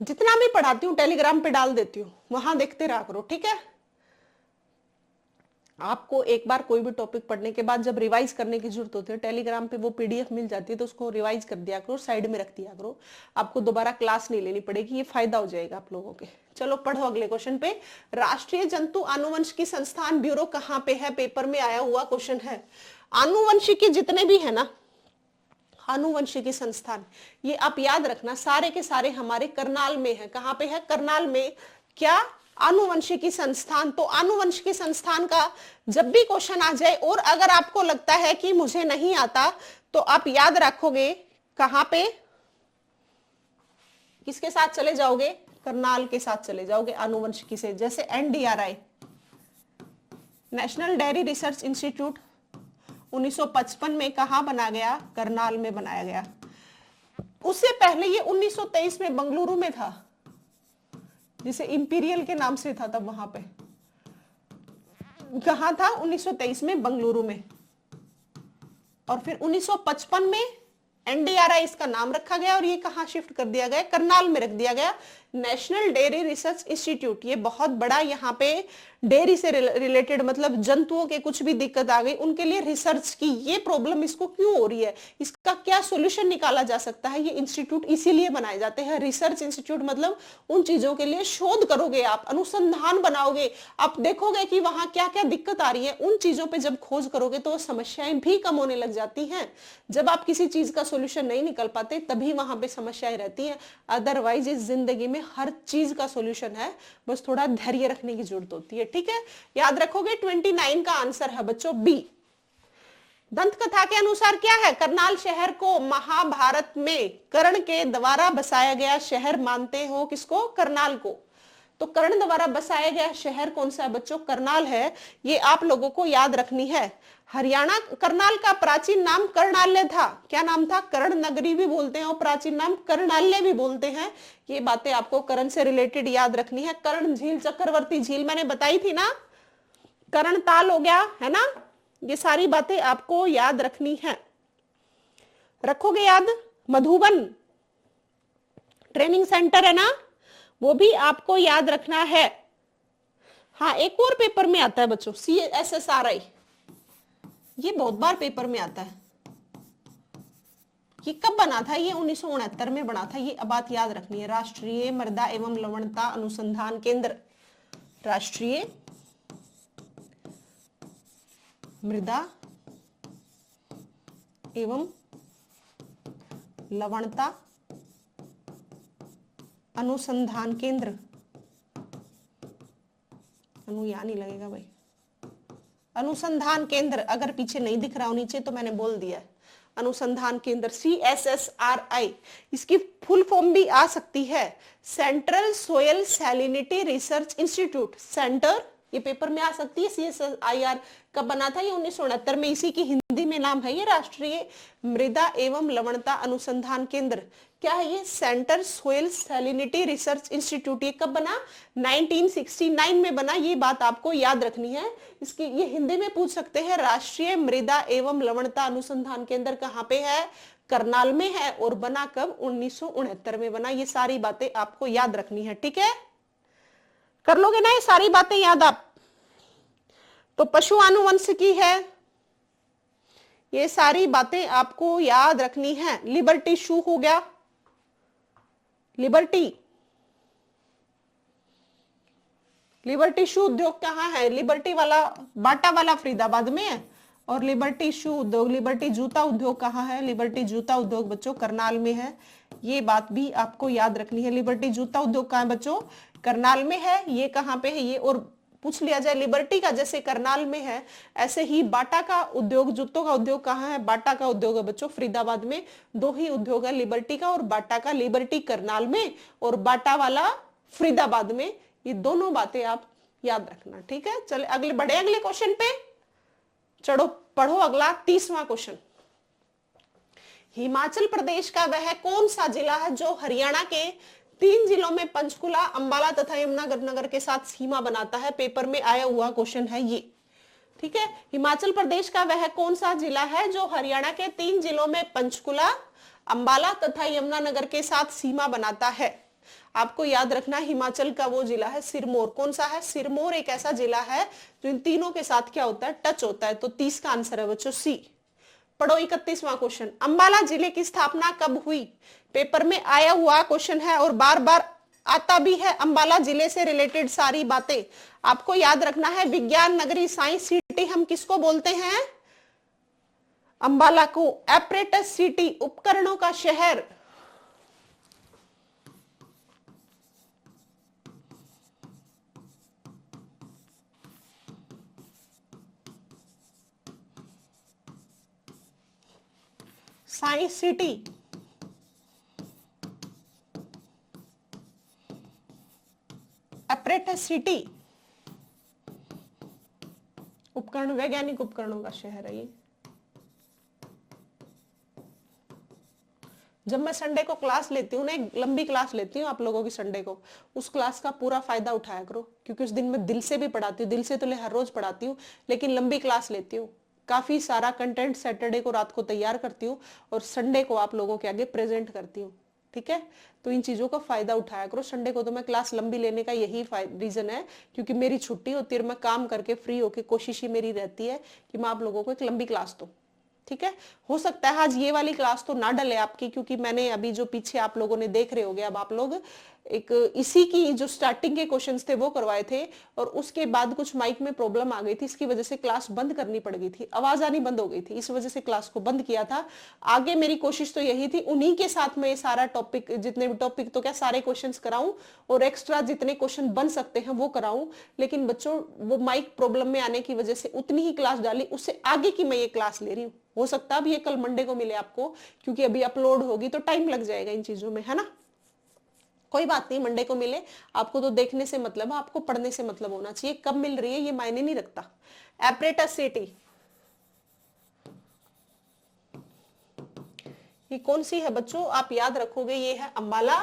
जितना भी पढ़ाती हूँ टेलीग्राम पे डाल देती हूँ, वहां देखते रहा करो, ठीक है? आपको एक बार कोई भी टॉपिक पढ़ने के बाद जब रिवाइज करने की जरूरत होती है, टेलीग्राम पे वो PDF मिल जाती है, तो उसको रिवाइज कर दिया करो, साइड में रख दिया करो। आपको दोबारा क्लास नहीं लेनी पड़ेगी, ये फायदा हो जाएगा आप लोगों के। चलो पढ़ो अगले क्वेश्चन पे। राष्ट्रीय जंतु आनुवंशिकी संस्थान ब्यूरो कहाँ पे है? पेपर में आया हुआ क्वेश्चन है। आनुवंशिकी जितने भी है ना, आनुवंशिकी संस्थान, ये आप याद रखना, सारे के सारे हमारे करनाल में है। कहाँ पे है? करनाल में। क्या? आनुवंशिकी संस्थान। तो आनुवंशिकी संस्थान का जब भी क्वेश्चन आ जाए, और अगर आपको लगता है कि मुझे नहीं आता, तो आप याद रखोगे कहां पे, किसके साथ चले जाओगे, करनाल के साथ चले जाओगे, आनुवंशिकी से। जैसे NDRI, national dairy research institute 1955 में कहां बना गया, करनाल में बनाया गया। उससे पहले ये 1923 में बंगलुरु में था, जिसे इंपीरियल के नाम से था तब। वहां पे कहां था, 1923 में बंगलुरु में। और फिर 1955 में NDRI इसका नाम रखा गया और ये कहां शिफ्ट कर दिया गया, करनाल में रख दिया गया, नेशनल डेयरी रिसर्च इंस्टीट्यूट। ये बहुत बड़ा, यहाँ पे डेयरी से रिलेटेड, मतलब जंतुओं के कुछ भी दिक्कत आ गई उनके लिए रिसर्च की, ये प्रॉब्लम इसको क्यों हो रही है, इसका क्या सोल्यूशन निकाला जा सकता है, ये इंस्टीट्यूट इसीलिए बनाए जाते हैं। रिसर्च इंस्टीट्यूट मतलब उन चीजों के लिए शोध करोगे आप, अनुसंधान बनाओगे, आप देखोगे कि वहां क्या क्या दिक्कत आ रही है, उन चीजों पे जब खोज करोगे तो समस्याएं भी कम होने लग जाती हैं। जब आप किसी चीज का सोल्यूशन नहीं निकल पाते तभी वहां पे समस्याएं रहती हैं। अदरवाइज इस जिंदगी में हर चीज का सोल्यूशन है, बस थोड़ा धैर्य रखने की जरूरत होती है। ठीक है, याद रखोगे। 29 का आंसर है बच्चों बी। दंत कथा के अनुसार क्या है, करनाल शहर को महाभारत में कर्ण के द्वारा बसाया गया शहर मानते हो, किसको, करनाल को। तो कर्ण द्वारा बसाया गया शहर कौन सा है बच्चों, करनाल है। ये आप लोगों को याद रखनी है। हरियाणा, करनाल का प्राचीन नाम कर्णाल्य था। क्या नाम था, कर्ण नगरी भी बोलते हैं और प्राचीन नाम कर्णाल्य भी बोलते हैं। ये बातें आपको कर्ण से रिलेटेड याद रखनी है। कर्ण झील, चक्रवर्ती झील मैंने बताई थी ना, कर्ण ताल हो गया है ना, ये सारी बातें आपको याद रखनी है। रखोगे याद। मधुबन ट्रेनिंग सेंटर है ना, वो भी आपको याद रखना है। हाँ, एक और पेपर में आता है बच्चों, CSSRI, ये बहुत बार पेपर में आता है। ये कब बना था, ये 1969 में बना था। ये अब बात याद रखनी है। राष्ट्रीय मृदा एवं लवणता अनुसंधान केंद्र, राष्ट्रीय मृदा एवं लवणता अनुसंधान केंद्र, यहाँ नहीं लगेगा भाई, अनुसंधान केंद्र। अगर पीछे नहीं दिख रहा हो नीचे तो मैंने बोल दिया, अनुसंधान केंद्र, CSSRI। इसकी फुल फॉर्म भी आ सकती है, central soil salinity research institute. Centre, ये पेपर में आ सकती है। CSIR कब बना था, ये 1969 में। इसी की हिंदी में नाम है ये राष्ट्रीय मृदा एवं लवणता अनुसंधान केंद्र। क्या है ये, centre soil salinity research institute. ये कब बना, 1969 में बना। ये बात आपको याद रखनी है। इसकी ये हिंदी में पूछ सकते हैं, राष्ट्रीय मृदा एवं लवणता अनुसंधान केंद्र कहाँ पे है, करनाल में है। और बना कब, 1969 में बना। ये सारी बातें आपको याद रखनी है। ठीक है, कर लोगे ना ये सारी बातें याद आप। तो पशु आनुवंशिकी है, ये सारी बातें आपको याद रखनी है। लिबर्टी शू हो गया, लिबर्टी शू उद्योग कहाँ है, लिबर्टी वाला, बाटा वाला फरीदाबाद में है। और लिबर्टी शू उद्योग, लिबर्टी जूता उद्योग कहाँ है, लिबर्टी जूता उद्योग बच्चों करनाल में है। ये बात भी आपको याद रखनी है। लिबर्टी जूता उद्योग कहाँ है बच्चों, करनाल में है। ये कहाँ पे है, ये और पूछ लिया जाए लिबर्टी का, जैसे करनाल में है, ऐसे ही बाटा का उद्योग, जूतों का उद्योग कहाँ है, बाटा का उद्योग है बच्चों फरीदाबाद में। दो ही उद्योग है, लिबर्टी का और बाटा का। लिबर्टी करनाल में और बाटा वाला फरीदाबाद में। ये दोनों बातें आप याद रखना। ठीक है, चले अगले, बढ़े अगले क्वेश्चन पे। चलो पढ़ो अगला 30वां क्वेश्चन। हिमाचल प्रदेश का वह कौन सा जिला है जो हरियाणा के 3 जिलों में पंचकुला, अंबाला तथा यमुनानगर के साथ सीमा बनाता है। पेपर में आया हुआ क्वेश्चन है ये। ठीक है, हिमाचल प्रदेश का वह कौन सा जिला है जो हरियाणा के 3 जिलों में पंचकुला, अंबाला तथा यमुनानगर के साथ सीमा बनाता है। आपको याद रखना, हिमाचल का वो जिला है सिरमौर। कौन सा है, सिरमौर एक ऐसा जिला है जो इन तीनों के साथ क्या होता है, टच होता है। तो 30 का आंसर है बच्चों सी। पढ़ो 31वां क्वेश्चन। अंबाला जिले की स्थापना कब हुई, पेपर में आया हुआ क्वेश्चन है और बार बार आता भी है। अंबाला जिले से रिलेटेड सारी बातें आपको याद रखना है। विज्ञान नगरी, साइंस सिटी हम किसको बोलते हैं, अंबाला को। एपरेटस सिटी, उपकरणों का शहर। साइंस सिटी एपरेटसिटी, उपकरण, वैज्ञानिक उपकरणों का शहर है ये। जब मैं संडे को क्लास लेती हूँ ना, एक लंबी क्लास लेती हूँ आप लोगों की संडे को, उस क्लास का पूरा फायदा उठाया करो, क्योंकि उस दिन मैं दिल से भी पढ़ाती हूँ, दिल से तो हर रोज पढ़ाती हूँ, लेकिन लंबी क्लास लेती हूँ, काफी सारा कंटेंट सैटरडे को रात को तैयार करती हूँ और संडे को आप लोगों के आगे प्रेजेंट करती हूँ। ठीक है, तो इन चीजों का फायदा उठाया करो। संडे को तो मैं क्लास लंबी लेने का यही रीजन है, क्योंकि मेरी छुट्टी होती है और मैं काम करके फ्री होकर कोशिश ही मेरी रहती है कि मैं आप लोगों को एक लंबी क्लास दूं। ठीक है, हो सकता है आज ये वाली क्लास तो ना डले आपकी, क्योंकि मैंने अभी जो पीछे आप लोगों ने देख रहे होगे, अब आप लोग एक इसी की जो स्टार्टिंग के क्वेश्चंस थे वो करवाए थे, और उसके बाद कुछ माइक में प्रॉब्लम आ गई थी, इसकी वजह से क्लास बंद करनी पड़ गई थी, आवाज आनी बंद हो गई थी, इस वजह से क्लास को बंद किया था। आगे मेरी कोशिश तो यही थी उन्हीं के साथ में ये सारा टॉपिक, जितने भी टॉपिक तो क्या सारे क्वेश्चन कराऊं और एक्स्ट्रा जितने क्वेश्चन बन सकते हैं वो कराऊं, लेकिन बच्चों वो माइक प्रॉब्लम में आने की वजह से उतनी ही क्लास डाली, उससे आगे की मैं ये क्लास ले रही हूँ। हो सकता है अब ये कल मंडे को मिले आपको, क्योंकि अभी अपलोड होगी तो टाइम लग जाएगा इन चीजों में, है ना। कोई बात नहीं, मंडे को मिले, आपको तो देखने से मतलब है, आपको पढ़ने से मतलब होना चाहिए, कब मिल रही है ये मायने नहीं रखता। एपरेटसिटी, ये कौन सी है बच्चों, आप याद रखोगे, ये है अंबाला।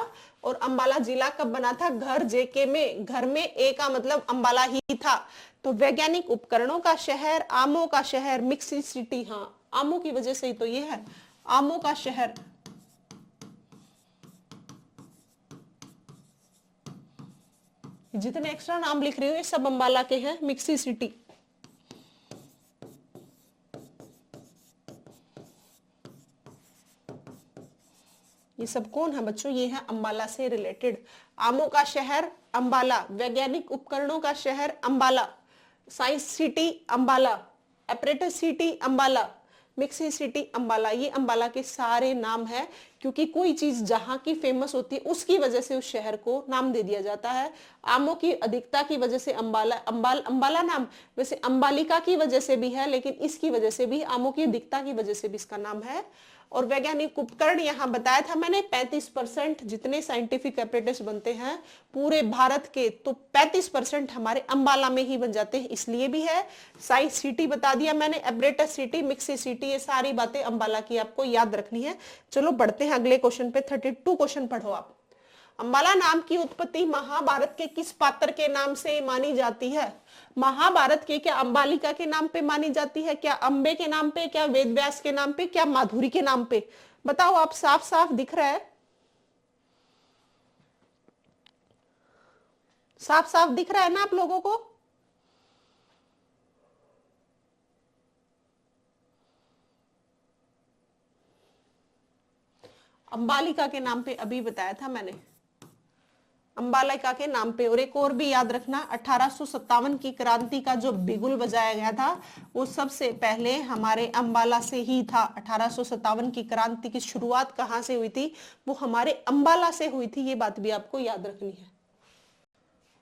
और अंबाला जिला कब बना था, घर जेके में, घर में ए का मतलब अंबाला ही था। तो वैज्ञानिक उपकरणों का शहर, आमों का शहर, मिक्सी सिटी, हाँ आमों की वजह से ही तो ये है आमों का शहर। जितने एक्स्ट्रा नाम लिख रही हूँ ये सब अंबाला के हैं, मिक्सी सिटी। ये सब कौन है बच्चों, ये है अंबाला से रिलेटेड। आमों का शहर अंबाला, वैज्ञानिक उपकरणों का शहर Ambala, science city Ambala, apparatus city Ambala, mixie city Ambala, ये अंबाला के सारे नाम है, क्योंकि कोई चीज जहां की फेमस होती है उसकी वजह से उस शहर को नाम दे दिया जाता है। आमों की अधिकता की वजह से अंबाला, अंबाला नाम वैसे अंबालिका की वजह से भी है, लेकिन इसकी वजह से भी, आमों की अधिकता की वजह से भी इसका नाम है। और वैज्ञानिक उपकरण यहां बताया था मैंने 35% जितने साइंटिफिक एपरेटस बनते हैं पूरे भारत के, तो 35% हमारे अंबाला में ही बन जाते हैं, इसलिए भी है। साइंस सिटी बता दिया मैंने, एपरेटस सिटी, मिक्सी सिटी, ये सारी बातें अंबाला की आपको याद रखनी है। चलो बढ़ते हैं अगले क्वेश्चन पे, 32 क्वेश्चन पढ़ो आप। अंबाला नाम की उत्पत्ति महाभारत के किस पात्र के नाम से मानी जाती है। महाभारत के, क्या अंबालिका के नाम पे मानी जाती है, क्या अंबे के नाम पे, क्या वेदव्यास के नाम पे, क्या माधुरी के नाम पे, बताओ आप, साफ साफ दिख रहा है, साफ साफ दिख रहा है ना आप लोगों को। अंबालिका के नाम पे अभी बताया था मैंने, अंबालिका के नाम पे। और एक और भी याद रखना, 1857 की क्रांति का जो बिगुल बजाया गया था वो सबसे पहले हमारे अंबाला से ही था। 1857 की क्रांति की शुरुआत कहां से हुई थी, वो हमारे अंबाला से हुई थी, ये बात भी आपको याद रखनी है।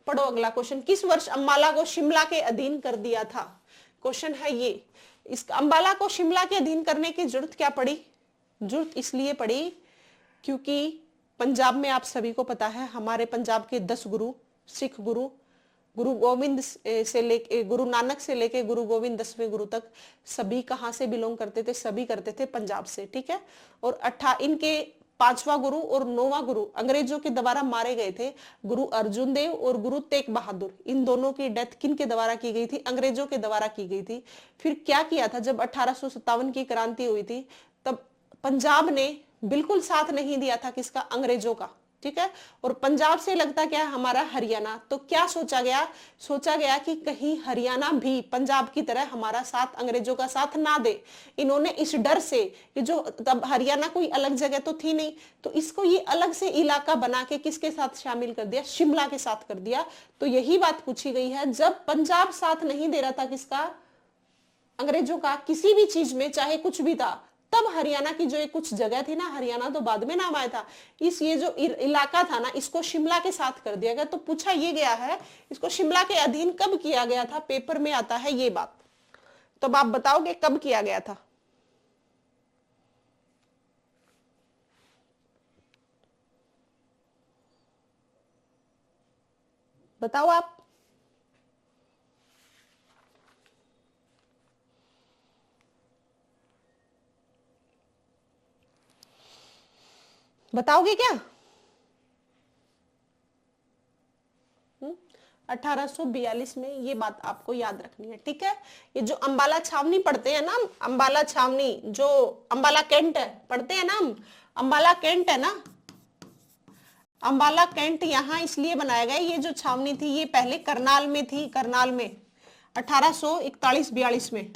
पढ़ो अगला क्वेश्चन, किस वर्ष अंबाला को शिमला के अधीन कर दिया था। क्वेश्चन है ये, इस अंबाला को शिमला के अधीन करने की जरूरत क्या पड़ी, जरूरत इसलिए पड़ी क्योंकि पंजाब में आप सभी को पता है हमारे पंजाब के 10 गुरु, सिख गुरु, गुरु गोविंद से लेके, गुरु नानक से लेके गुरु गोविंद 10वें गुरु तक, सभी कहां से बिलोंग करते थे, सभी करते थे पंजाब से। ठीक है, और इनके 5वां गुरु और 9वां गुरु अंग्रेजों के द्वारा मारे गए थे, गुरु अर्जुन देव और गुरु तेग बहादुर। इन दोनों की डेथ किन के द्वारा की गई थी, अंग्रेजों के द्वारा की गई थी। फिर क्या किया था, जब 1857 की क्रांति हुई थी तब पंजाब ने बिल्कुल साथ नहीं दिया था, किसका, अंग्रेजों का। ठीक है, और पंजाब से लगता क्या है हमारा हरियाणा, तो क्या सोचा गया, सोचा गया कि कहीं हरियाणा भी पंजाब की तरह हमारा साथ, अंग्रेजों का साथ ना दे। इन्होंने इस डर से, ये जो तब हरियाणा कोई अलग जगह तो थी नहीं, तो इसको ये अलग से इलाका बना के किसके साथ शामिल कर दिया, शिमला के साथ कर दिया। तो यही बात पूछी गई है, जब पंजाब साथ नहीं दे रहा था किसका, अंग्रेजों का, किसी भी चीज में चाहे कुछ भी था, तब हरियाणा की जो एक कुछ जगह थी ना, हरियाणा तो बाद में नाम आया था, इस ये जो इलाका था ना, इसको शिमला के साथ कर दिया गया। तो पूछा ये गया है इसको शिमला के अधीन कब किया गया था, पेपर में आता है ये बात, तो अब आप बताओगे कब किया गया था। बताओ आप। बताओगे क्या? 1842 में, ये बात आपको याद रखनी है, ठीक है। ये जो अंबाला छावनी पढ़ते हैं ना, अंबाला छावनी, जो अंबाला कैंट है पढ़ते हैं ना हम, अंबाला कैंट है ना, अंबाला कैंट यहाँ इसलिए बनाया गया। ये जो छावनी थी ये पहले करनाल में थी, करनाल में 1841-42 में,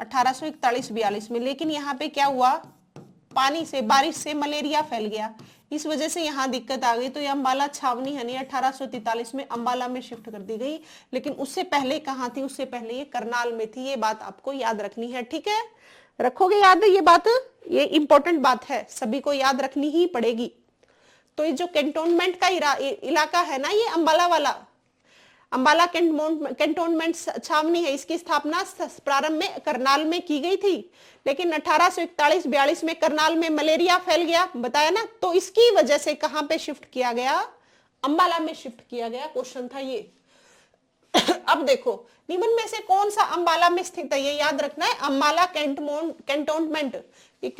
1841-42 में। लेकिन यहाँ पे क्या हुआ, पानी से, बारिश से मलेरिया फैल गया, इस वजह से यहाँ दिक्कत आ गई। तो ये अंबाला छावनी है नहीं, 1843 में अंबाला में शिफ्ट कर दी गई। लेकिन उससे पहले कहाँ थी, उससे पहले ये करनाल में थी। ये बात आपको याद रखनी है, ठीक है। रखोगे याद ये बात, ये इंपॉर्टेंट बात है, सभी को याद रखनी ही पड़ेगी। तो ये जो कैंटोनमेंट का इलाका है ना, ये अंबाला वाला, अंबाला कैंटोनमेंट छावनी है, इसकी स्थापना प्रारंभ में करनाल में की गई थी। लेकिन 1841-42 में करनाल में मलेरिया फैल गया, बताया ना, तो इसकी वजह से कहां पे शिफ्ट किया गया, अंबाला में शिफ्ट किया गया। क्वेश्चन था ये। अब देखो निम्न में से कौन सा अंबाला में स्थित है, ये याद रखना है। अंबाला कैंटोनमेंट, ये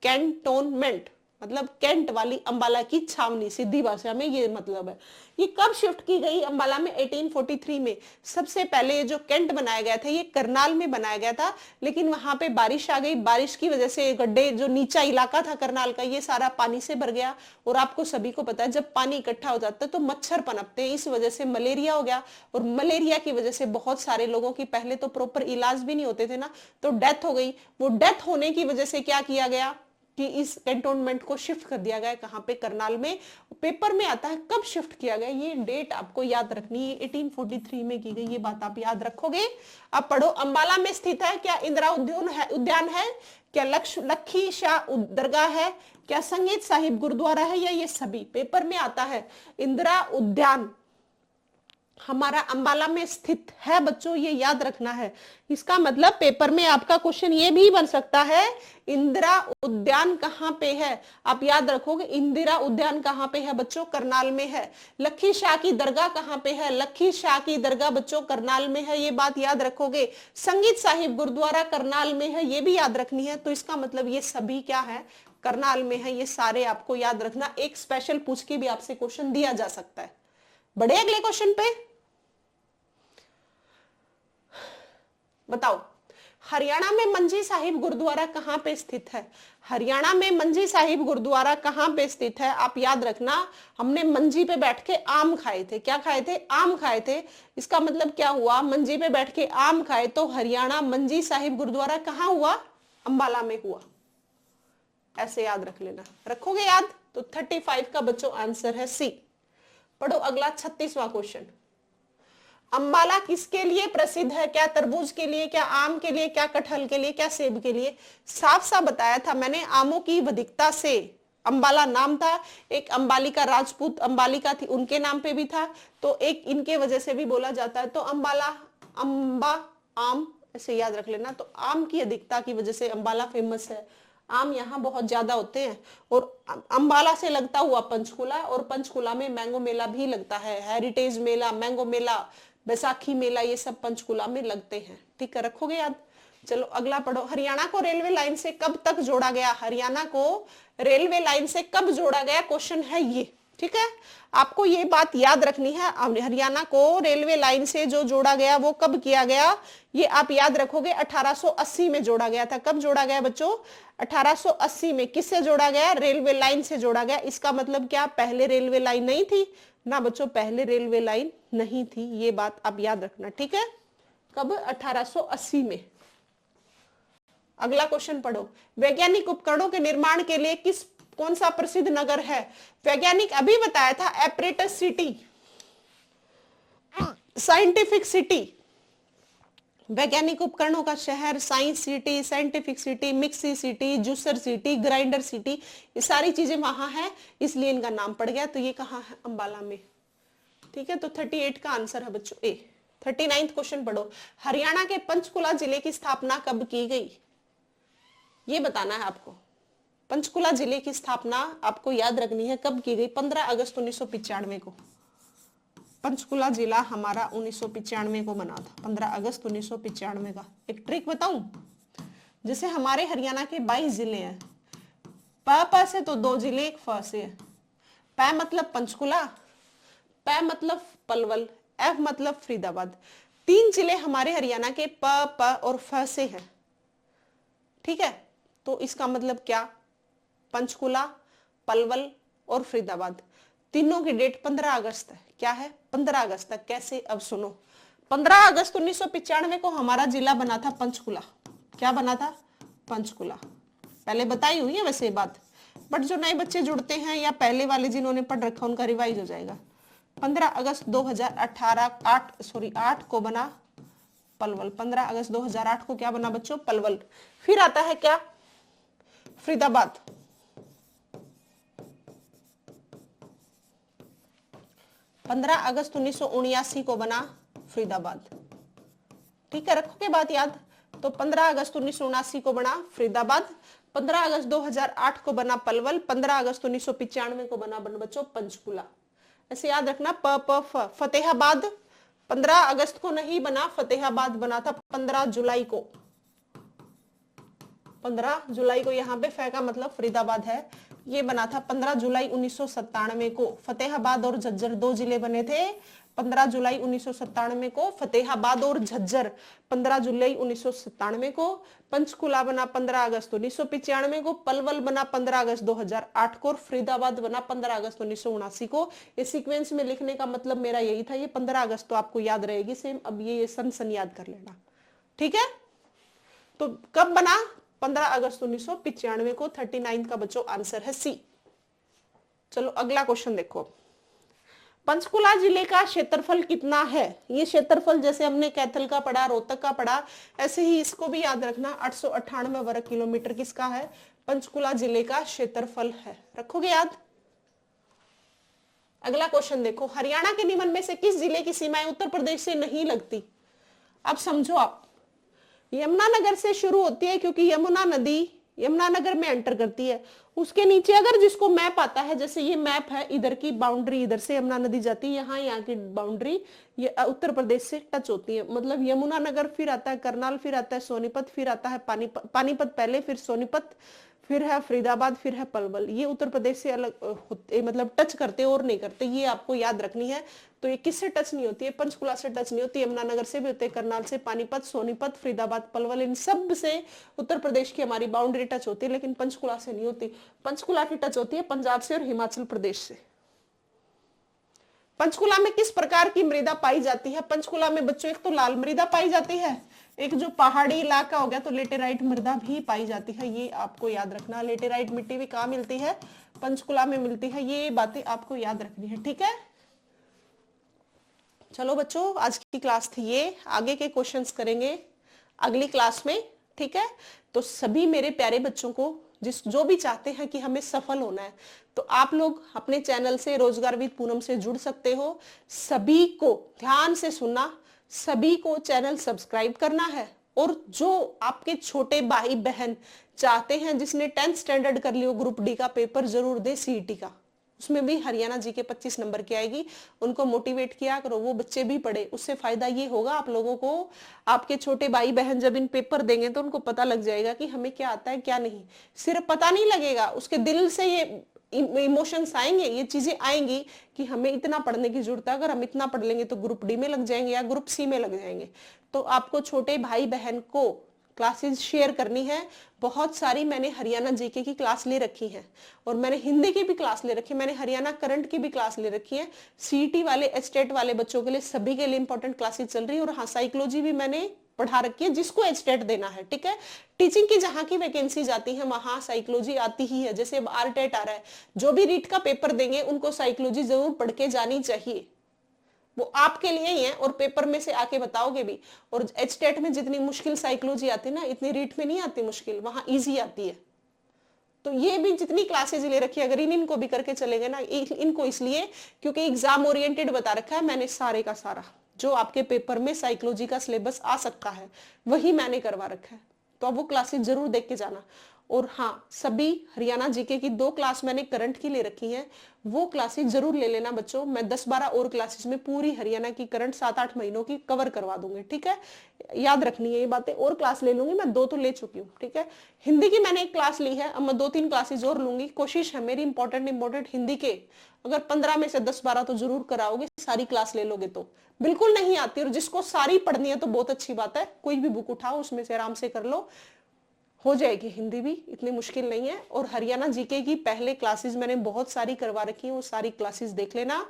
कैंटोनमेंट मतलब कैंट वाली अंबाला की छावनी, सीधी भाषा में ये मतलब है। ये कब शिफ्ट की गई अंबाला में, 1843 में। सबसे पहले जो कैंट बनाया गया था ये करनाल में बनाया गया था, लेकिन वहां पे बारिश आ गई, बारिश की वजह से गड्ढे, जो नीचा इलाका था करनाल का, ये सारा पानी से भर गया। और आपको सभी को पता है जब पानी इकट्ठा हो जाता है तो मच्छर पनपते हैं, इस वजह से मलेरिया हो गया। और मलेरिया की वजह से बहुत सारे लोगों की पहले तो प्रॉपर इलाज भी नहीं होते थे ना, तो डेथ हो गई। वो डेथ होने की वजह से क्या किया गया कि इस कैंटोनमेंट को शिफ्ट कर दिया गया, कहां पे, करनाल में। पेपर में आता है कब शिफ्ट किया गया, ये डेट आपको याद रखनी है, 1843 में की गई, ये बात आप याद रखोगे। अब पढ़ो, अंबाला में स्थित है क्या इंदिरा उद्यान है, क्या लखी शाह दरगाह है, क्या संगीत साहिब गुरुद्वारा है, या ये सभी। पेपर में आता है इंदिरा उद्यान हमारा अंबाला में स्थित है बच्चों, ये याद रखना है। इसका मतलब पेपर में आपका क्वेश्चन ये भी बन सकता है, इंदिरा उद्यान कहां पे है, आप याद रखोगे। इंदिरा उद्यान कहां पे है बच्चों, करनाल में है। लखी शाह की दरगाह कहां पे है, लखी शाह की दरगाह बच्चों करनाल में है, ये बात याद रखोगे। संगीत साहिब गुरुद्वारा करनाल में है, ये भी याद रखनी है। तो इसका मतलब ये सभी क्या है, करनाल में है। ये सारे आपको याद रखना, एक स्पेशल पूछ के भी आपसे क्वेश्चन दिया जा सकता है। बड़े अगले क्वेश्चन पे बताओ, हरियाणा में मंजी साहिब गुरुद्वारा कहां पे स्थित है। हरियाणा में मंजी साहिब गुरुद्वारा कहां पे स्थित है, आप याद रखना। हमने मंजी पे बैठ के आम खाए थे, क्या खाए थे, आम खाए थे। इसका मतलब क्या हुआ, मंजी पे बैठ के आम खाए, तो हरियाणा मंजी साहिब गुरुद्वारा कहां हुआ, अंबाला में हुआ। ऐसे याद रख लेना, रखोगे याद। तो 35 का बच्चों आंसर है सी। पढ़ो अगला 36वां क्वेश्चन। अंबाला किसके लिए प्रसिद्ध है, क्या तरबूज के लिए, क्या आम के लिए, क्या कटहल के लिए, क्या सेब के लिए। साफ साफ बताया था मैंने, आमों की अधिकता से अंबाला नाम था। एक अंबालिका राजपूत अंबालिका थी, उनके नाम पे भी था, तो एक इनके वजह से भी बोला जाता है। तो अंबाला, अंबा, आम, ऐसे याद रख लेना। तो आम की अधिकता की वजह से अंबाला फेमस है, आम यहाँ बहुत ज्यादा होते हैं। और अंबाला से लगता हुआ पंचकुला, और पंचकुला में मैंगो मेला भी लगता है, हेरिटेज मेला, मैंगो मेला, बैसाखी मेला, ये सब पंचकुला में लगते हैं, ठीक है, रखोगे याद। चलो अगला पढ़ो, हरियाणा को रेलवे लाइन से कब तक जोड़ा गया, हरियाणा को रेलवे लाइन से कब जोड़ा गया, क्वेश्चन है ये, ठीक है। आपको ये बात याद रखनी है, हरियाणा को रेलवे लाइन से जो जोड़ा गया वो कब किया गया, ये आप याद रखोगे। 1880 में जोड़ा गया था। कब जोड़ा गया बच्चों, 1880 में। किससे जोड़ा गया, रेलवे लाइन से जोड़ा गया। इसका मतलब क्या, पहले रेलवे लाइन नहीं थी ना बच्चों, पहले रेलवे लाइन नहीं थी, ये बात आप याद रखना, ठीक है। कब, 1880 में। अगला क्वेश्चन पढ़ो, वैज्ञानिक उपकरणों के निर्माण के लिए कौन सा प्रसिद्ध नगर है। वैज्ञानिक अभी बताया था, एपरेटस सिटी, साइंटिफिक सिटी, वैज्ञानिक उपकरणों का शहर, science city, scientific city, mixie city, juicer city, grinder city, ये सारी चीजें वहां है, इसलिए इनका नाम पड़ गया। तो ये कहाँ है, अंबाला में, ठीक है। तो 38 का आंसर है बच्चों ए। 39 क्वेश्चन पढ़ो, हरियाणा के पंचकुला जिले की स्थापना कब की गई, ये बताना है आपको। पंचकुला जिले की स्थापना आपको याद रखनी है कब की गई, 15 अगस्त 1995 को। पंचकुला जिला हमारा 1995 को बना था, 15 अगस्त 1995 का। एक ट्रिक बताऊं, जैसे हमारे हरियाणा के 22 जिले हैं, प से तो 2 जिले, एक फ से है। प मतलब पंचकुला, प मतलब पलवल, एफ मतलब फरीदाबाद। 3 जिले हमारे हरियाणा के प और फ से हैं, ठीक है। तो इसका मतलब क्या, पंचकुला, पलवल और फरीदाबाद, तीनों की डेट 15 अगस्त है। क्या है, 15 अगस्त तक। कैसे, अब सुनो। 15 अगस्त 1995 को हमारा जिला बना था पंचकुला। क्या बना था, पंचकुला। पहले बताई हुई है वैसे बात, बट जो नए बच्चे जुड़ते हैं या पहले वाले जिन्होंने पढ़ रखा उनका रिवाइज हो जाएगा। 15 अगस्त 2008 को बना पलवल। 15 अगस्त 2008 को क्या बना बच्चों, पलवल। फिर आता है क्या, फरीदाबाद। 15 अगस्त 1979 को बना फरीदाबाद, ठीक है, रखोगे बात याद। तो 15 अगस्त 1979 को बना फरीदाबाद, 15 अगस्त 2008 को बना पलवल, 15 अगस्त 1995 को बना बच्चों पंचकुला। ऐसे याद रखना, फतेहाबाद 15 अगस्त को नहीं बना, फतेहाबाद बना था 15 जुलाई को। 15 जुलाई को, यहाँ पे फ का मतलब फरीदाबाद है, ये बना था 15 जुलाई 1997 को। फतेहाबाद और झज्जर 2 जिले बने थे 15 जुलाई 1997 को, फतेहाबाद और झज्जर 15 जुलाई 1997 को। पंचकुला बना 15 अगस्त 1995 को, पलवल बना 15 अगस्त 2008 को और फरीदाबाद बना 15 अगस्त 1979 को। ये सीक्वेंस में लिखने का मतलब मेरा यही था। ये 15 अगस्त तो आपको याद रहेगी सेम, अब ये सन याद कर लेना, ठीक है। तो कब बना, 15 अगस्त 1995 को। 39 का बच्चों आंसर है सी। चलो अगला क्वेश्चन देखो। पंचकुला जिले का क्षेत्रफल कितना है। ये क्षेत्रफल जैसे हमने कैथल का पढ़ा, रोहतक का पढ़ा, ऐसे ही इसको भी याद रखना। 898 वर्ग किलोमीटर किसका है, पंचकुला जिले का क्षेत्रफल है। रखोगे याद। अगला क्वेश्चन देखो, हरियाणा के निम्न में से किस जिले की सीमाएं उत्तर प्रदेश से नहीं लगती। अब समझो आप, यमुनानगर से शुरू होती है क्योंकि यमुना नदी यमुनानगर में एंटर करती है। उसके नीचे अगर जिसको मैप आता है, जैसे ये मैप है, इधर की बाउंड्री इधर से यमुना नदी जाती है, यहाँ की बाउंड्री ये उत्तर प्रदेश से टच होती है। मतलब यमुनानगर, फिर आता है करनाल, फिर आता है सोनीपत, फिर आता है पानीपत पहले, फिर सोनीपत, फिर है फरीदाबाद, फिर है पलवल। ये उत्तर प्रदेश से अलग होते, मतलब टच करते और नहीं करते, ये आपको याद रखनी है। तो ये किससे टच नहीं होती है, पंचकुला से टच नहीं होती, यमुनानगर से भी होते, करनाल से, पानीपत, सोनीपत, फरीदाबाद, पलवल, इन सब से उत्तर प्रदेश की हमारी बाउंड्री टच होती है, लेकिन पंचकुला से नहीं होती। पंचकुला की टच होती है पंजाब से और हिमाचल प्रदेश से। पंचकुला में किस प्रकार की मृदा पाई जाती है। पंचकुला में बच्चों एक तो लाल मृदा पाई जाती है, एक जो पहाड़ी इलाका हो गया तो लेटेराइट मृदा भी पाई जाती है। ये आपको याद रखना। लेटेराइट मिट्टी भी कहाँ मिलती है, पंचकुला में मिलती है। ये बातें आपको याद रखनी है, ठीक है। चलो बच्चों, आज की क्लास थी ये, आगे के क्वेश्चंस करेंगे अगली क्लास में, ठीक है। तो सभी मेरे प्यारे बच्चों को जो भी चाहते हैं कि हमें सफल होना है, तो आप लोग अपने चैनल से रोजगार विद पूनम से जुड़ सकते हो। सभी को ध्यान से सुनना, सभी को चैनल सब्सक्राइब करना है। और जो आपके छोटे भाई बहन चाहते हैं, जिसने 10th स्टैंडर्ड कर लियो, ग्रुप डी का पेपर जरूर दे, सीईटी का, उसमें भी हरियाणा जी के 25 नंबर की आएगी। उनको मोटिवेट किया करो, वो बच्चे भी पढ़े। उससे फायदा ये होगा आप लोगों को, आपके छोटे भाई बहन जब इन पेपर देंगे तो उनको पता लग जाएगा कि हमें क्या आता है क्या नहीं। सिर्फ पता नहीं लगेगा, उसके दिल से ये इमोशंस आएंगे, ये चीजें आएंगी कि हमें इतना पढ़ने की जरूरत है। अगर हम इतना पढ़ लेंगे तो ग्रुप डी में लग जाएंगे या ग्रुप सी में लग जाएंगे। तो आपको छोटे भाई बहन को क्लासेस शेयर करनी है। बहुत सारी मैंने हरियाणा जीके की क्लास ले रखी है और मैंने हिंदी की भी क्लास ले रखी है, मैंने हरियाणा करंट की भी क्लास ले रखी है। सीईटी वाले, एचटेट वाले बच्चों के लिए, सभी के लिए इंपॉर्टेंट क्लासेस चल रही है। और हाँ, साइकोलॉजी भी मैंने पढ़ा रखी है, जिसको एचटेट देना है, ठीक है। टीचिंग की जहां की वैकेंसी जाती है वहां साइकोलॉजी आती ही है। जैसे अब आरटेट आ रहा है, जो भी रीट का पेपर देंगे उनको साइकोलॉजी जरूर पढ़ के जानी चाहिए। वो आपके लिए ही है और पेपर में से आके बताओगे भी। और एचटेट में जितनी मुश्किल साइकोलॉजी आती है ना, इतनी रीट में नहीं आती मुश्किल, वहां इजी आती है। तो ये भी जितनी क्लासेज ले रखी है, अगर इनको भी करके चलेंगे ना, इनको इसलिए क्योंकि एग्जाम ओरिएंटेड बता रखा है मैंने, सारे का सारा जो आपके पेपर में साइकोलॉजी का सिलेबस आ सकता है वही मैंने करवा रखा है। तो अब वो क्लासेस जरूर देख के जाना। और हाँ, सभी हरियाणा जीके की 2 क्लास मैंने करंट की ले रखी हैं, वो क्लासेस जरूर ले लेना बच्चों। मैं 10-12 और क्लासेस में पूरी हरियाणा की करंट 7-8 महीनों की कवर करवा दूंगी, ठीक है। याद रखनी है ये बातें। और क्लास ले लूंगी, मैं 2 तो ले चुकी हूँ, ठीक है। हिंदी की मैंने 1 क्लास ली है, अब मैं 2-3 क्लासेस और लूंगी। कोशिश है मेरी इंपॉर्टेंट हिंदी के अगर 15 में से 10-12 तो जरूर कराओगे, सारी क्लास ले लोगे तो। बिल्कुल नहीं आती और जिसको सारी पढ़नी है तो बहुत अच्छी बात है, कोई भी बुक उठाओ उसमें से आराम से कर लो, हो जाएगी। हिंदी भी इतनी मुश्किल नहीं है। और हरियाणा जीके की पहले क्लासेस मैंने बहुत सारी करवा रखी है, वो सारी क्लासेस देख लेना।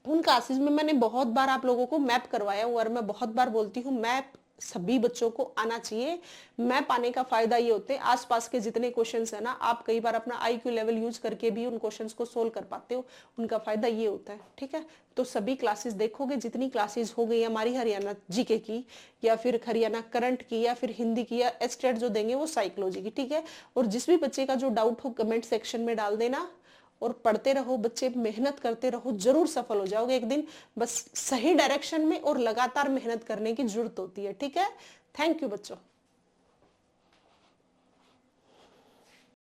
उन क्लासेस में मैंने बहुत बार आप लोगों को मैप करवाया हुआ, और मैं बहुत बार बोलती हूँ मैप सभी बच्चों को आना चाहिए। मैप आने का फायदा ये होते हैं, आसपास के जितने क्वेश्चंस है ना, आप कई बार अपना आईक्यू लेवल यूज करके भी उन क्वेश्चंस को सोल्व कर पाते हो, उनका फायदा ये होता है, ठीक है। तो सभी क्लासेस देखोगे, जितनी क्लासेस हो गई हमारी हरियाणा जीके की, या फिर हरियाणा करंट की, या फिर हिंदी की, या एस्टेट जो देंगे वो साइकोलॉजी की, ठीक है। और जिस भी बच्चे का जो डाउट हो कमेंट सेक्शन में डाल देना, और पढ़ते रहो बच्चे, मेहनत करते रहो, जरूर सफल हो जाओगे एक दिन। बस सही डायरेक्शन में और लगातार मेहनत करने की जरूरत होती है, ठीक है। थैंक यू बच्चों।